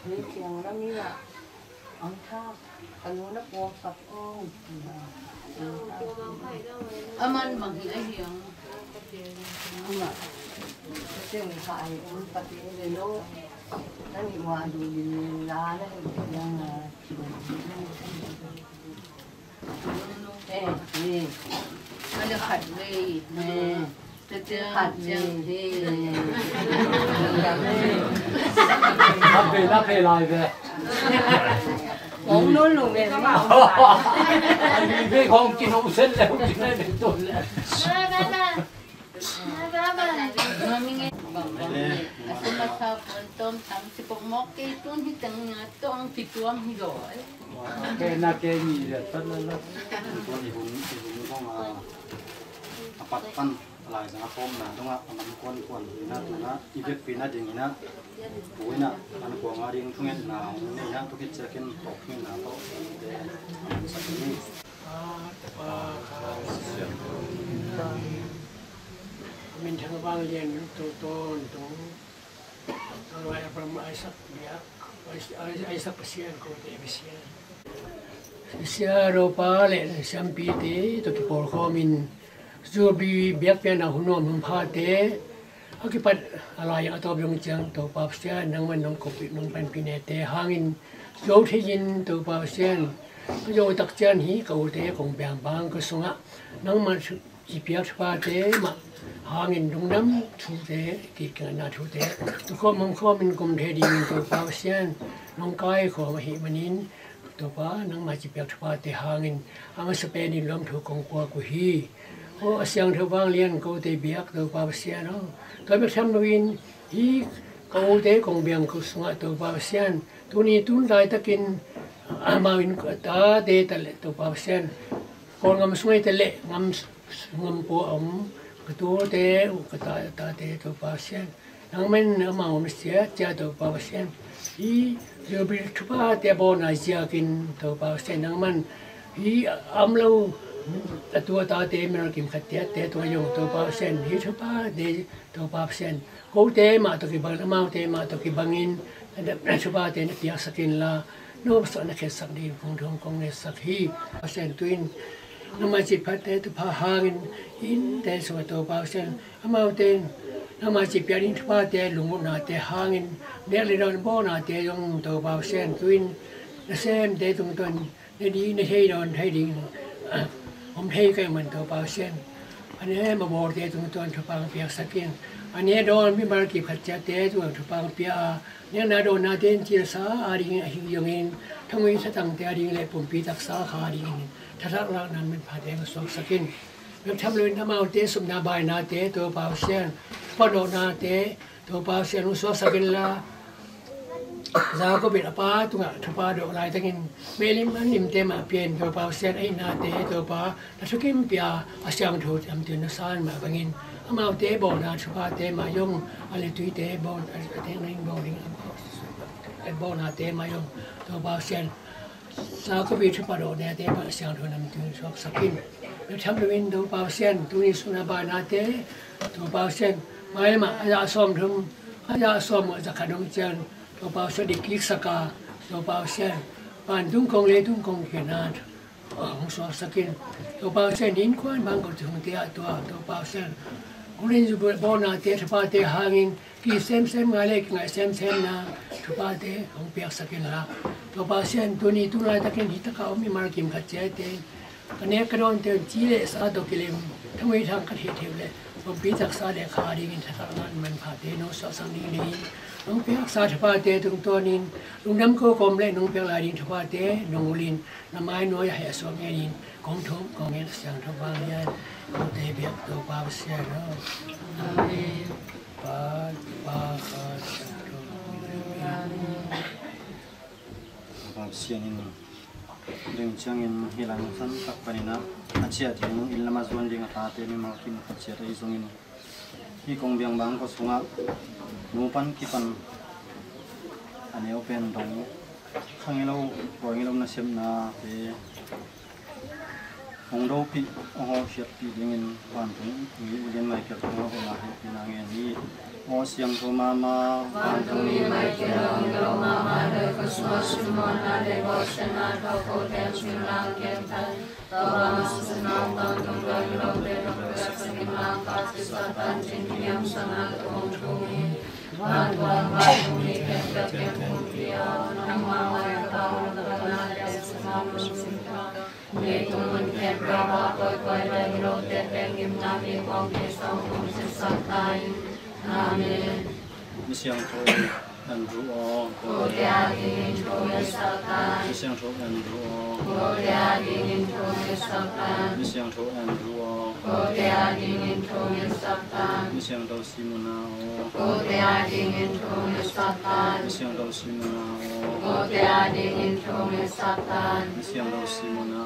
Ini yang orang ni lah, angkat kalau nak buat satu, aman bang ini yang, enggak, yang saya pun pati lelo, dan iwa dulu lah yang ni, ada khad ni, khad yang ni, Nắp về lại về. Ông nói luôn về nó bảo. Anh đi về không chỉ nấu xên là không chỉ này được rồi là. Masa pun tam si pemok itu di tengah tong pituam hidup. Cái na cái gì là tất là nó. Tuan ibu kong apatan lại sang apom na dong anam kuan ina tuna ibek pina ding ina buina an ko ngaring thungen na ne ya to kit sekin tok ni na to sakini mình thằng bao giờ nó tôn kalau apa Aisyah dia Aisyah pasien ko dia pasien sia ropa le sampi te to ki por ko min zo bi biak pian na hunom hum pha te akipat alai atop yong chang to pa pasien nang man nong kopi nong pan pine te hangin zo the yin to pa pasien yo tak chan hi ko te kong biang bang ko sunga nang man chi piak pa te ma hangin dung nam thu te ki ka na thu te to ko mong ko min kum the di min to pa pasien nong kai ko ma hi manin to pa nang ma chi piak pa te hangin ama sepe ni lom thu kong kwa ku hi o asyang thu wang lian ko te biak to pa pasien no to me tham win hi ko te kong biang ko sunga to pa pasien tu ni tun dai takin ama win ta te ta le to pa pasien ko ngam sungai te le ngam po om ketua te kata te to pasien nang men ama om sia cha to pasien I yo bi thupa te bon a sia kin to pasien nang man I amlo tua ta te men kim khatia te to yo to pasien hi thupa de to pasien ko te ma to ki bang ma te ma to ki bangin na thupa te na tia sakin la no so na ke sak di kong thong kong ne sak hi pasien twin nama si pate tu pahangin in te so to pasien amau ten nama si piarin tu pate lungu na te hangin ne le don bo na te yong to pasien twin na sem te tung ton ne di ne hei don hei ding om hei kai man to pasien ane ma bor te tung ton tu pang piak sakin ane don mi mar ki phat cha te tu tu pang pia ne na do na ten chi sa a ring a hi yongin thangwi sa tang te a ring le pum pi tak sa kha ringถ้าเรานั้นมันผ่านเองสองสกินเราทำเลยน้ำเอาเตะสุนาบายนาเตะตัวปาวเซียนพอโดนนาเตะตัวปาวเซียนรู้สองสกินละเราก็เป็นป้าตัวทุป้าดอกลายตั้งอินเมลิมอันนิมเตมาเปลี่ยนตัวปาวเซียนไอ้นาเตะตัวป้าแล้วสกินเปียอาเซียนถูกทำตัวนักสานมาบังอิน mau tế bồn à chụp tế mà dùng anh tùy tế bồn tế nên bồn đi bồn à tế mà dùng tôi bảo xem sao có bị chụp đồ để tế bảo xem thôi nằm tùy số skin nếu chấm được in tôi bảo xem tùy số nào bài nào tế tôi bảo xem mai mà ra xóm thùng ra xóm ở giặc đông chân tôi bảo xem đi kích saka tôi bảo xem bạn tung công lệ tung công hiện nay không số skin tôi bảo xem đến quan mang cái thùng tế tôi bảo xem cũng nên giúp bọn nó tế chụp tế hangin khi xem ngay lệ ngay xem na chụp tế không biết skin là tôi bảo xem tôi này ta cái gì ta cao mi mar kim khát chế tế cái này cái đó thì chỉ lệ sao đó cái lệทั้งวิธีทางการเที่ยวเลยผมพิจารณาเด็กขาดีกินทักงานมันผ่าเตโนสสังดีนี่น้องเปียกสาธปาเตตรงตัวนี้ลุงน้ำโคกลมเลยน้องเปียกลายดินทปาเตน้องลินน้ำไม้น้อยแห่สวมเงินกองทุนกองเงินเสียงทบางยันกองเตเบียกตัวปาเสียเนาะปาปาเสียนี่เรื่องเชียงอินฮิลันสันตักปนินะอาเชียที่นุ่งอินละมาส่วนดิ่งตาเตมีมาคิมอาเชียที่ส่งอินที่กองเบียงบางก็ส่งอ่ะนูปันกิปันอันนี้เป็นตรงข้างนี้เราปล่อยนี้เราน่าเชื่อมนาเตองเราปีองเราเชียบปีดิ่งอินวันถึงมีอุเดนไม่เกี่ยวกับเราคนละที่นางเงินนี้โอเสียงโทมาวันตรงนี้ไม่เกี่ยวกับมาเลยก็สวดสุนทรเลยบอกชนะเราโคเดนชิมลังเก็บทันตัวเราสุนทรตอนตรงเราเราเดินไปสิมลังปัสสาวะจินเนียมสนาตรงทุมีวันตรงนี้เก็บทุกที่เอาน้ำมาไว้ต่อตระนาเดสนาลุสิกาเมื่อตุมันเก็บเราคอยได้เราเดินเป็นยิมนามีความเพียรสองคนสิสักตาย Amen. Mission to and do all. Gloria to Satan. Mission to and do all. Gloria to Satan. Mission to and do all. Gloria to Satan. Mission to Simona. Gloria to Satan. Mission to Simona. Gloria to Satan. Mission to Simona.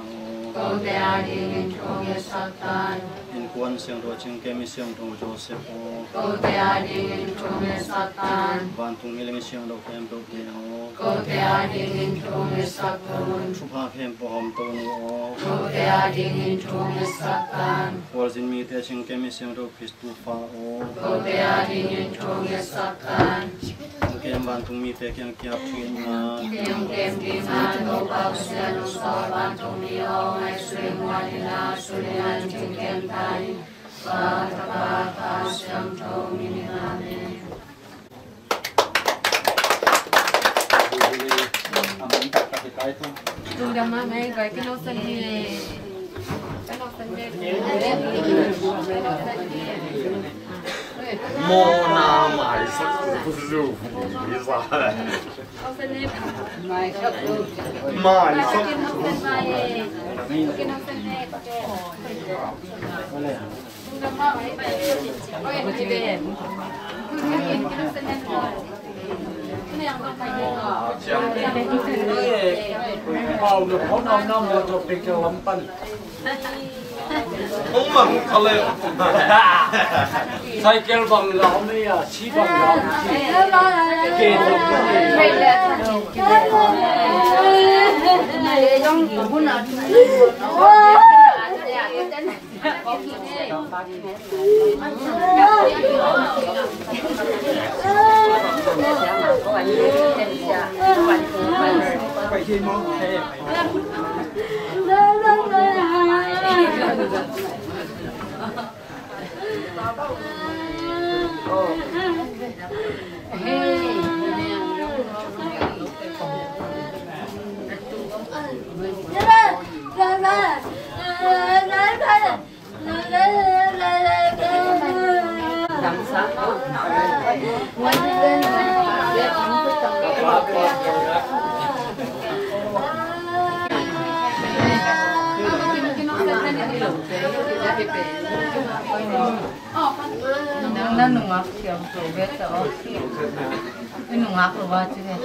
Gloria to Satan. In quan siang do ching ke mi siang do Joseph o ko te a ding in chung Satan van tung mi le siang do kem do te o ko te a ding in chung Satan chu pha phem po hom to no o ko te a ding in chung Satan wal jin mi te ching ke mi siang do Christu fa o ko te a ding in chung Satan kem van tung mi te kyang kyap thin na kem di ma do pa sian no so van tung mi o ai sui wa ni na su le an ching kem Bata siang to minane. Tung dah mah mai gay kena sendiri. Kena sendiri. Mona mai sắc rượu vì sao đấy? Mai sắc rượu. Mau được có năm rồi chụp được cho lắm phân. Không mà không lệ. Cycle bằng lão này à, chỉ bằng lão chỉ. Kể được cái này trong của nó Vậy thì mong thế. nó nungak kiểu tổ biết đó cái nungak của bà chứ này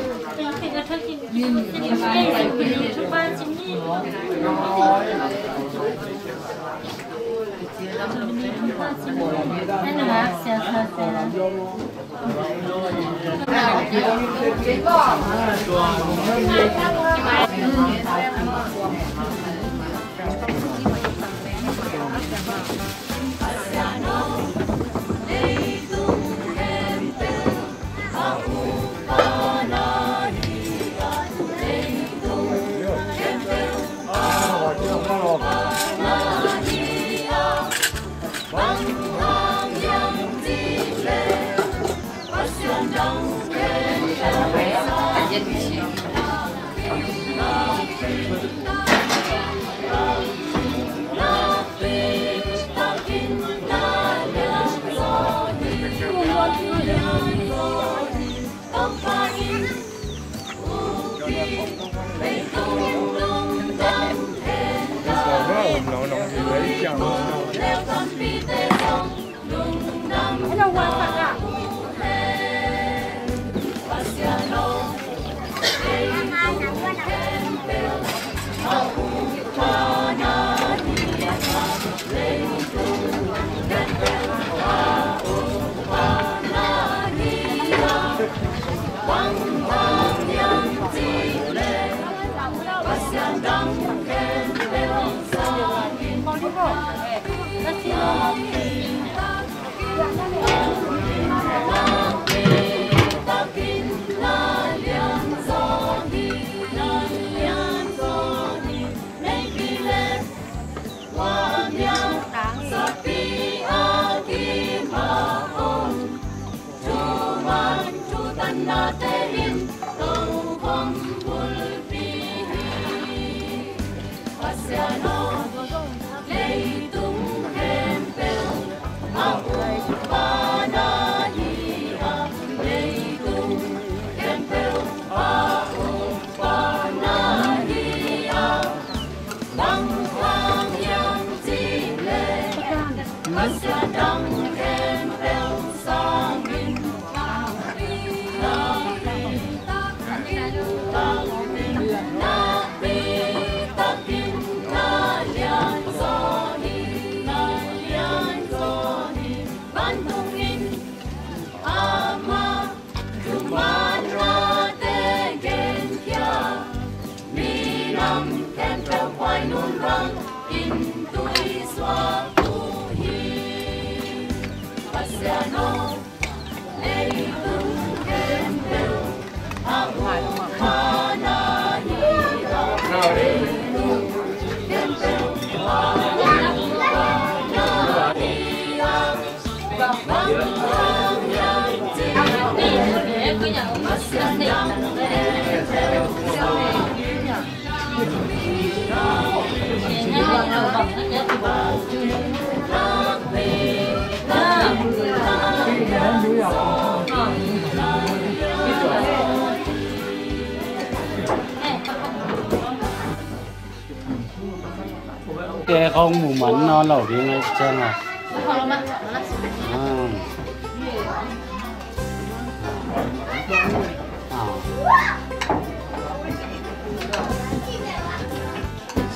Cái không mù mắn nó lẩu đi ngay chân à.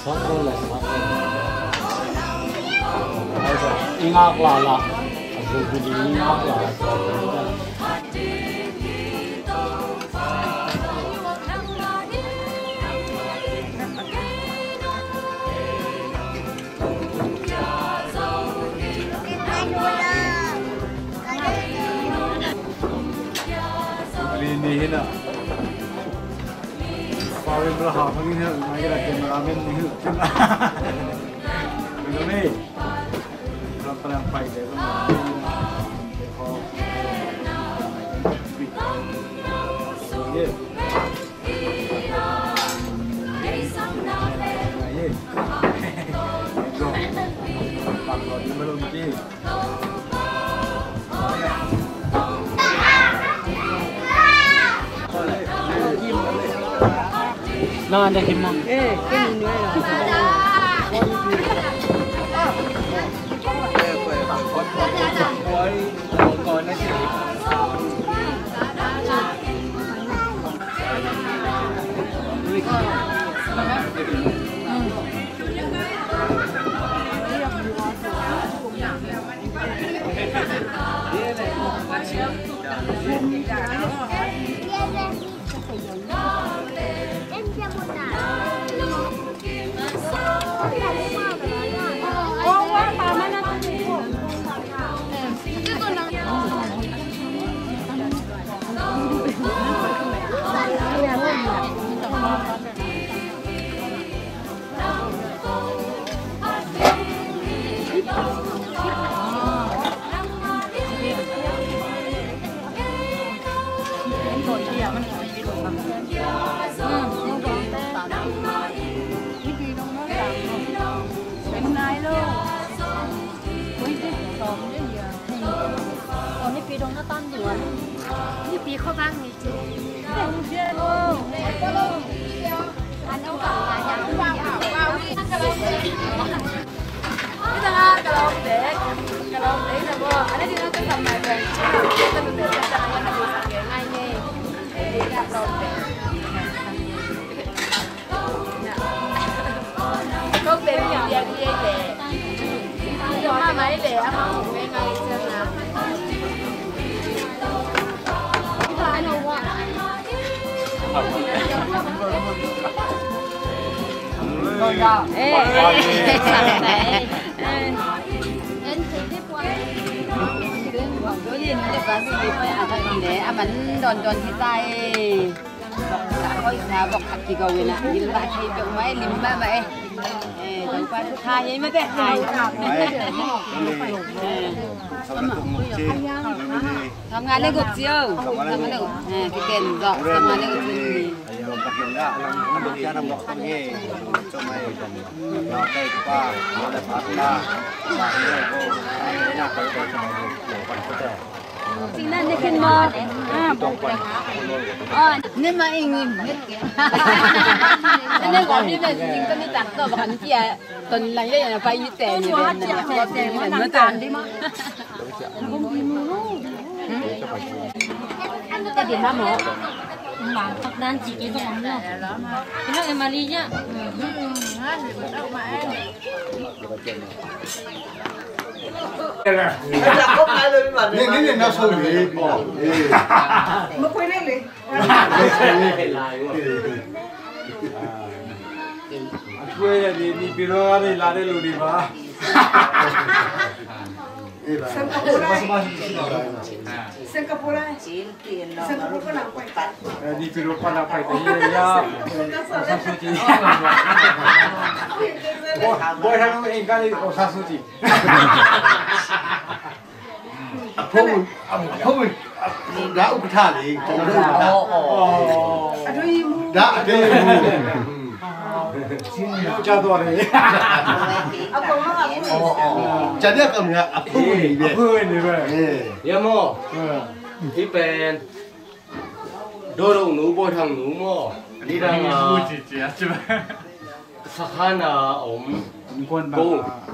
Sót luôn là sót. Ingat lah. Aku jadi ingat lah. Ini nak. Pawai berhak ni nak mengira kameramen ni cuma. Begini. Apa yang baik itu. Nah, ada kimong. Cái gì nữa โดนที่มันขอที่โดนมันมันโดนตานี่ปีตรงนั้นเป็นนายลูกไม่ได้สอนได้ยังอ๋อนี่ปีตรงนั้นตั้งอยู่นี่ปีเข้าบ้างนี่จีkhông chơi luôn anh đâu còn là nhà không vào cái thằng cà lông để là bơ anh ấy đi nó cái tầm này về cái tầm để cho anh nó bị sạc ngay nghe để cà lông để có tiền nhiều tiền gì để mà mấy để ăn không nghe ngay xem nào anh đâu quá con đâu ê sẵn đấy em thấy thế quá đối diện để bán gì phải ăn cái gì đấy ăn bánh đòn cái tay đã có sao bọc hạt thì cầu nè nhìn lại thì chỗ máy lim ba vậy đâu qua hai ấy mới thế hai làm ngài lên gục chiêu làm ngài lên cái tiền dọn làm ngài lên gục chiêu pakai enggak lang dia nak buat ni cuma nak kai pa ada pasta saya ko nak kai ko pasta chính là nên mơ nên mà ingin nên gọi đi là chính cái tặng tôi và hắn kia tuần lại đây là phải như thế như thế này mới tàn đi mà cái điểm nào mà mà thật đan chỉ cái dòng nữa cái nó em mà đi nháนี่น่าสนใจมาคุยเรื่องเลยช่วยนี่ปีโร่นี่ลาได้รู้ดีป่ะSingapura ko lang po di pero pala pa ito ya Osasuchi boy hang engkali Osasuchi không đã ủng thả đi đã cha to đấy cha biết không nhỉ ấp hơi đi vậy ya moที่เป็นโดโดหนูบอยทางหนูมอนี่ดังสักขันอมกู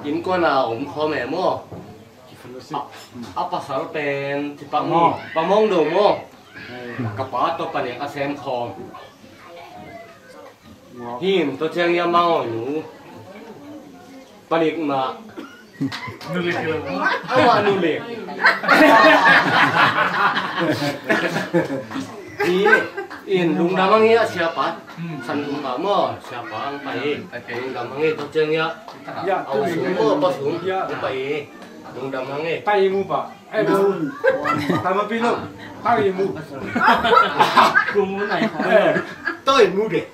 อินกวนอมพ่อแม่มออัปสารเป็นที่ปังปังมองดูมอกระป๋าตัวปะเนี่ยกระแซมคอมหิมตัวเชียงยามาหนูปะเนี่ยมานูเล็กเอาว่านูเล็กนี่อินลุงดำมังเงี้ยsiapaสันลุงดำมั้งsiapa angไปลุงดำมังเงี้ยตัวเชียงยาเอาสูงมั้งpasสูงไปลุงดำมังเงี้ยไปมูปะไอ้บุญทำมาปีนึงไปมูกูมูไหนtôi mu deh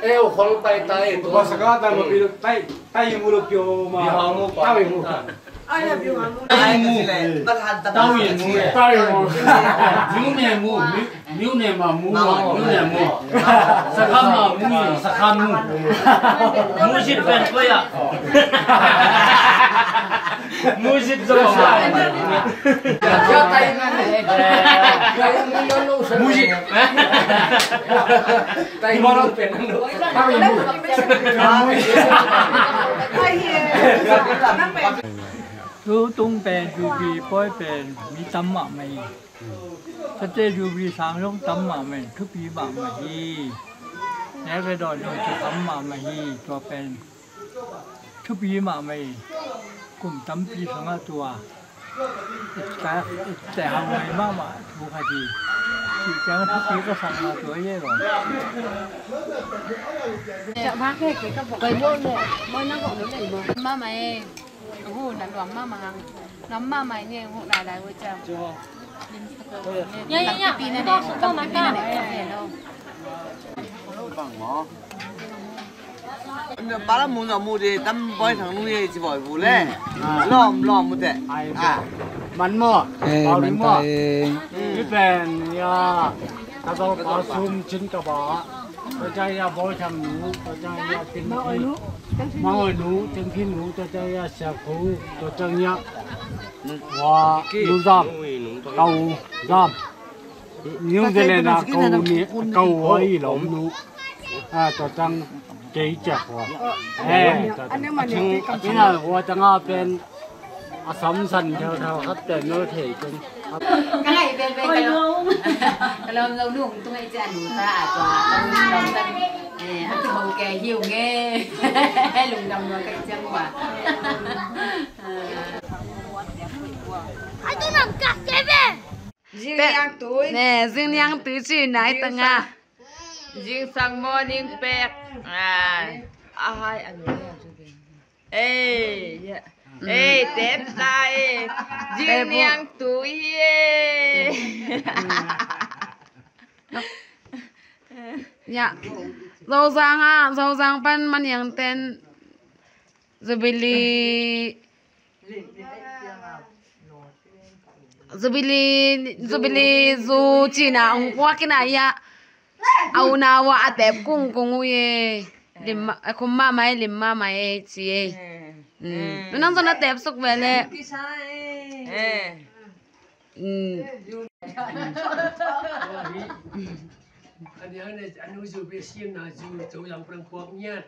eo khong tai tai to sakata mo pi tai mu lo kyo ma tai mu ai là biểu mu tai mu tai mu miu ne ma mu sakam ma mu sakam mu sit pen ko ya mu sit zo sa ya tai na mu sit tay mo nóเป็นนั่นด้วยรู้ตุ้งเป็นยูบีป้อยเป็นมีตั้มหมาไม่ถ้าเจยูบีสามลงตั้มหมาไม่ทุกปีหมาไม่แล้วก็ดอนโดนจะตั้มหมาไม่ตัวเป็นทุกปีหมาไม่กลุ่มตั้มปีสองตัวแต่ทำไมมากมาทุกคดีจังทุกปีก็สั่งมาตัวเยอะหรอจะพักแค่ก็บอกไปบ่เลยบ่นั่งบอกเลยบ่มาใหม่โอ้โหนั่นหลวงมามาน้ำมาใหม่เนี่ยพวกหลายๆเว้ยจ้าเนี่ยปีนั่นเนี่ยต้องมาปีนั่นเนี่ยเนาะbằng mỏ bà là muốn mua thì tắm bói thằng nuôi chỉ bói vụ lẽ lòm một thế มันหม้อเบาลิงหม้อที่เป็นยากระโดดปลาซุ่มชิ้นกระบอกตัวใจยาบอยทำหนูตัวใจยากินมาอ้อยหนูจึงขี้หนูตัวใจยาเสียคูตัวใจยาว่าดูซ้ำเกาซ้ำนิ้วเจริญนะเกาเนี่ยเกาไว้หลงหนูตัวจังเจ๊จักว่านี่นะว่าจะงาเป็นสำคัญเท่าครับแต่เนื้อเทจนcái này bên bên cái lâu nung tôi hay chả đủ ta tòa lòng dân ăn cái bầu kè hiu nghe lùng đồng rồi cái chân quả anh tôi làm cả cái về riêng nhang túi nè riêng nhang túi chỉ nãy tầng à riêng sang morning pack hai anh ê ê tép tay riêng nhang túi dạ dâu rang pan man yang ten zubili zu china ông qua cái này ya au na wa tép cung ye lim không ma mai lim ma mai chi nó nang zona tép suk về lệ anh nuôi dù biết xiêm nào dù chỗ làm phần cuộc nha,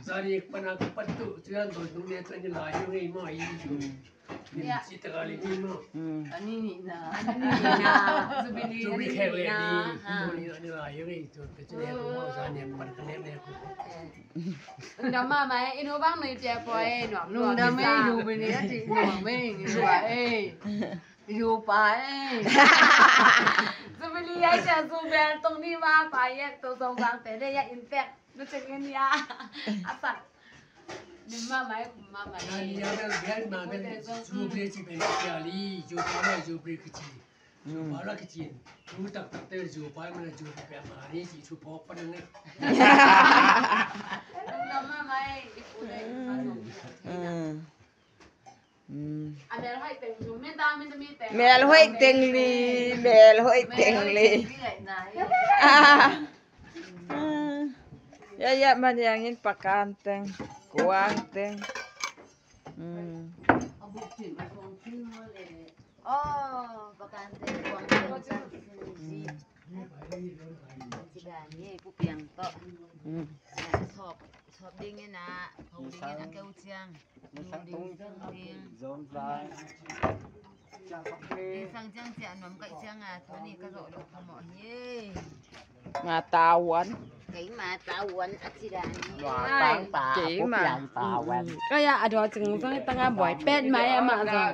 giờ đi phần nào cũng bắt tụ chưa rồi chúng ta sẽ lại những ngày mai đi, chỉ tất cả những gì mà, anh đi nè, dù biết khéo lệ đi, đi lại những ngày rồi cái chuyện này cũng mau ra nè, bắt cái nếp này cũng, đó mà mày inu bang này trẻ boy nọ, nung đam mê nung bên này chị nung mê nung vậy. Dù phải dù bây giờ chả dù bên tông đi mà phải tôi sống sáng thế đây ya infect nó chẳng nghe nha apa đi mà mày anh nhớ là biết mà cái dù biết chỉ phải cái gì dù phải dù biết cái gì dù phải là cái gì dù tập tới dù phải mà dù phải mà đi chỉ dù bỏ phần này đó mà mày mẹ hôi tình li ya man yang in pakanteng kuanteng pakanteng kuantengนี่ผู้เปียงโตชอบดิ้งนี่นะเขาดิ้งนี่นะเกาเชียงดิ้งสั่งจังเจียนนมไก่เชียงอ่ะตัวนี้ก็โดดขโมยเย่มาตาหวานไก่มาตาหวานอัศดาchỉ mà cái à đó chừng phải tăng à bỏi pet máy em mà rồi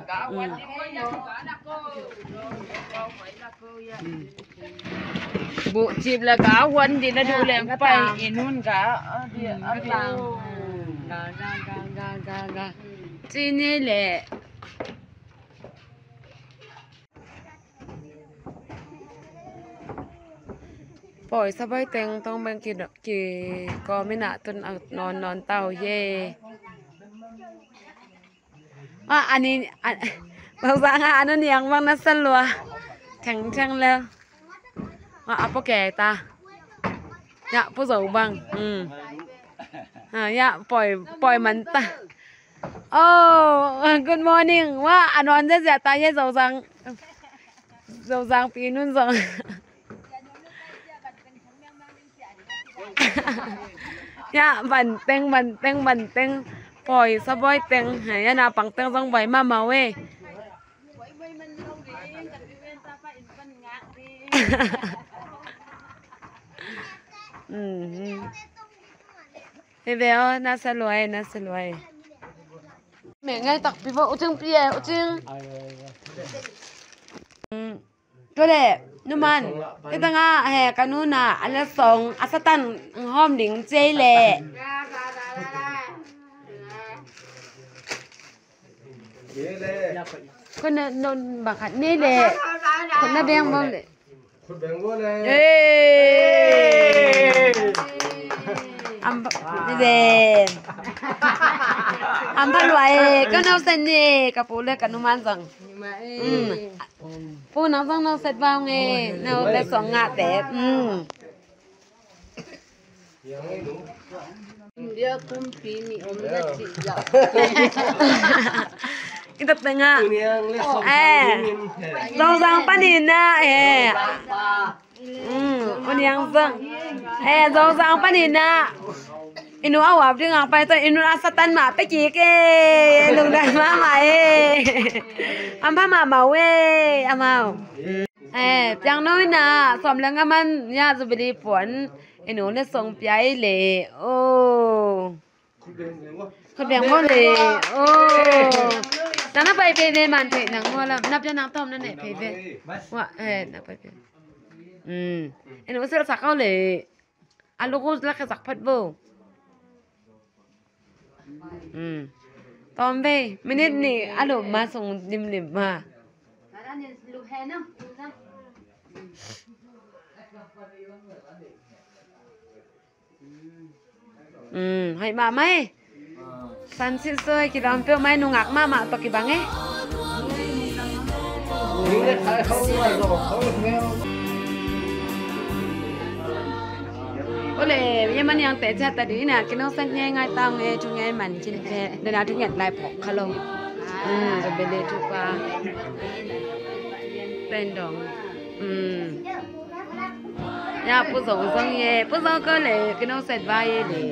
bộ chip là cá huân thì nó đủ lẹm phải inun cá đi ăn ga chi nè lẹ poi sabai teng tong bang ki ko mina tun non tao ye ani bang sang anu niang bang na salwa chang le apa ke ta ya pu dầu bang ya poi man ta good morning wa anon je ja ta ye dầu rang pi nun rang ya ban teng poi sa boy teng ya na pang teng rong bai ma ma we Veo nasa luai mẹ ngay tặc bị vợ chừng bia chừng cái này nhưng mà cái thằng à hè cái nụ na anh là sống asatan hôm đỉnh chơi lệ con nó bạc hạt nê lệ con nó đen bông lệ Ampa luai kan au sen ni kapule kanuman sang Phu nó xong nó sệt vào nghe nó lại sòng ngạ đẹp Dia kumpi mi omnya cik. Kita tengah. Rong rong panina con yang rong. Rong rong panina. Inu awak dia ngapai tu inu asatan mak pergi ke lung dah mama ampa mak mau amau. Yang noi na som lang man ya zubili pon inu le song piai leคนแบ่งหมดเลยโอ้แต่น่าไปเพย์มันเพย์หนังว่าแล้วนับจะนังต้มนั่นแหละเพย์ว่านับไปเพย์ไอ้หนูเสือสักเขาเลยอาลูกก็รักสักพัดโบตอมไปไม่นิดนี่อาลูกมาส่งดิมมาให้มาไหมFrancis ơi, kita hampir main nungak mama atau kibang Boleh, yang yang terjadi tadi ni, kita sengaja ngai tahu ngai cungai man cinta, dan ada cungai lai pok kalau, sebeli tu pa, pendong, ya pusong ye, pusong kau le, kita set bayi le,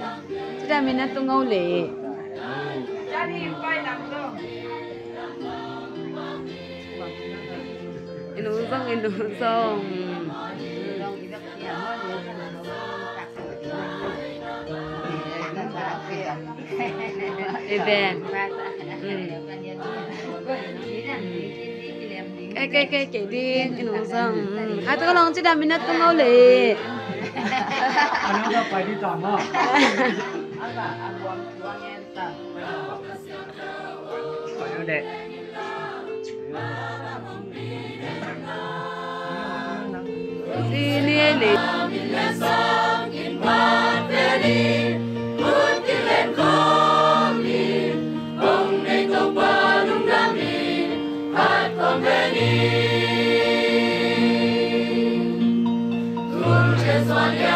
sudah minat tu ngau le. Inu song cái đi inu song hai tôi long chỉ đam minat tu ngau le anh nó phải đi tạm à đẹp Sini le Sonia